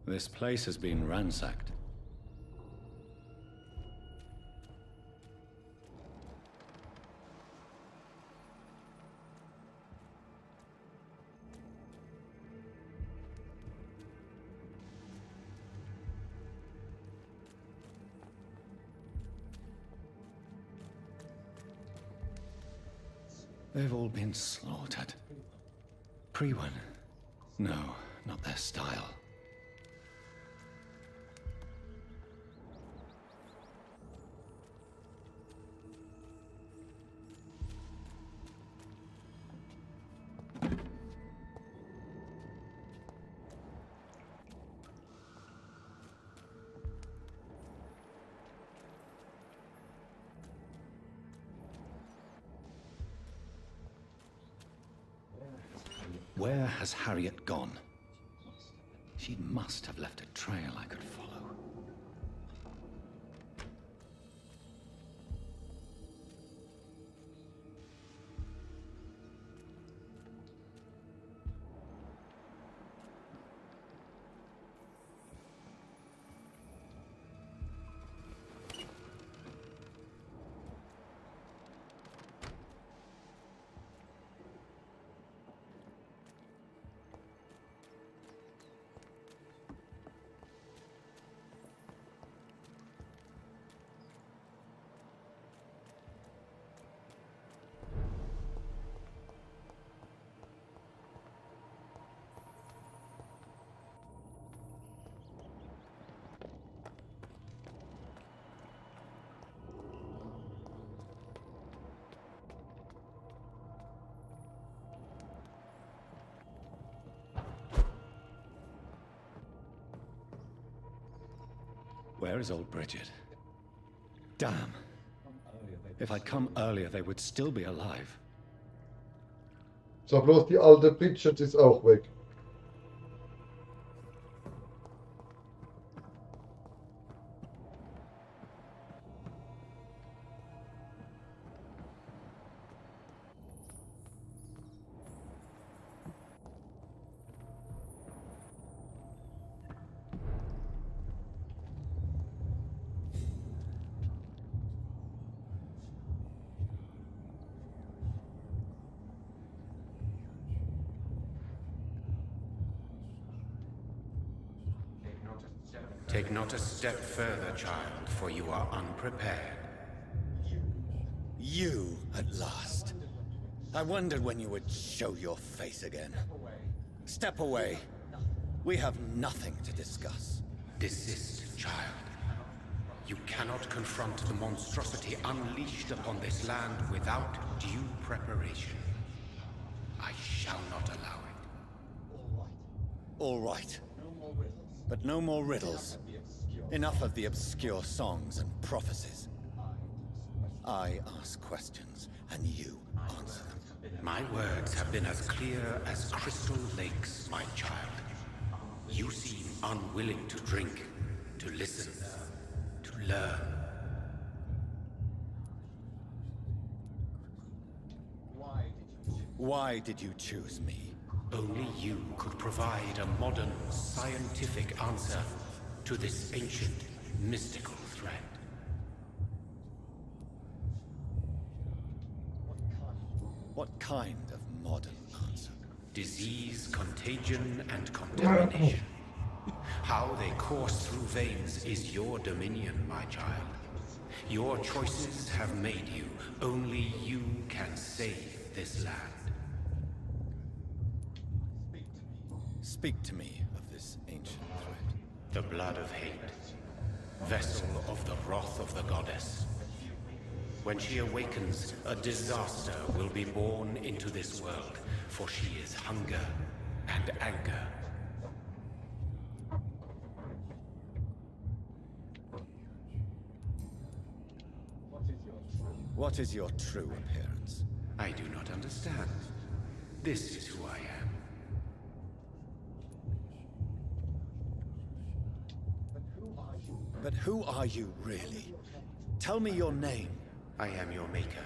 This place has been ransacked. They've all been slaughtered. Pre-one? No, not their style. Where has Harriet gone? She must have left a trail I could follow. Where is old Bridget? Damn. If I'd come earlier, they would still be alive. So, bloß die alte Bridget ist auch weg. Take not a step further, child, for you are unprepared. You, at last. I wondered when you would show your face again. Step away. We have nothing to discuss. Desist, child. You cannot confront the monstrosity unleashed upon this land without due preparation. I shall not allow it. All right. But no more riddles. Enough of the obscure songs and prophecies. I ask questions, and you answer them. My words have been as clear as crystal lakes, my child. You seem unwilling to drink, to listen, to learn. Why did you choose me? Only you could provide a modern, scientific answer to this ancient, mystical threat. What kind of modern answer? Disease, contagion, and contamination. How they course through veins is your dominion, my child. Your choices have made you. Only you can save this land. Speak to me of this ancient threat. The blood of hate. Vessel of the wrath of the goddess. When she awakens, a disaster will be born into this world, for she is hunger and anger. What is your true appearance? I do not understand. This is who I am. But who are you, really? Tell me your name. I am your maker.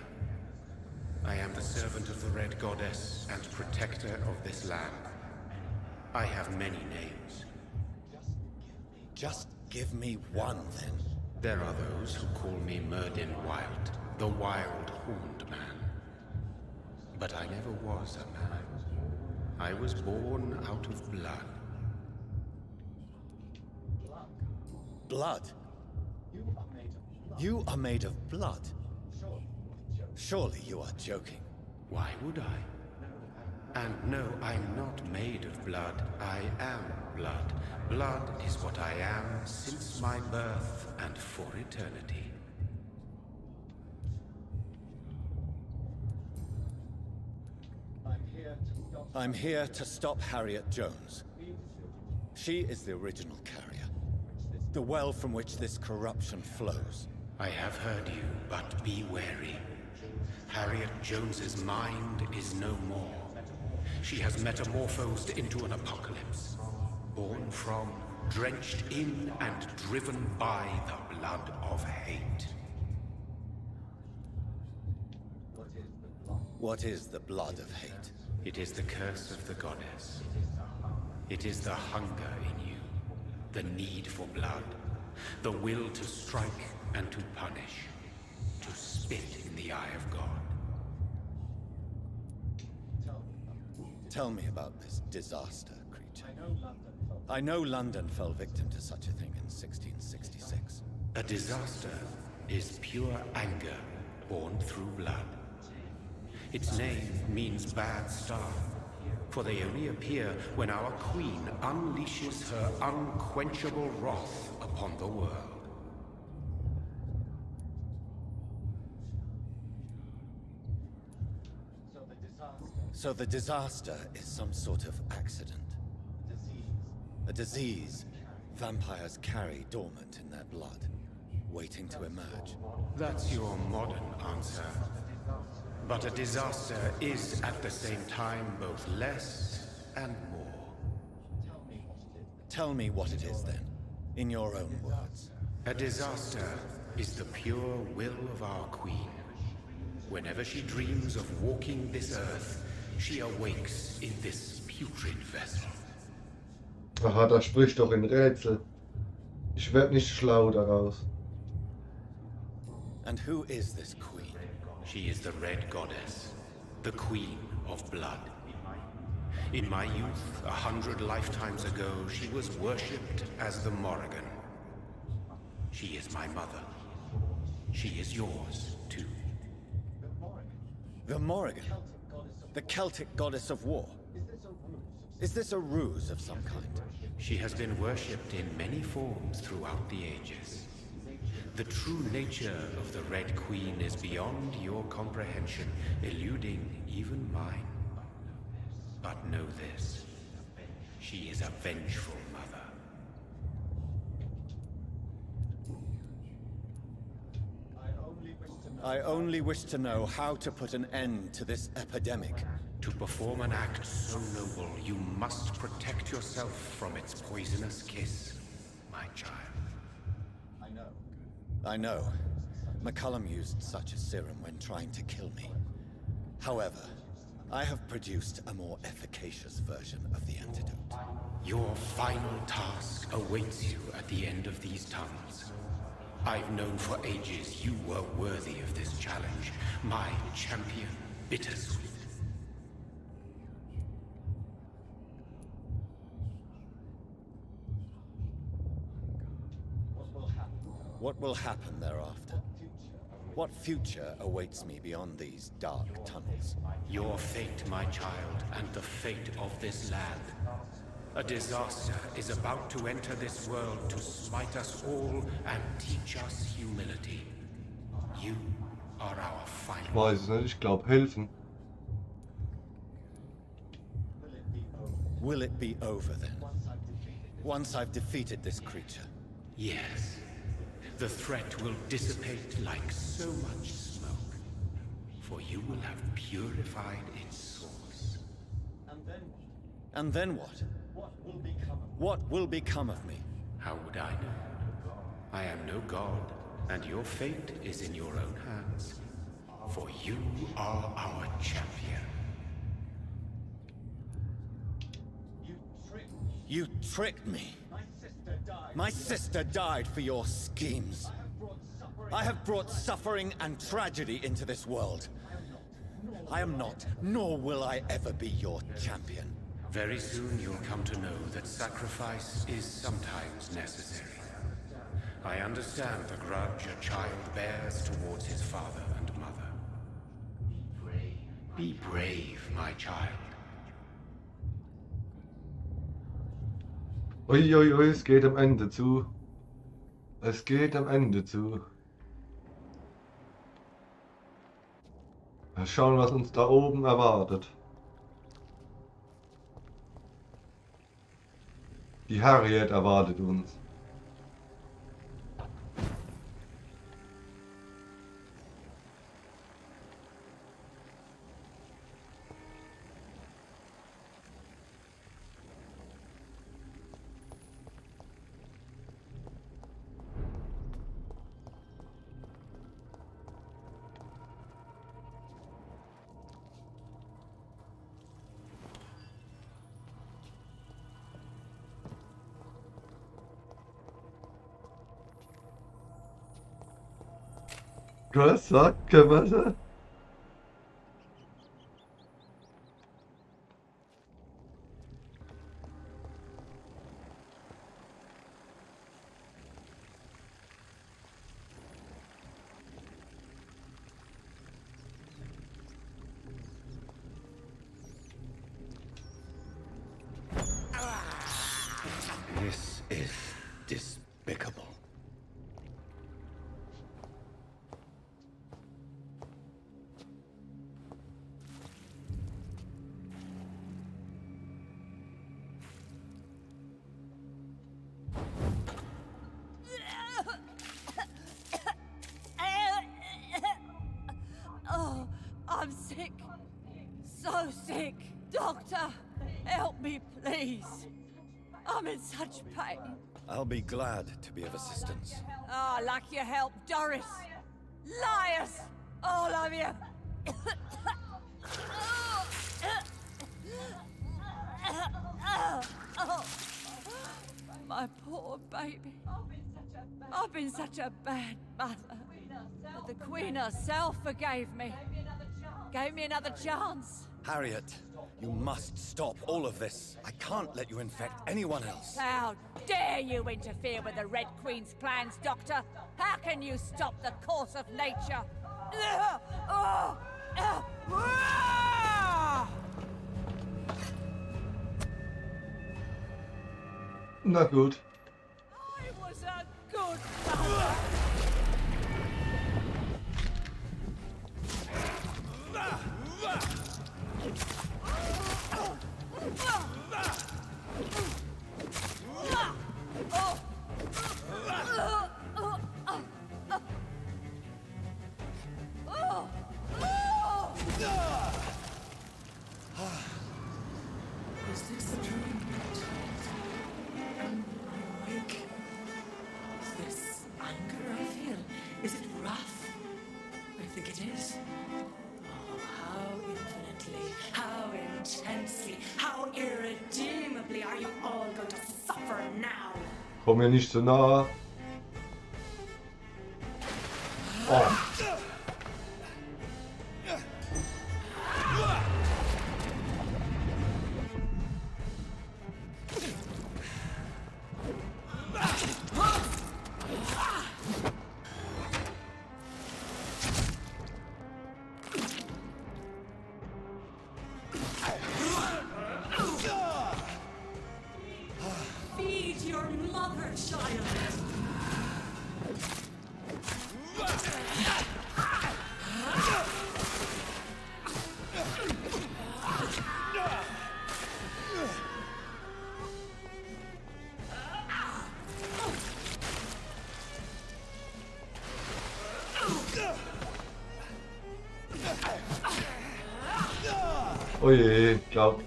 I am the servant of the Red Goddess and protector of this land. I have many names. Just give me one, then. There are those who call me Merdin Wild, the Wild Horned Man. But I never was a man. I was born out of blood. Blood? You are made of blood? Surely you are joking. Why would I? And no, I'm not made of blood. I am blood. Blood is what I am since my birth and for eternity. I'm here to stop Harriet Jones. She is the original carrier. The well from which this corruption flows. I have heard you, but be wary. Harriet Jones's mind is no more. She has metamorphosed into an apocalypse. Born from, drenched in, and driven by the blood of hate. What is the blood of hate? It is the curse of the goddess. It is the hunger in you, the need for blood, the will to strike and to punish, to spit in the eye of God. Tell me about this disaster, creature. I know London fell victim to such a thing in 1666. A disaster is pure anger born through blood. Its name means bad star, for they only appear when our queen unleashes her unquenchable wrath upon the world. So the disaster is some sort of accident. A disease vampires carry dormant in their blood, waiting to emerge. That's your modern answer. But a disaster is at the same time both less and more. Tell me what it is then, in your own words. A disaster is the pure will of our queen. Whenever she dreams of walking this earth, she awakes in this putrid vessel. Aha, da spricht doch in Rätsel. Ich werd nicht schlau daraus. And who is this queen? She is the Red Goddess, the Queen of Blood. In my youth, 100 lifetimes ago, she was worshipped as the Morrigan. She is my mother. She is yours, too. The Morrigan? The Celtic goddess of war? Is this a ruse of some kind? She has been worshipped in many forms throughout the ages. The true nature of the Red Queen is beyond your comprehension, eluding even mine. But know this, she is a vengeful mother. I only wish to know how to put an end to this epidemic. To perform an act so noble, you must protect yourself from its poisonous kiss, my child. I know. McCullum used such a serum when trying to kill me. However, I have produced a more efficacious version of the antidote. Your final task awaits you at the end of these tunnels. I've known for ages you were worthy of this challenge, my champion, Bittersweet. What will happen thereafter? What future awaits me beyond these dark tunnels? Your fate, my child, and the fate of this land. A disaster is about to enter this world to smite us all and teach us humility. You are our final. Weiß es nicht, ich glaube helfen. Will it be over then? Once I've defeated this creature? Yes. The threat will dissipate like so much smoke, for you will have purified its source. And then what? What will become of me? How would I know? I am no god, and your fate is in your own hands. For you are our champion. You tricked me. My sister died for your schemes. I have brought suffering and tragedy into this world. I am not, nor will I ever be your champion. Very soon you'll come to know that sacrifice is sometimes necessary. I understand the grudge a child bears towards his father and mother. Be brave, my child. Uiuiui, es geht am Ende zu. Es geht am Ende zu. Mal schauen, was uns da oben erwartet. Die Harriet erwartet uns. Sackgasse. This is despicable. I'm sick. So sick. Doctor, help me, please. I'm in such pain. I'll be glad to be of assistance. Ah, like your help, Doris. Liars! All of you! My poor baby. I've been such a bad mother. But the Queen herself forgave me. Gave me another chance. Harriet, you must stop all of this. I can't let you infect anyone else. How dare you interfere with the Red Queen's plans, Doctor? How can you stop the course of nature? Na gut. I was a good mother. Is this a dream? Am I awake? Is this anger I feel? Is it wrath? I think it is. Oh, how infinitely, how intensely, how irredeemably are you all going to suffer now? Komm mir nicht so nah. Oh. Feed your mother, child. Oh je, ich glaube,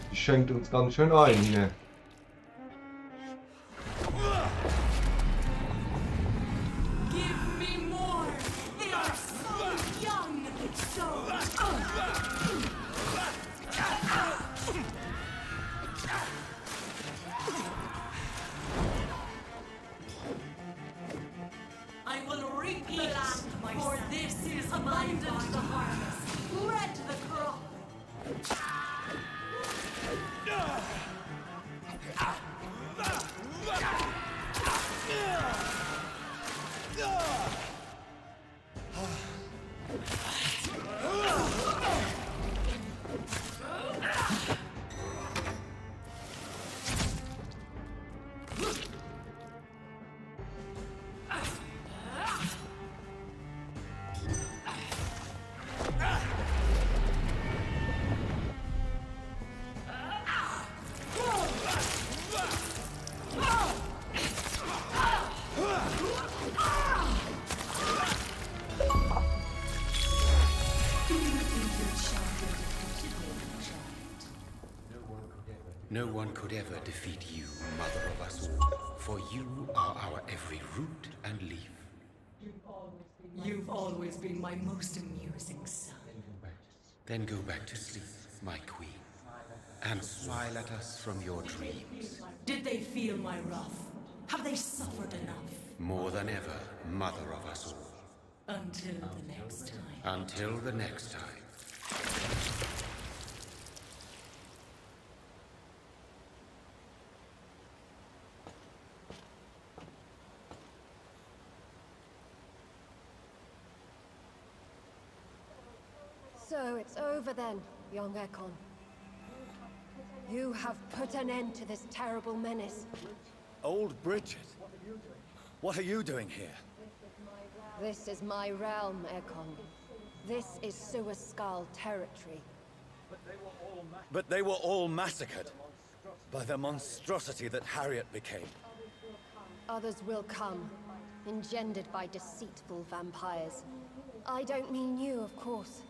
die schenkt uns ganz schön ein hier. Give me more. They are so young, so. I will reap the land, for this is abundant the harvest. Red the crop. No one could ever defeat you, mother of us all, for you are our every root and leaf. You've always been my most amusing son. Then go back to sleep, my queen, and smile at us from your dreams. Did they feel my wrath? Have they suffered enough? More than ever, mother of us all. Until the next time. Until the next time. So it's over then, young Ekon. You have put an end to this terrible menace. Old Bridget, what are you doing here? This is my realm, Ekon. This is Suascal territory. But they were all massacred by the monstrosity that Harriet became. Others will come. engendered by deceitful vampires. I don't mean you, of course.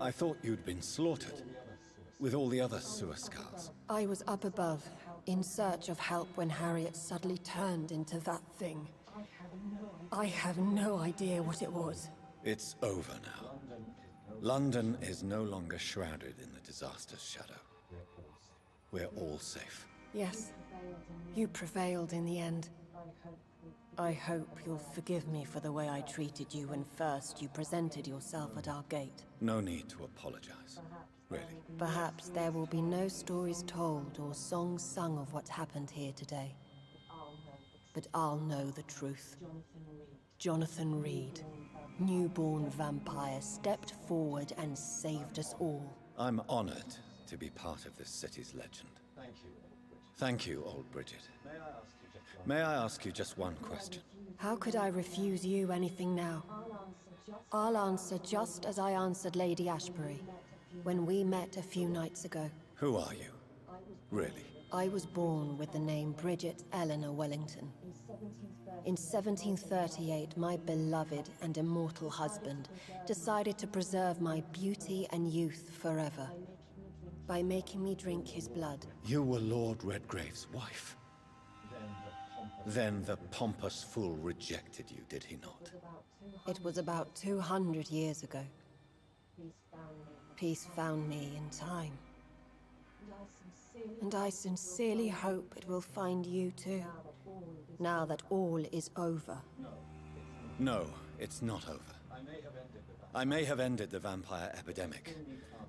I thought you'd been slaughtered, with all the other Suascars. I was up above, in search of help when Harriet suddenly turned into that thing. I have no idea what it was. It's over now. London is no longer shrouded in the disaster's shadow. We're all safe. Yes, you prevailed in the end. I hope you'll forgive me for the way I treated you when first you presented yourself at our gate. No need to apologize, really. Perhaps there will be no stories told or songs sung of what happened here today. But I'll know the truth. Jonathan Reed, newborn vampire, stepped forward and saved us all. I'm honored to be part of this city's legend. Thank you, old Bridget. May I ask you just one question? How could I refuse you anything now? I'll answer just as I answered Lady Ashbury when we met a few nights ago. Who are you? Really? I was born with the name Bridget Eleanor Wellington. In 1738, my beloved and immortal husband decided to preserve my beauty and youth forever by making me drink his blood. You were Lord Redgrave's wife. Then the pompous fool rejected you, did he not? It was about 200 years ago. Peace found me in time. And I sincerely hope it will find you too, now that all is over. No, it's not over. I may have ended the vampire epidemic,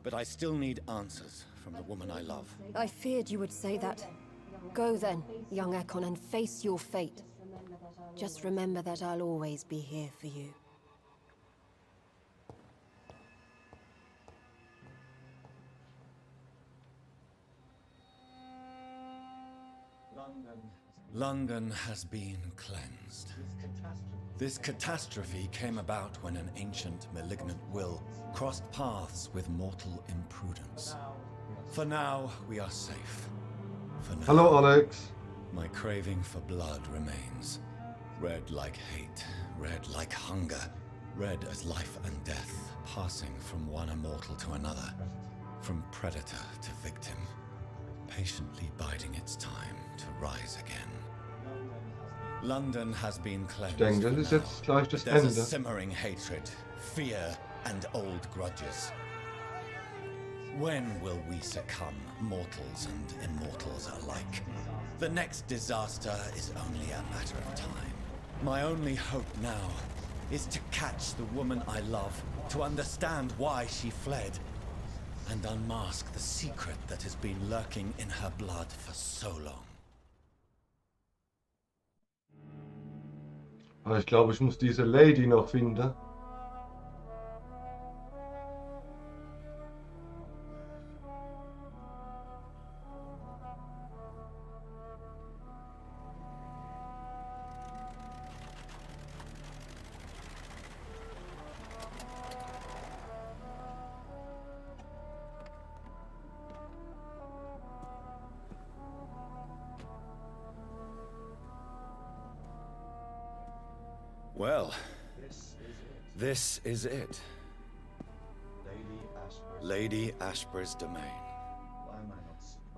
but I still need answers from the woman I love. I feared you would say that. Go then, young Ekon, and face your fate. Just remember that I'll always be here for you. London has been cleansed. This catastrophe came about when an ancient malignant will crossed paths with mortal imprudence. For now, we are safe. For now, Hello, Alex. my craving for blood remains. Red like hate, red like hunger, red as life and death, passing from one immortal to another, from predator to victim, patiently biding its time to rise again. London has been cleansed. Ich denke, das ist jetzt gleich das There's a Ende. simmering hatred, fear, and old grudges. When will we succumb, mortals and immortals alike? The next disaster is only a matter of time. My only hope now is to catch the woman I love, to understand why she fled, and unmask the secret that has been lurking in her blood for so long. Aber ich glaube, ich muss diese Lady noch finden. Well, this is it. Lady Ashbury's domain.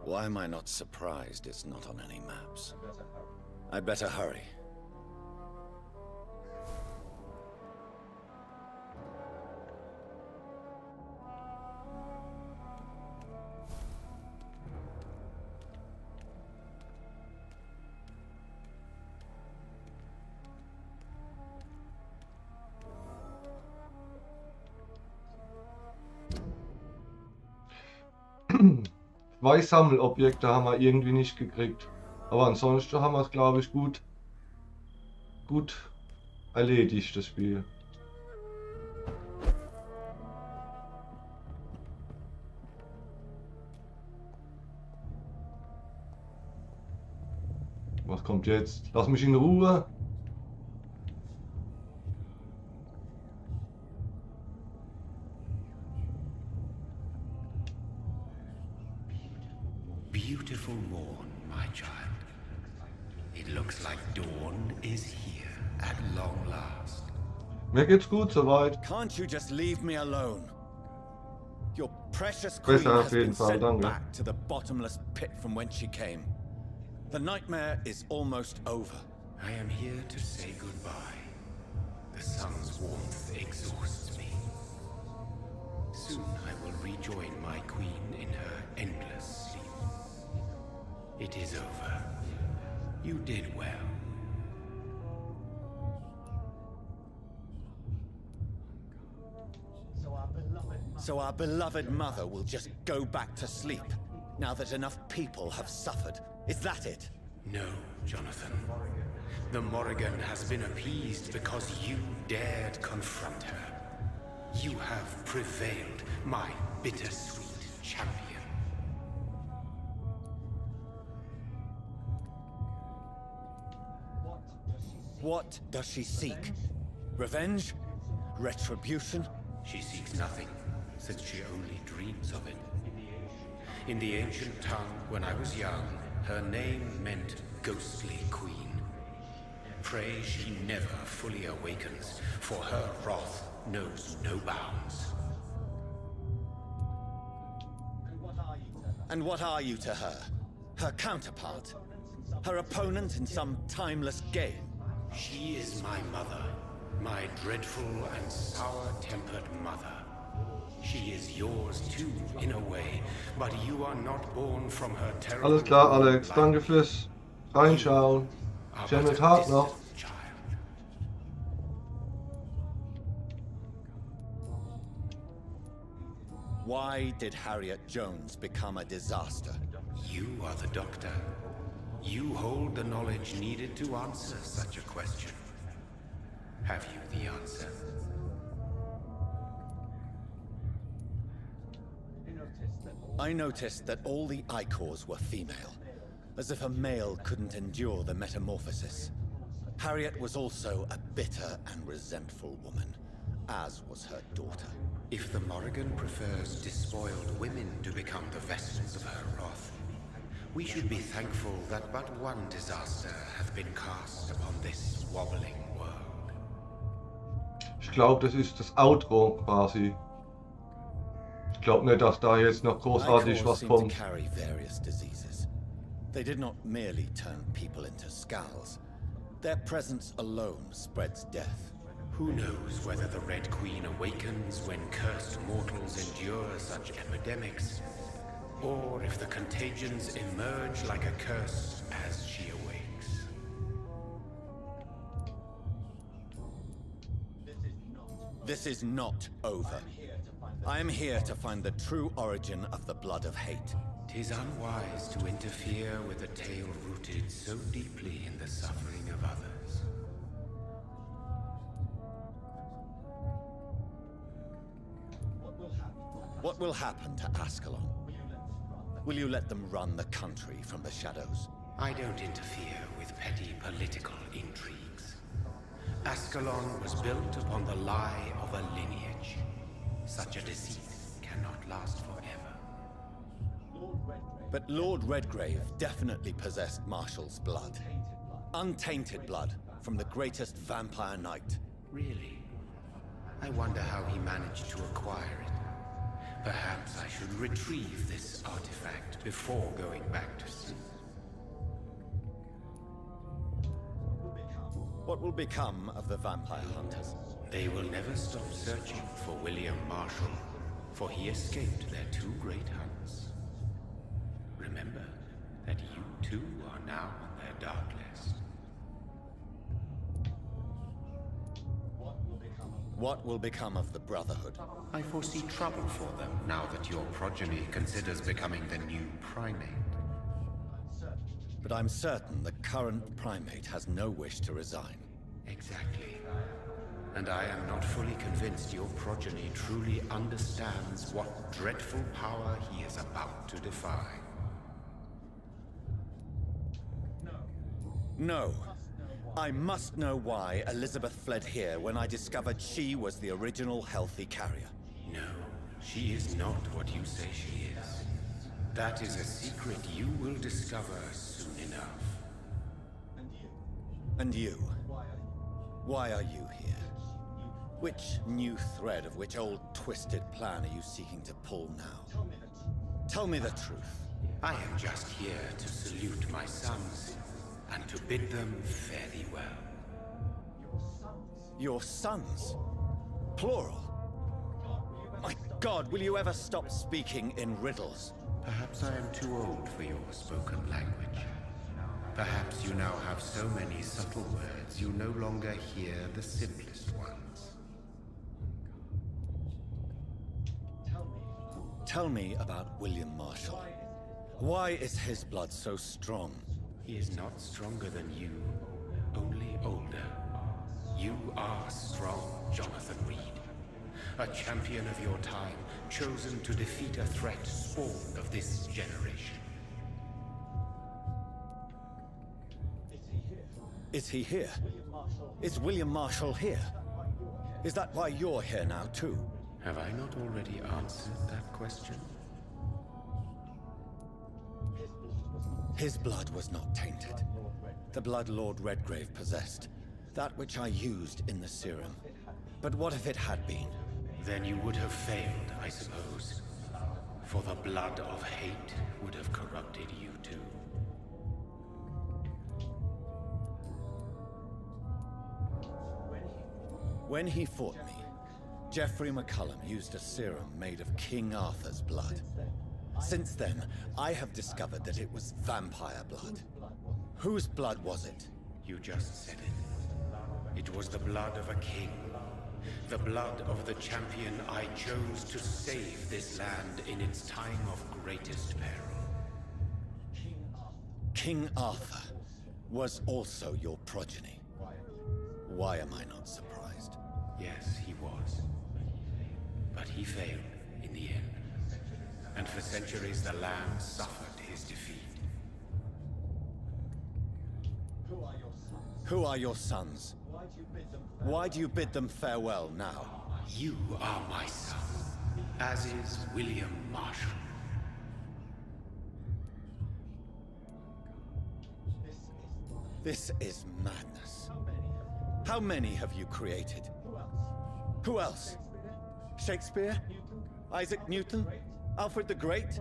Why am I not surprised it's not on any maps? I'd better hurry. Zwei Sammelobjekte haben wir irgendwie nicht gekriegt. Aber ansonsten haben wir es, glaube ich, gut erledigt, das Spiel. Was kommt jetzt? Lass mich in Ruhe. beautiful morn, my child. It looks like dawn is here at long last. Mir geht's gut soweit. Can't you just leave me alone? Your precious queen Besser auf has jeden been Fall, sent danke. back to the bottomless pit from whence she came. The nightmare is almost over. I am here to say goodbye. The sun's warmth exhausts me. Soon I will rejoin my queen in her endless sleep. It is over. You did well. So our beloved mother will just go back to sleep, now that enough people have suffered. Is that it? No, Jonathan. The Morrigan has been appeased because you dared confront her. You have prevailed, my bittersweet champion. What does she seek? Revenge? Retribution? She seeks nothing, since she only dreams of it. In the ancient tongue, when I was young, her name meant ghostly queen. Pray she never fully awakens, for her wrath knows no bounds. And what are you to her? Her counterpart? Her opponent in some timeless game? She is my mother, my dreadful and sour-tempered mother. She is yours too, in a way, but you are not born from her terrible... Alles klar, Alex. Danke fürs Reinschauen. Schönen Tag noch. Why did Harriet Jones become a disaster? You are the doctor. You hold the knowledge needed to answer such a question. Have you the answer? I noticed that all the Icors were female, as if a male couldn't endure the metamorphosis. Harriet was also a bitter and resentful woman, as was her daughter. If the Morrigan prefers despoiled women to become the vessels of her wrath, we should be thankful that but one disaster hath been cast upon this wobbling world. Ich glaube, das ist das Outro quasi. Ich glaube nicht, dass da jetzt noch großartig was kommt. To carry various diseases. They did not merely turn people into skulls. Their presence alone spreads death. Who knows whether the Red Queen awakens when cursed mortals endure such epidemics, or if the contagions emerge like a curse as she awakes. This is not over. I am here to find the true origin of the blood of hate. 'Tis unwise to interfere with a tale rooted so deeply in the suffering of others. What will happen to Ascalon? Will you let them run the country from the shadows? I don't interfere with petty political intrigues. Ascalon was built upon the lie of a lineage. Such a deceit cannot last forever. But Lord Redgrave definitely possessed Marshall's blood. Untainted blood from the greatest vampire knight. Really? I wonder how he managed to acquire it. Perhaps I should retrieve this artifact before going back to sleep. What will become of the vampire hunters? They will never stop searching for William Marshall, for he escaped their two great hunts. Remember that you too are now on their dark list. What will become of the Brotherhood? I foresee trouble for them now that your progeny considers becoming the new primate. But I'm certain the current primate has no wish to resign. Exactly. And I am not fully convinced your progeny truly understands what dreadful power he is about to defy. No. I must know why Elizabeth fled here when I discovered she was the original healthy carrier. No, she is not what you say she is. That is a secret you will discover soon enough. And you? Why are you here? Which new thread of which old twisted plan are you seeking to pull now? Tell me the truth. I am just here to salute my sons, and to bid them fare thee well. Your sons? Plural? My God, will you ever stop speaking in riddles? Perhaps I am too old for your spoken language. Perhaps you now have so many subtle words you no longer hear the simplest ones. Tell me about William Marshall. Why is his blood so strong? He is not stronger than you, only older. You are strong, Jonathan Reed. A champion of your time, chosen to defeat a threat spawned of this generation. Is he here? Is William Marshall here? Is that why you're here now, too? Have I not already answered that question? His blood was not tainted. The blood Lord Redgrave possessed. That which I used in the serum. But what if it had been? Then you would have failed, I suppose. For the blood of hate would have corrupted you too. When he fought me, Geoffrey McCullum used a serum made of King Arthur's blood. Since then, I have discovered that it was vampire blood. Whose blood was it? You just said it. It was the blood of a king. The blood of the champion I chose to save this land in its time of greatest peril. King Arthur was also your progeny. Why am I not surprised? Yes, he was. But he failed in the end. And for centuries the land suffered his defeat. Who are your sons? Why do you bid them farewell now? You are my son, as is William Marshall. This is madness. How many have you created? Who else? Shakespeare? Isaac Newton? Alfred the Great?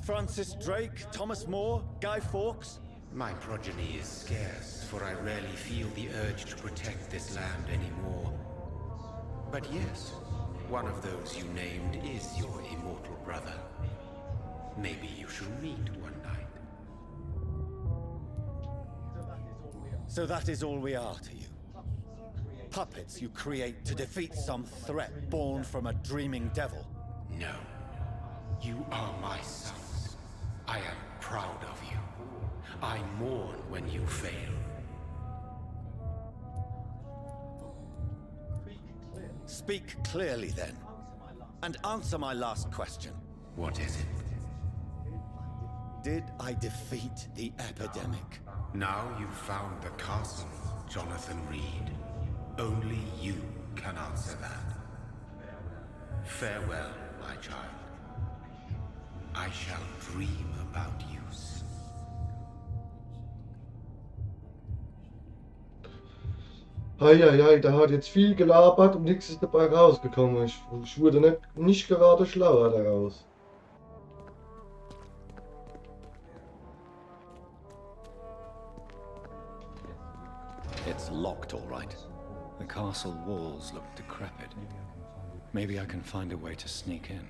Francis Drake? Thomas More? Guy Fawkes? My progeny is scarce, for I rarely feel the urge to protect this land anymore. But yes, one of those you named is your immortal brother. Maybe you shall meet one night. So that is all we are to you? Puppets you create to defeat some threat born from a dreaming devil? No. You are my sons. I am proud of you. I mourn when you fail. Speak clearly then, and answer my last question. What is it? Did I defeat the epidemic? Now you've found the castle, Jonathan Reed. Only you can answer that. Farewell, my child. I shall dream about you soon. Eieiei, der hat jetzt viel gelabert und nichts ist dabei rausgekommen. Ich wurde nicht gerade schlauer daraus. It's locked, all right. The castle walls look decrepit. Maybe I can find a way to sneak in.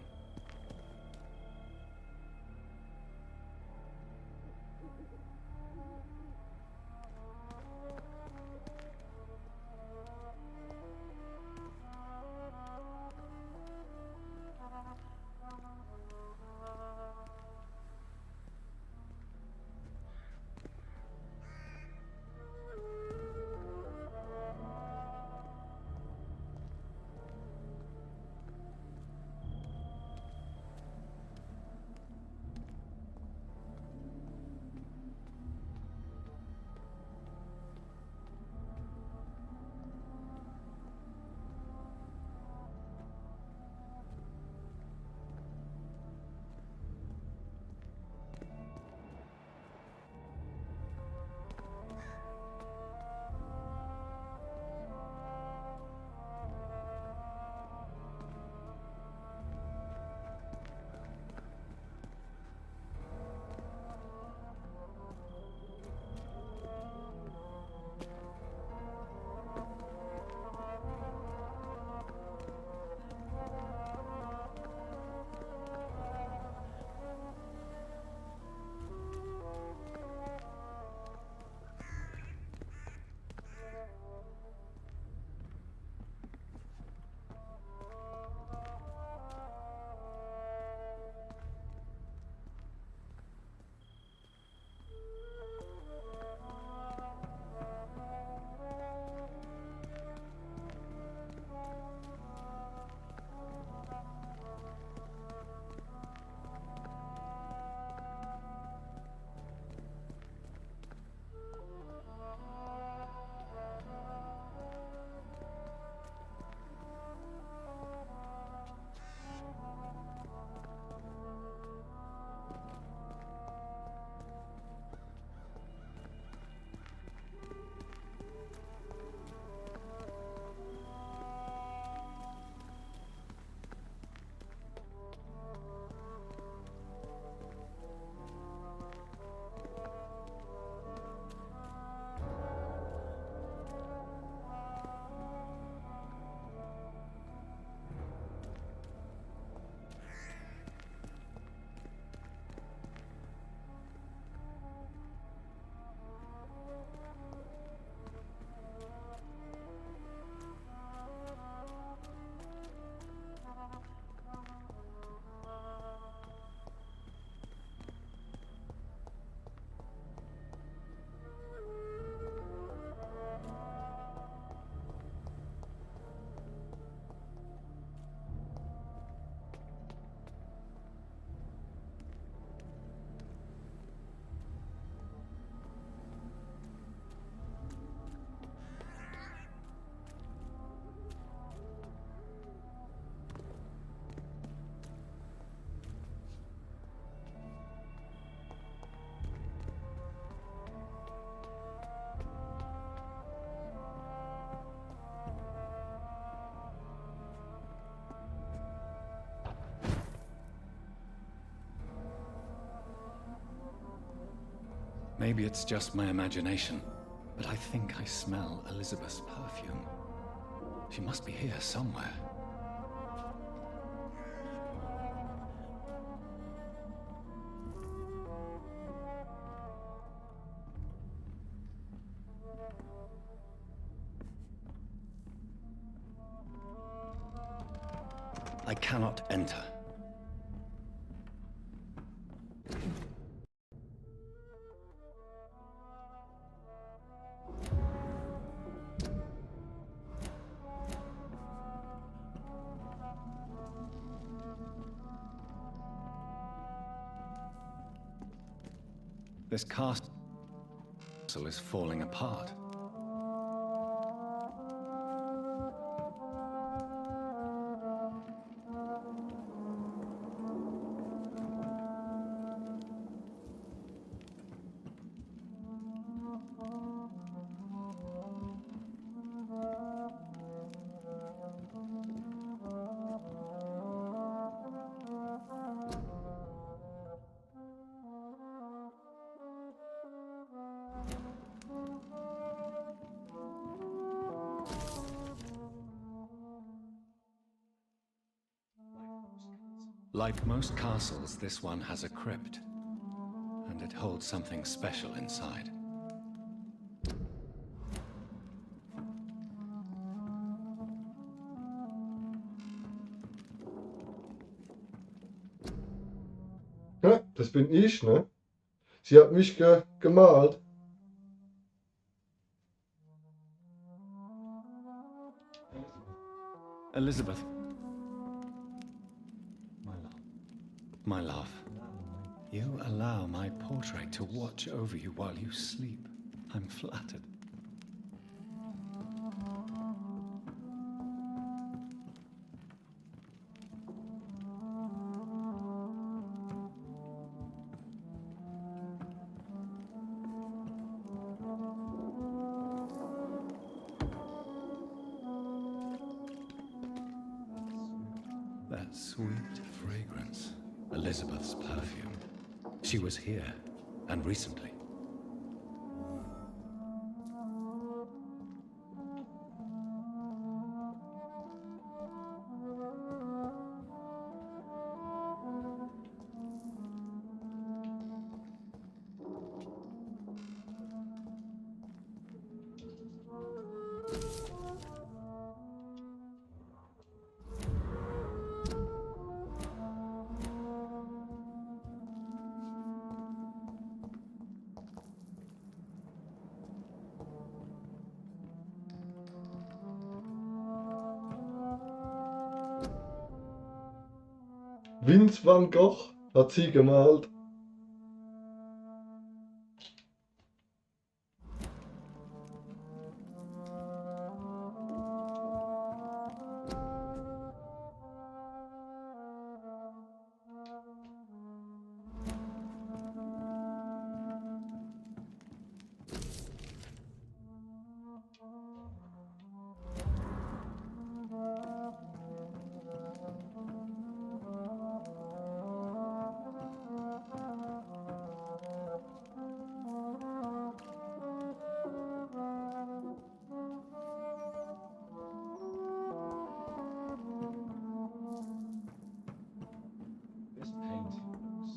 Maybe it's just my imagination, but I think I smell Elizabeth's perfume. She must be here somewhere. I cannot enter. This castle is falling apart. Like most castles, this one has a crypt, and it holds something special inside. Ja, das bin ich, ne? Sie hat mich gemalt. Elizabeth. My love, you allow my portrait to watch over you while you sleep. I'm flattered. That sweet fragrance. Elizabeth's perfume. She was here, and recently. Vince van Gogh hat sie gemalt.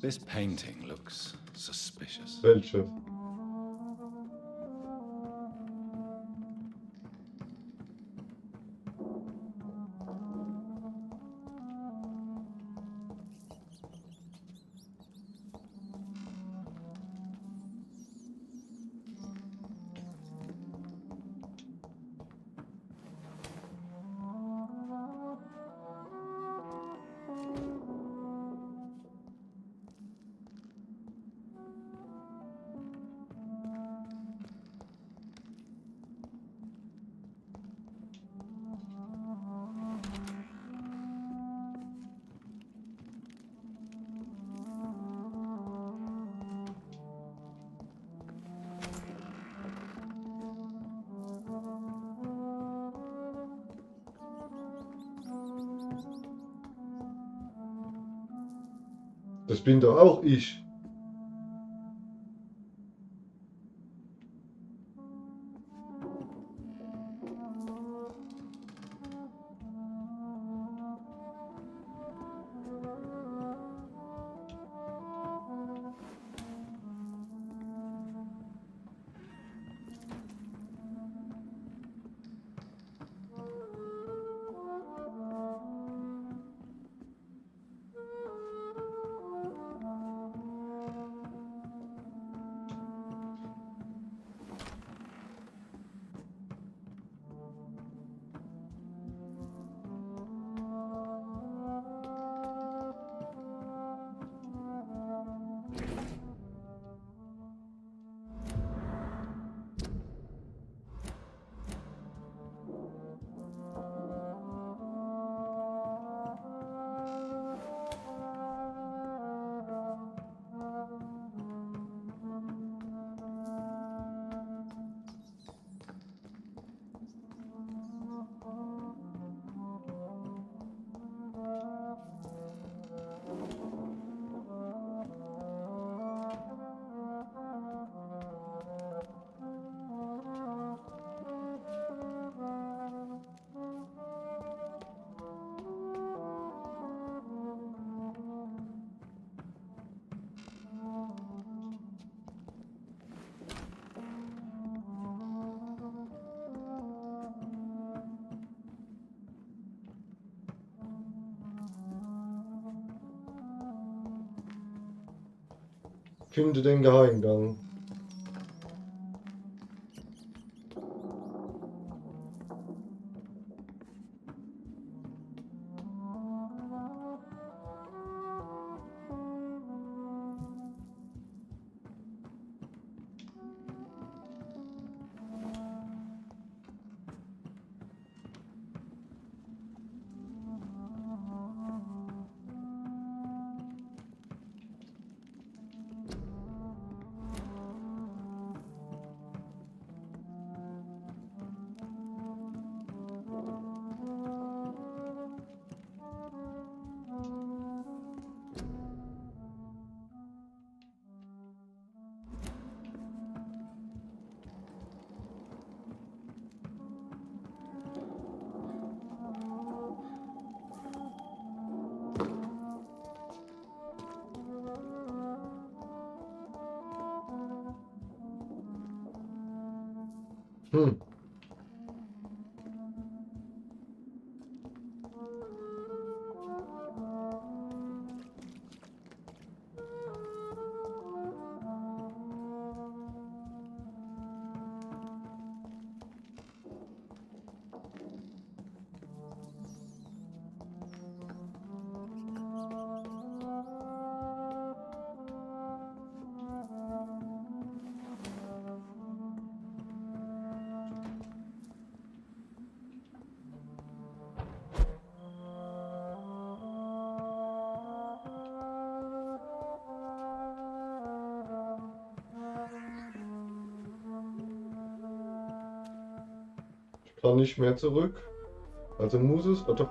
This painting looks suspicious. Welches? Das bin doch auch ich. Finde den Geheimgang. Hm. Ich kann nicht mehr zurück. Also muss es, oder?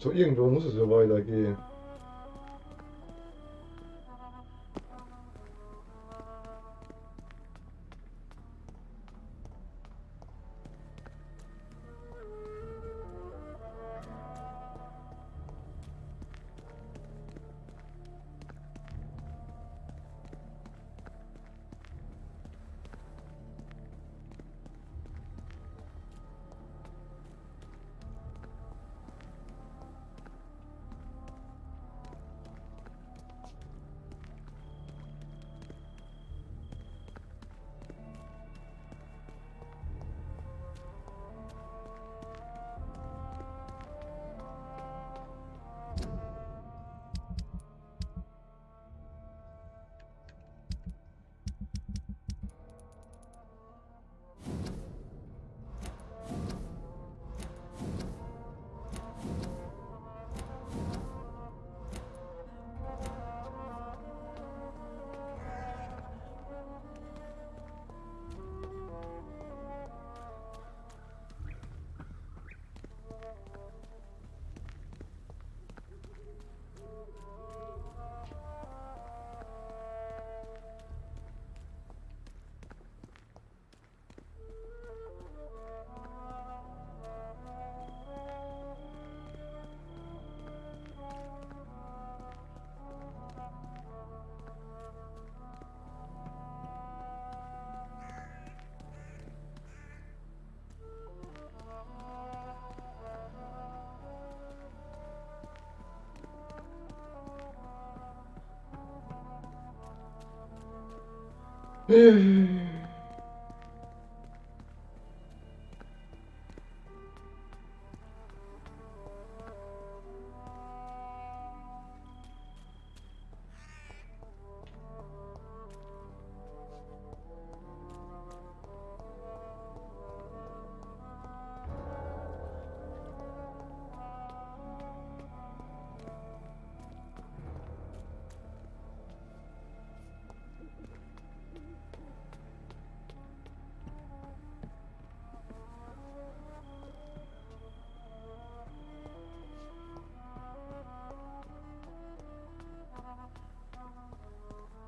So, irgendwo muss es ja weitergehen.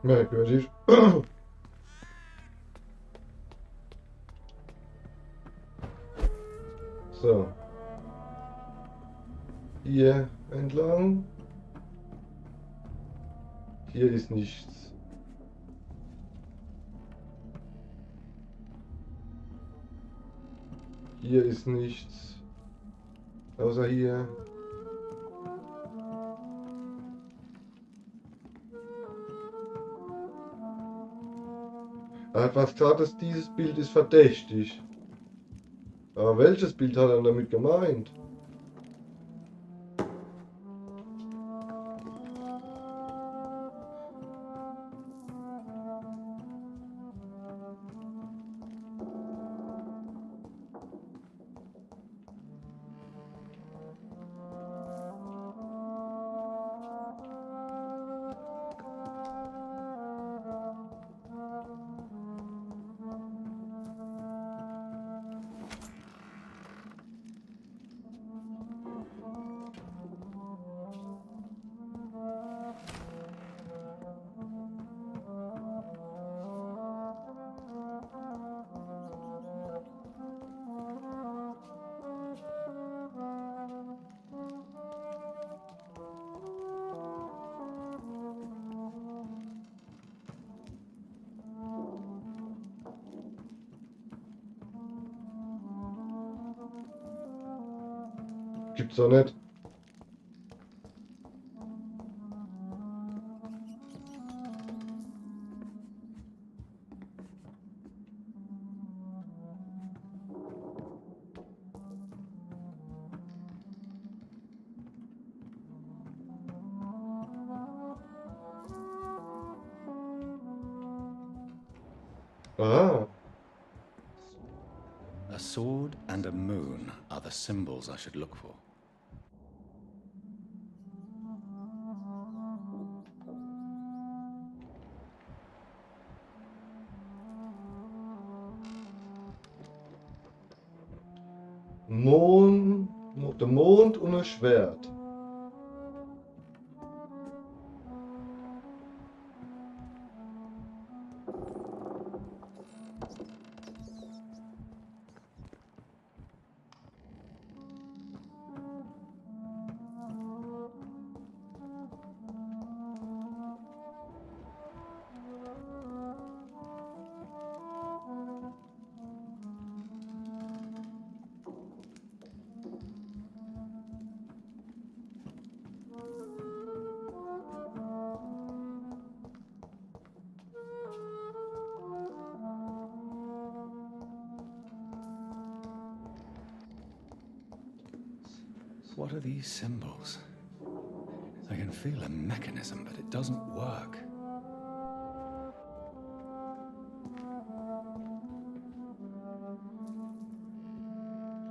Merkwürdig. So. Hier entlang. Hier ist nichts. Hier ist nichts. Außer hier. Er hat was gesagt, dass dieses Bild ist verdächtig. Aber welches Bild hat er damit gemeint? Gibt's doch nicht. Ah. A sword and a moon are the symbols I should look for. Der Mond und ein Schwert. What are these symbols? I can feel a mechanism, but it doesn't work.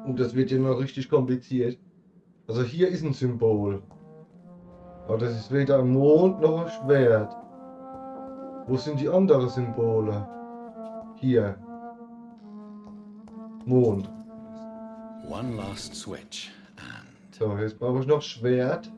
Und das wird hier noch richtig kompliziert. Also hier ist ein Symbol. Aber das ist weder ein Mond noch ein Schwert. Wo sind die anderen Symbole? Hier. Mond. One last switch. So, jetzt brauche ich noch Schwert.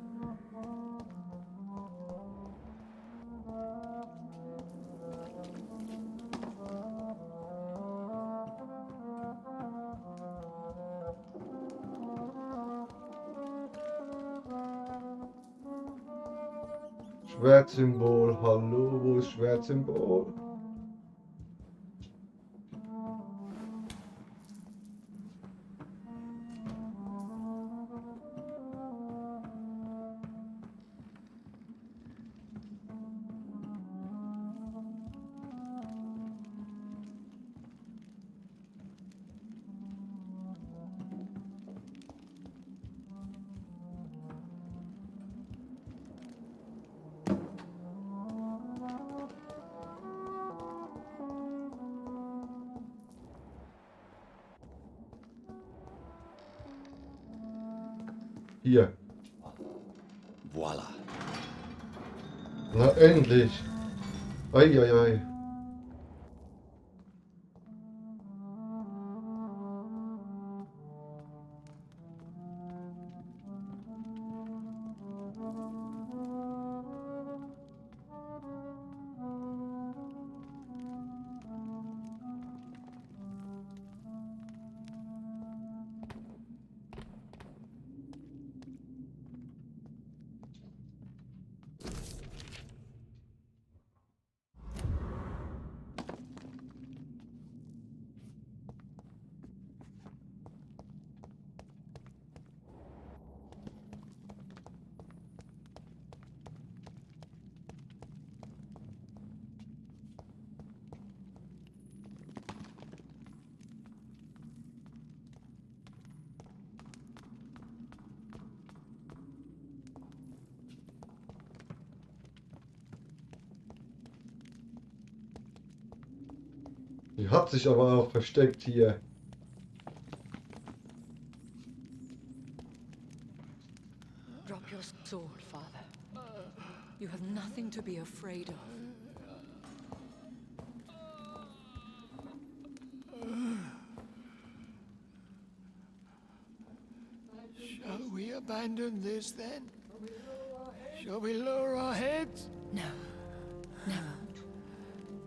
Schwertsymbol, hallo, wo ist Schwertsymbol? Hier. Voila. Na endlich. Eieiei. Die hat sich aber auch versteckt hier. Drop your sword, Father. You have nothing to be afraid of. Shall we abandon this then? Shall we lower our heads? No. Never.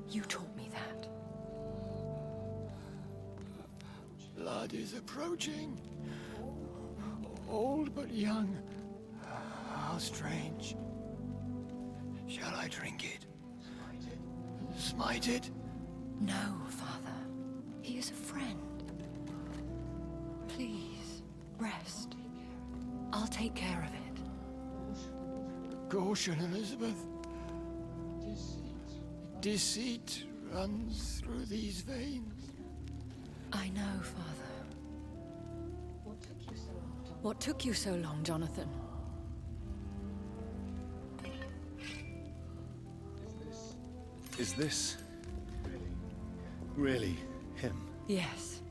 You taught me that. Blood is approaching. Old but young. How strange. Shall I drink it? Smite it? No, Father. He is a friend. Please, rest. I'll take care of it. Caution, Elizabeth. Deceit runs through these veins. I know, Father. What took you so long, Jonathan? Is this really him? Yes.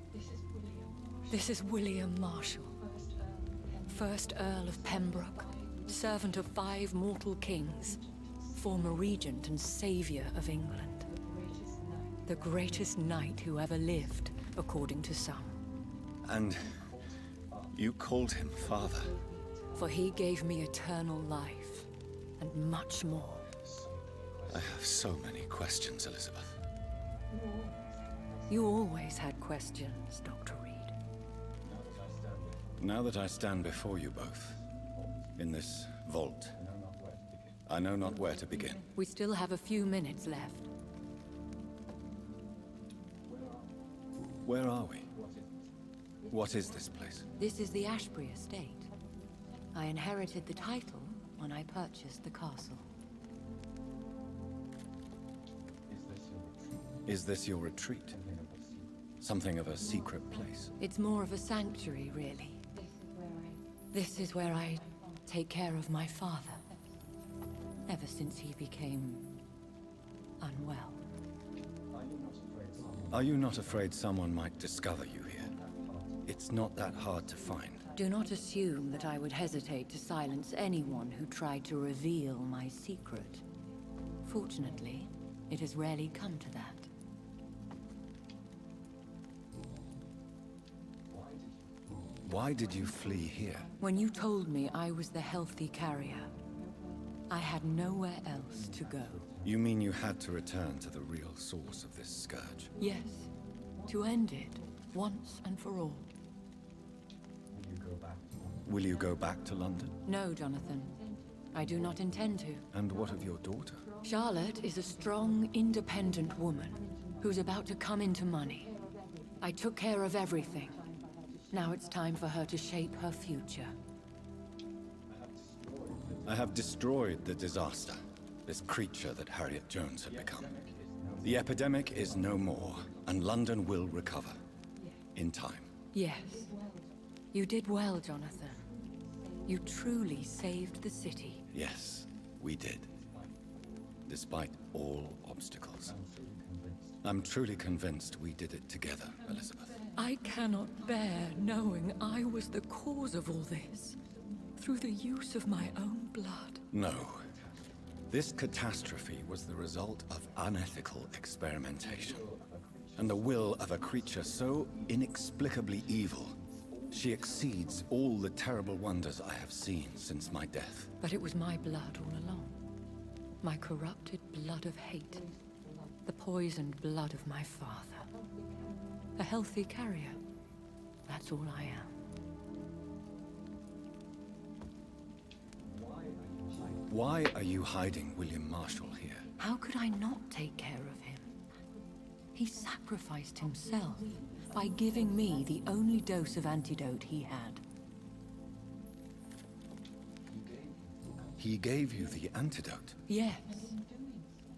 This is William Marshall, 1st Earl of Pembroke, servant of 5 mortal kings, former regent and savior of England. The greatest knight who ever lived, according to some. And you called him father? For he gave me eternal life, and much more. I have so many questions, Elizabeth. You always had questions, Dr. Reed. Now that I stand before you both, in this vault, I know not where to begin. We still have a few minutes left. Where are we? What is this place? This is the Ashbury estate. I inherited the title when I purchased the castle. Is this your retreat? Something of a secret place? It's more of a sanctuary, really. This is where I take care of my father. Ever since he became unwell. Are you not afraid someone might discover you here? It's not that hard to find. Do not assume that I would hesitate to silence anyone who tried to reveal my secret. Fortunately, it has rarely come to that. Why did you flee here? When you told me I was the healthy carrier, I had nowhere else to go. You mean you had to return to the real source of this scourge? Yes, to end it, once and for all. Will you go back to London? No, Jonathan. I do not intend to. And what of your daughter? Charlotte is a strong, independent woman who's about to come into money. I took care of everything. Now it's time for her to shape her future. I have destroyed the disaster, this creature that Harriet Jones had become. The epidemic is no more, and London will recover. In time. Yes. You did well, Jonathan. You truly saved the city. Yes, we did. Despite all obstacles. I'm truly convinced we did it together, Elizabeth. I cannot bear knowing I was the cause of all this. Through the use of my own blood. No. This catastrophe was the result of unethical experimentation. And the will of a creature so inexplicably evil. She exceeds all the terrible wonders I have seen since my death. But it was my blood all along. My corrupted blood of hate. The poisoned blood of my father. A healthy carrier. That's all I am. Why are you hiding William Marshall here? How could I not take care of him? He sacrificed himself by giving me the only dose of antidote he had. He gave you the antidote? Yes.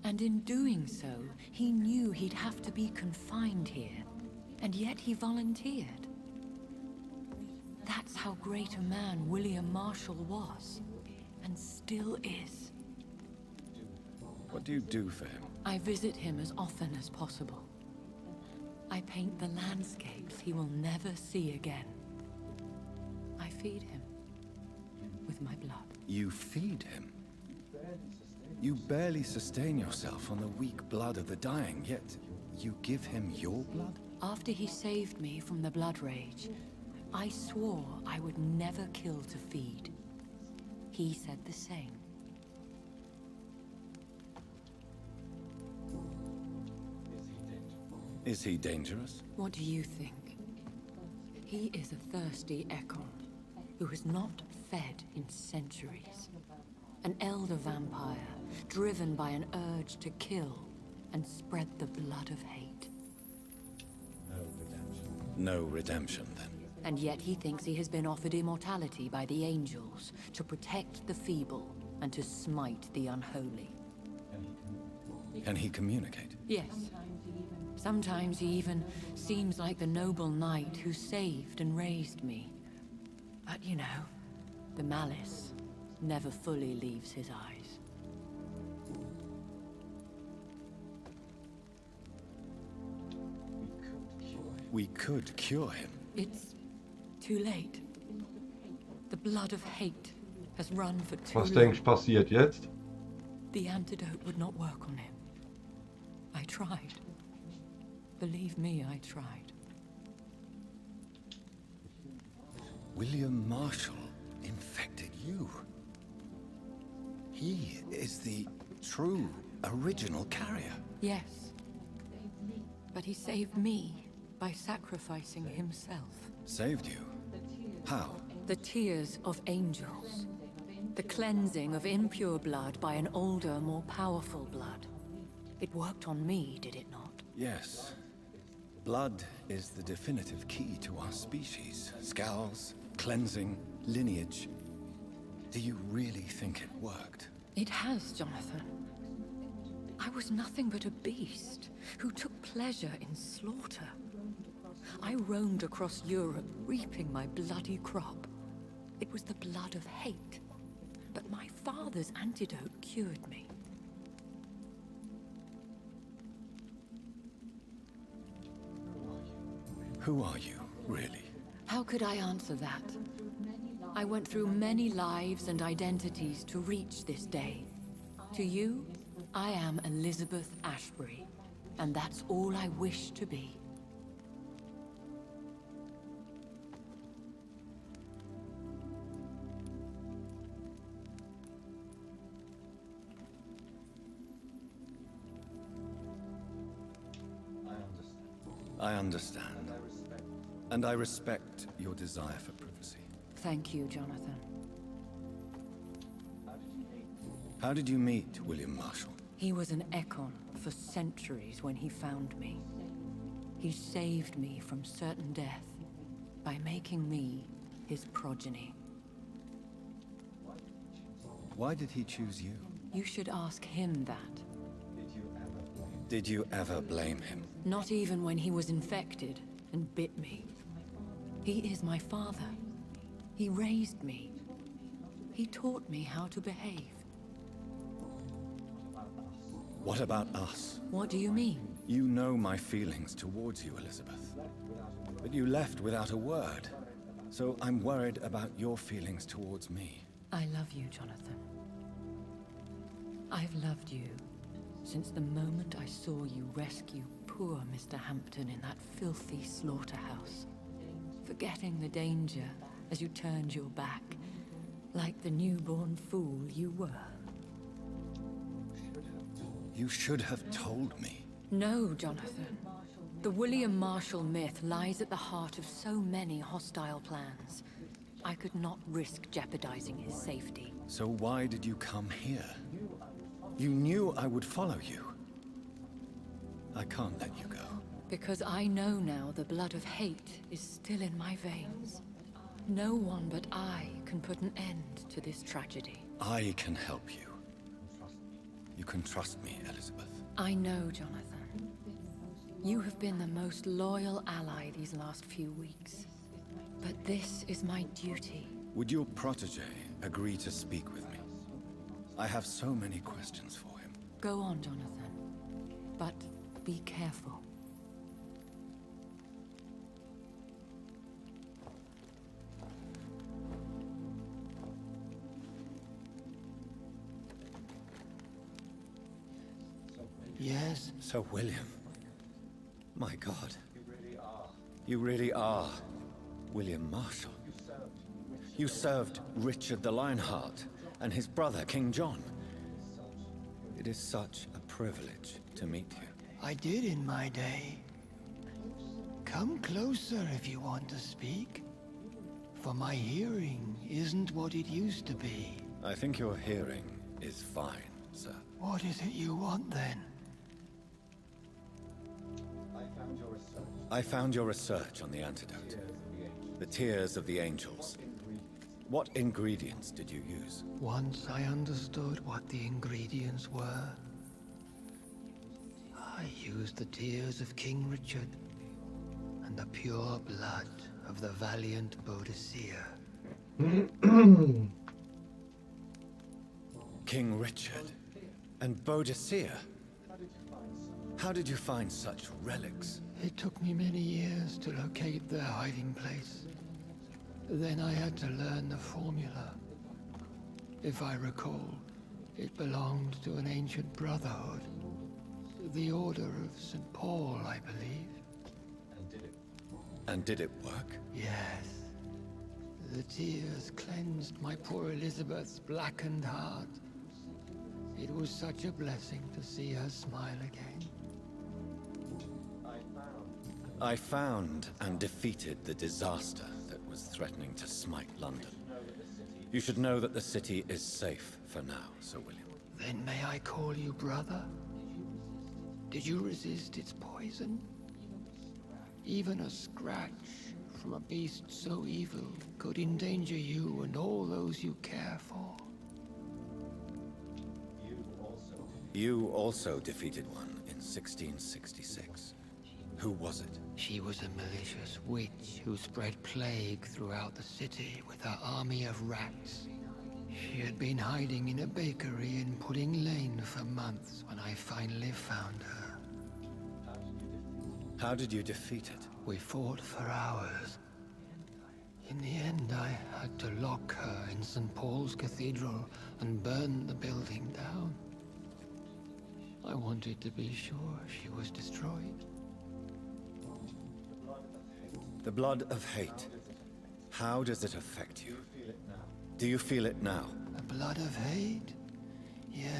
And in doing so, he knew he'd have to be confined here. And yet he volunteered. That's how great a man William Marshall was. And still is. What do you do for him? I visit him as often as possible. I paint the landscapes he will never see again. I feed him with my blood. You feed him? You barely sustain yourself on the weak blood of the dying, yet you give him your blood? After he saved me from the blood rage, I swore I would never kill to feed. He said the same. Is he dangerous? What do you think? He is a thirsty Ekon who has not fed in centuries. An elder vampire, driven by an urge to kill and spread the blood of hate. No redemption, then. And yet he thinks he has been offered immortality by the angels to protect the feeble and to smite the unholy. Can he communicate? Yes. Sometimes he even seems like the noble knight who saved and raised me. But you know, the malice never fully leaves his eyes. We could cure him. It's too late. The blood of hate has run for too Was long. denkst du passiert jetzt? The antidote would not work on him. I tried. Believe me, I tried. William Marshall infected you. He is the true, original carrier. Yes. But he saved me by sacrificing himself. Saved you? How? The tears of angels. The cleansing of impure blood by an older, more powerful blood. It worked on me, did it not? Yes. Blood is the definitive key to our species. Scowls, cleansing, lineage. Do you really think it worked? It has, Jonathan. I was nothing but a beast who took pleasure in slaughter. I roamed across Europe, reaping my bloody crop. It was the blood of hate. But my father's antidote cured me. Who are you, really? How could I answer that? I went through many lives and identities to reach this day. To you, I am Elizabeth Ashbury, and that's all I wish to be. I understand. And I respect your desire for privacy. Thank you, Jonathan. How did you meet William Marshall? He was an Ekon for centuries when he found me. He saved me from certain death by making me his progeny. Why did he choose you? You should ask him that. Did you ever blame him? Not even when he was infected and bit me. He is my father. He raised me. He taught me how to behave. What about us? What do you mean? You know my feelings towards you, Elizabeth. But you left without a word. So I'm worried about your feelings towards me. I love you, Jonathan. I've loved you since the moment I saw you rescue poor Mr. Hampton in that filthy slaughterhouse. Forgetting the danger as you turned your back, like the newborn fool you were. You should have told me. No, Jonathan. The William Marshall myth lies at the heart of so many hostile plans. I could not risk jeopardizing his safety. So why did you come here? You knew I would follow you. I can't let you go. Because I know now the blood of hate is still in my veins. No one but I can put an end to this tragedy. I can help you. You can trust me, Elizabeth. I know, Jonathan. You have been the most loyal ally these last few weeks. But this is my duty. Would your protege agree to speak with me? I have so many questions for him. Go on, Jonathan. But be careful. Yes? Sir William. My God. You really are William Marshall. You served Richard the Lionheart and his brother, King John. It is such a privilege to meet you. I did in my day. Come closer if you want to speak. For my hearing isn't what it used to be. I think your hearing is fine, sir. What is it you want then? I found your research on the antidote. The Tears of the Angels. What ingredients did you use? Once I understood what the ingredients were, I used the tears of King Richard and the pure blood of the valiant Boadicea. King Richard and Boadicea? How did you find such relics? It took me many years to locate their hiding place. Then I had to learn the formula. If I recall, it belonged to an ancient brotherhood. The Order of St. Paul, I believe. And did it work? Yes. The tears cleansed my poor Elizabeth's blackened heart. It was such a blessing to see her smile again. I found and defeated the disaster that was threatening to smite London. You should know that the city is safe for now, Sir William. Then may I call you brother? Did you resist its poison? Even a scratch from a beast so evil could endanger you and all those you care for. You also defeated one in 1666. Who was it? She was a malicious witch who spread plague throughout the city with her army of rats. She had been hiding in a bakery in Pudding Lane for months when I finally found her. How did you defeat it? We fought for hours. In the end, I had to lock her in St. Paul's Cathedral and burn the building down. I wanted to be sure she was destroyed. The blood of hate. How does it affect you? Do you feel it now? The blood of hate? Yes.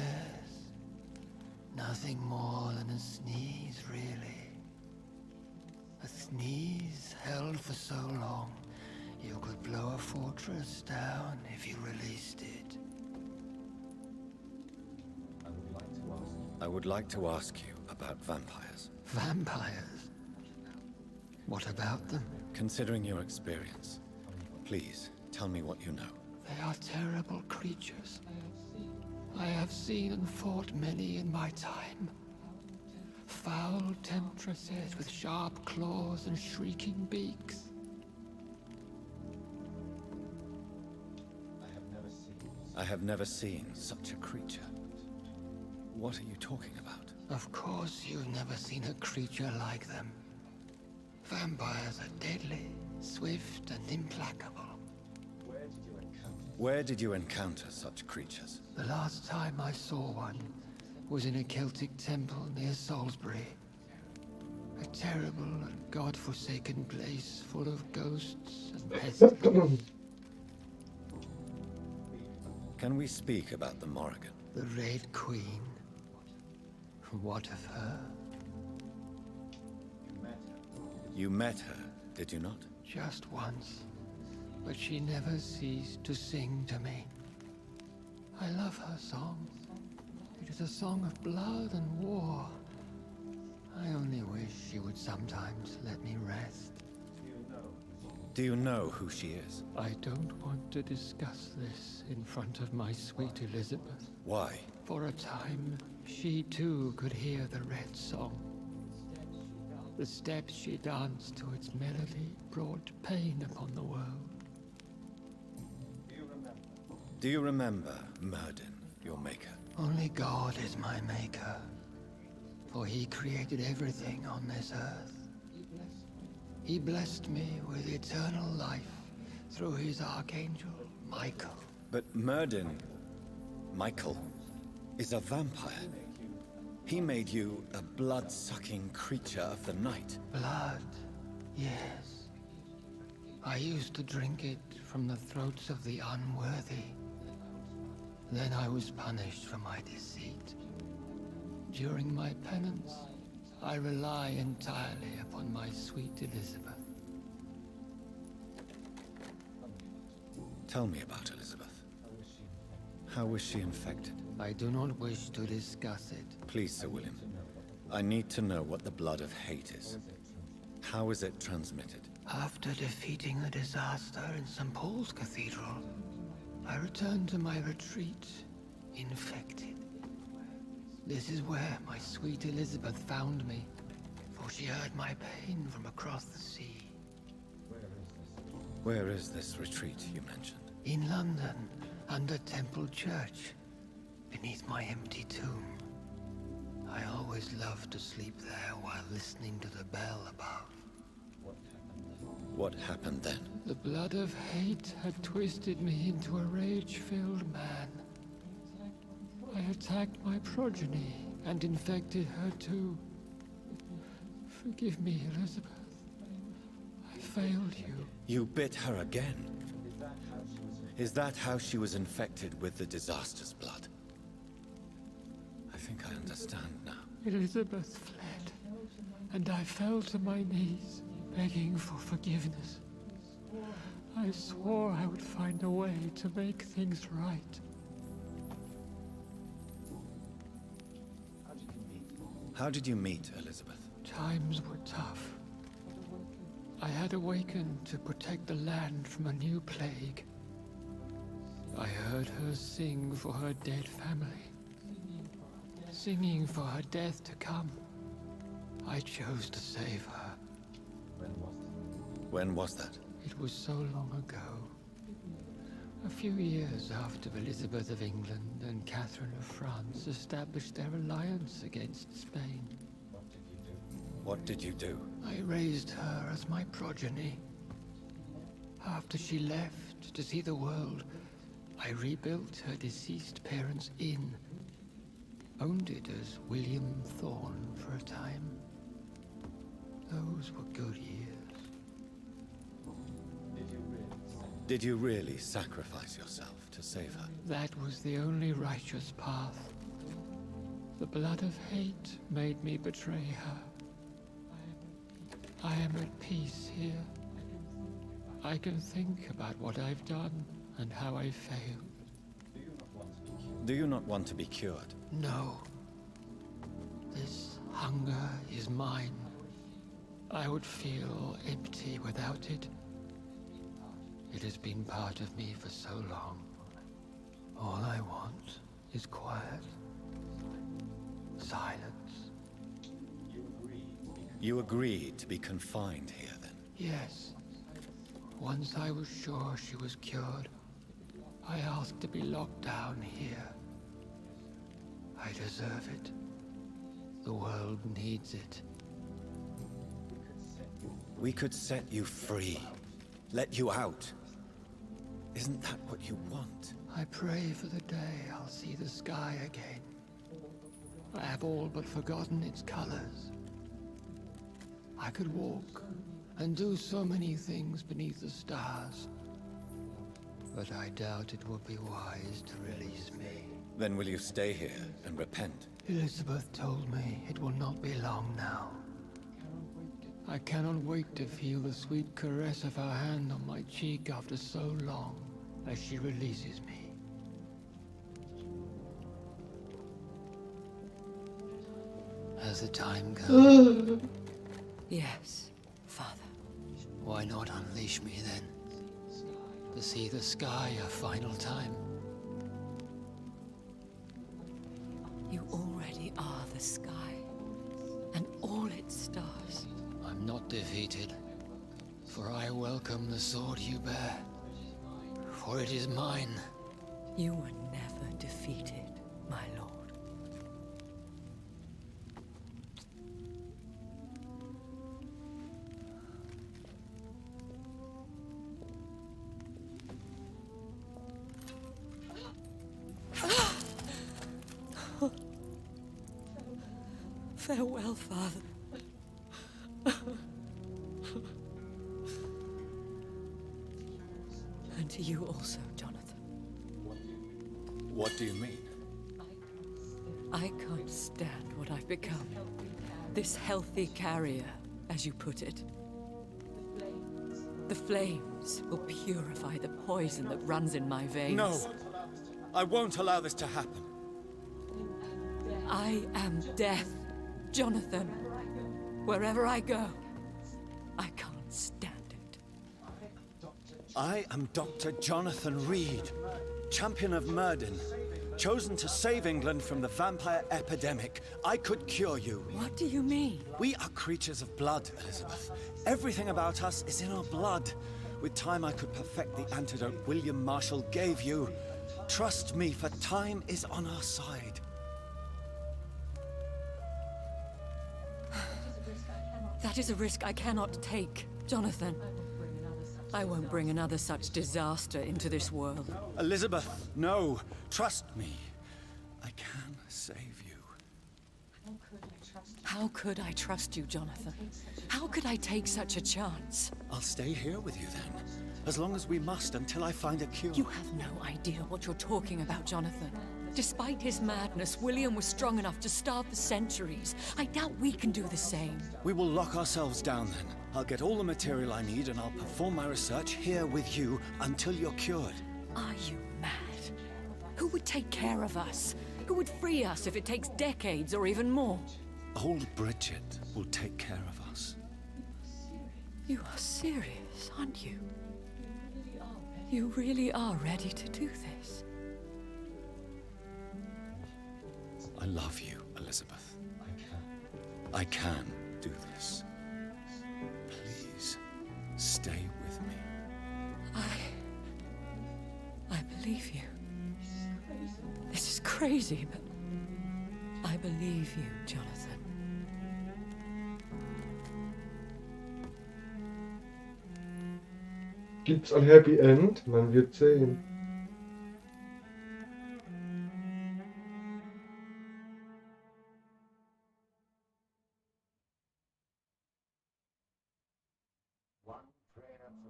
Nothing more than a sneeze, really. A sneeze held for so long, you could blow a fortress down if you released it. I would like to ask you about vampires. Vampires? What about them? Considering your experience, please tell me what you know. They are terrible creatures. I have seen and fought many in my time. Foul temptresses with sharp claws and shrieking beaks. I have never seen such a creature. What are you talking about? Of course you've never seen a creature like them. Vampires are deadly, swift and implacable. Where did you encounter such creatures? The last time I saw one was in a Celtic temple near Salisbury. A terrible and god-forsaken place full of ghosts and pestilence. Can we speak about the Morrigan? The Red Queen. What of her? You met her, did you not? Just once. But she never ceased to sing to me. I love her song. It is a song of blood and war. I only wish she would sometimes let me rest. Do you know who she is? I don't want to discuss this in front of my sweet Elizabeth. Why? For a time, she too could hear the Red Song. The steps she danced to its melody brought pain upon the world. Do you remember Myrddin, your maker? Only God is my maker, for he created everything on this earth. He blessed me with eternal life through his archangel, Michael. But Myrddin, Michael, is a vampire. He made you a blood-sucking creature of the night. Blood, yes. I used to drink it from the throats of the unworthy. Then I was punished for my deceit. During my penance, I rely entirely upon my sweet Elizabeth. Tell me about Elizabeth. How was she infected? I do not wish to discuss it. Please, Sir William. I need to know what the blood of hate is. How is it transmitted? After defeating the disaster in St. Paul's Cathedral, I returned to my retreat, infected. This is where my sweet Elizabeth found me, for she heard my pain from across the sea. Where is this retreat you mentioned? In London, under Temple Church, beneath my empty tomb. I always loved to sleep there while listening to the bell above. What happened then? The blood of hate had twisted me into a rage-filled man. I attacked my progeny and infected her too. Forgive me, Elizabeth. I failed you. You bit her again? Is that how she was infected with the disaster's blood? I think I understand now. Elizabeth fled, and I fell to my knees, begging for forgiveness. I swore I would find a way to make things right. How did you meet Elizabeth? Times were tough. I had awakened to protect the land from a new plague. I heard her sing for her dead family. Singing for her death to come. I chose to save her. When was that? It was so long ago. A few years after Elizabeth of England and Catherine of France established their alliance against Spain. What did you do? I raised her as my progeny. After she left to see the world, I rebuilt her deceased parents' inn. Owned it as William Thorne for a time. Those were good years. Did you really sacrifice yourself to save her? That was the only righteous path. The blood of hate made me betray her. I am at peace here. I can think about what I've done and how I failed. Do you not want to be cured? No. This hunger is mine. I would feel empty without it. It has been part of me for so long. All I want is quiet. Silence. You agreed to be confined here, then? Yes. Once I was sure she was cured, I asked to be locked down here. I deserve it. The world needs it. We could set you free. Let you out. Isn't that what you want? I pray for the day I'll see the sky again. I have all but forgotten its colors. I could walk and do so many things beneath the stars. But I doubt it would be wise to release me. Then will you stay here and repent? Elizabeth told me it will not be long now. I cannot wait to feel the sweet caress of her hand on my cheek after so long, as she releases me. As the time goes... Yes, Father. Why not unleash me then? To see the sky a final time. You already are the sky, and all its stars. I'm not defeated, for I welcome the sword you bear, for it is mine. You were never defeated, my lord. Farewell, Father. And to you also, Jonathan. What do you mean? I can't stand what I've become. This healthy carrier, as you put it. The flames will purify the poison that runs in my veins. No! I won't allow this to happen. I am death, Jonathan. Wherever I go, I can't stand it. I am Dr. Jonathan Reed, champion of Murden, chosen to save England from the vampire epidemic. I could cure you. What do you mean? We are creatures of blood, Elizabeth. Everything about us is in our blood. With time, I could perfect the antidote William Marshall gave you. Trust me, for time is on our side. That is a risk I cannot take, Jonathan. I won't bring another such disaster into this world. Elizabeth, no. Trust me. I can save you. How could I trust you, Jonathan? How could I take such a chance? I'll stay here with you then. As long as we must, until I find a cure. You have no idea what you're talking about, Jonathan. Despite his madness, William was strong enough to starve for centuries. I doubt we can do the same. We will lock ourselves down then. I'll get all the material I need and I'll perform my research here with you until you're cured. Are you mad? Who would take care of us? Who would free us if it takes decades or even more? Old Bridget will take care of us. You are serious, aren't you? You really are ready to do this? I love you, Elizabeth. I can do this. Please, stay with me. I believe you. This is crazy, but I believe you, Jonathan. Gibt's ein Happy End? Man wird sehen.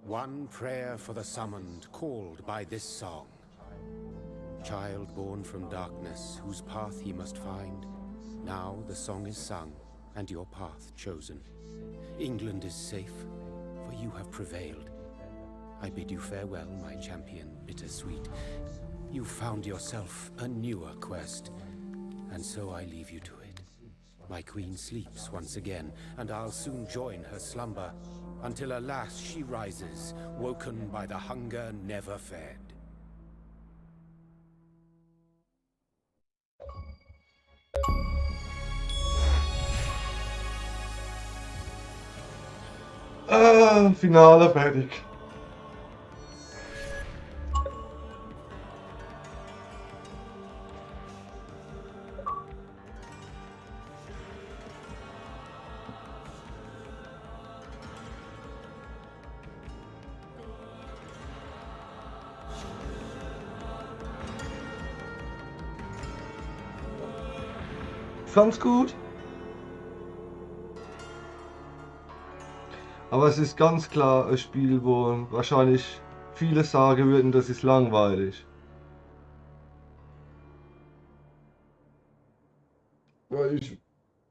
One prayer for the summoned, called by this song. Child born from darkness, whose path ye must find. Now the song is sung, and your path chosen. England is safe, for you have prevailed. I bid you farewell, my champion, bittersweet. You found yourself a newer quest, and so I leave you to it. My queen sleeps once again, and I'll soon join her slumber, until alas she rises, woken by the hunger never fed. Finale fertig. Fand's gut. Aber es ist ganz klar ein Spiel, wo wahrscheinlich viele sagen würden, das ist langweilig. Weil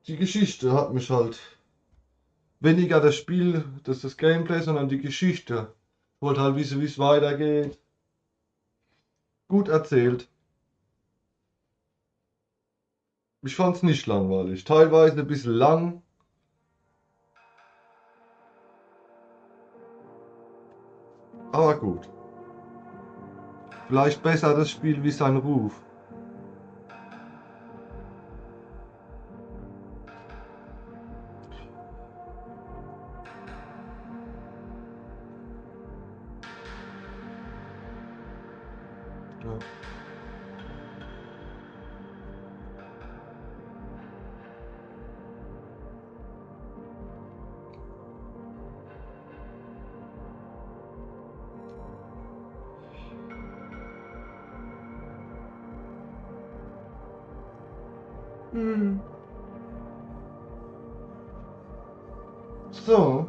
die Geschichte hat mich halt weniger das Spiel, das Gameplay, sondern die Geschichte. Ich wollte halt wissen, wie es weitergeht. Gut erzählt. Ich fand's nicht langweilig. Teilweise ein bisschen lang. Aber gut. Vielleicht besser das Spiel wie sein Ruf. Ja. So.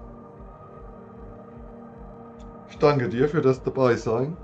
Ich danke dir für das Dabeisein.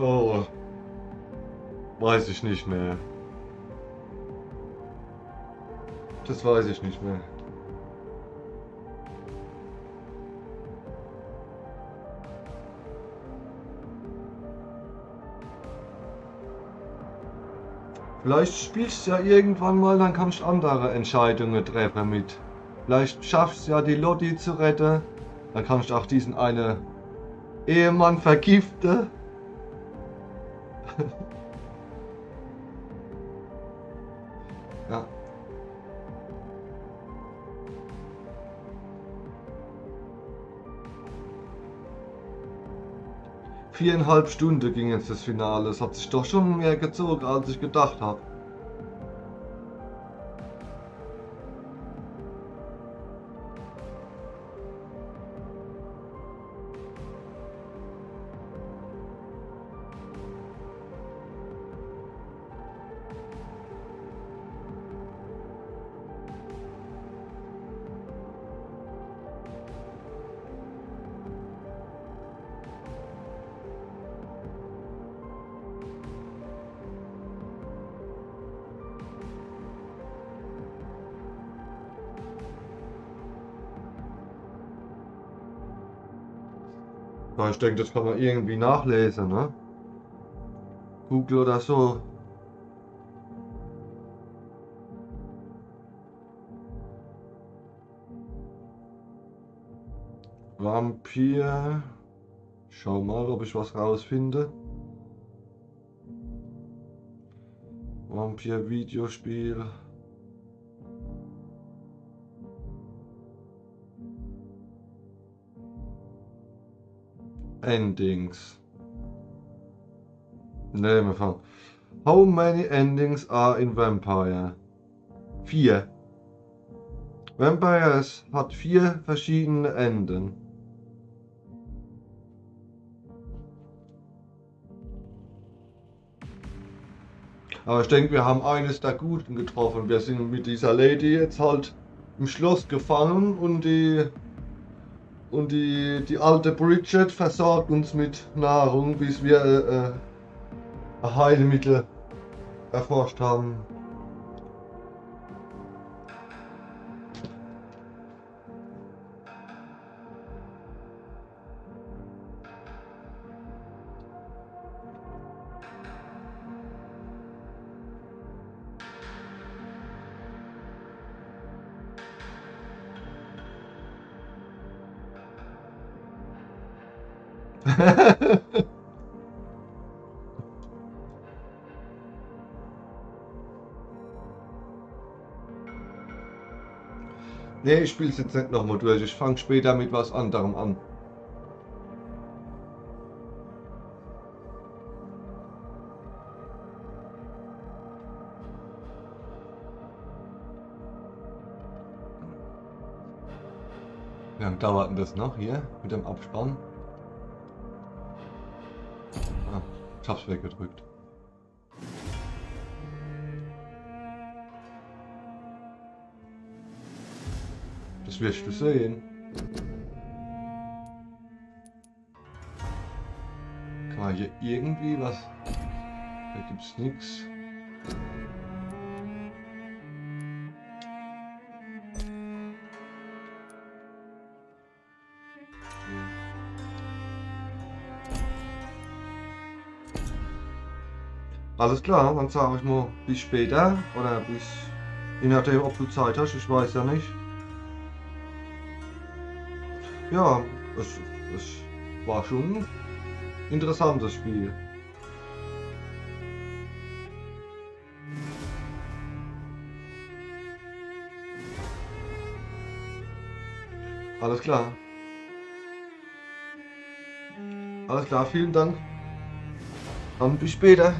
Oh, weiß ich nicht mehr. Das weiß ich nicht mehr. Vielleicht spielst du ja irgendwann mal, dann kannst du andere Entscheidungen treffen mit. Vielleicht schaffst du ja die Lotti zu retten. Dann kannst du auch diesen einen Ehemann vergiften. Ja. Viereinhalb Stunden ging jetzt das Finale. Es hat sich doch schon mehr gezogen, als ich gedacht habe. Ja, ich denke, das kann man irgendwie nachlesen, ne? Google oder so. Vampyr. Schau mal, ob ich was rausfinde. Vampyr Videospiel. Endings. Ne, wir fangen. How many endings are in Vampyr? 4. Vampyr hat 4 verschiedene Enden. Aber ich denke, wir haben eines der Guten getroffen. Wir sind mit dieser Lady jetzt halt im Schloss gefangen und die alte Bridget versorgt uns mit Nahrung, bis wir ein Heilmittel erforscht haben. Nee, ich spiele es jetzt nicht nochmal durch. Ich fange später mit was anderem an. Wie lange dauert denn das noch hier mit dem Abspann? Ah, ich hab's weggedrückt. Das wirst du sehen. Kann man hier irgendwie was? Da gibt's nichts. Alles klar, dann sage ich mal bis später oder bis, je nachdem ob du Zeit hast, ich weiß ja nicht. Ja, es war schon interessantes Spiel. Alles klar. Alles klar, vielen Dank. Dann bis später.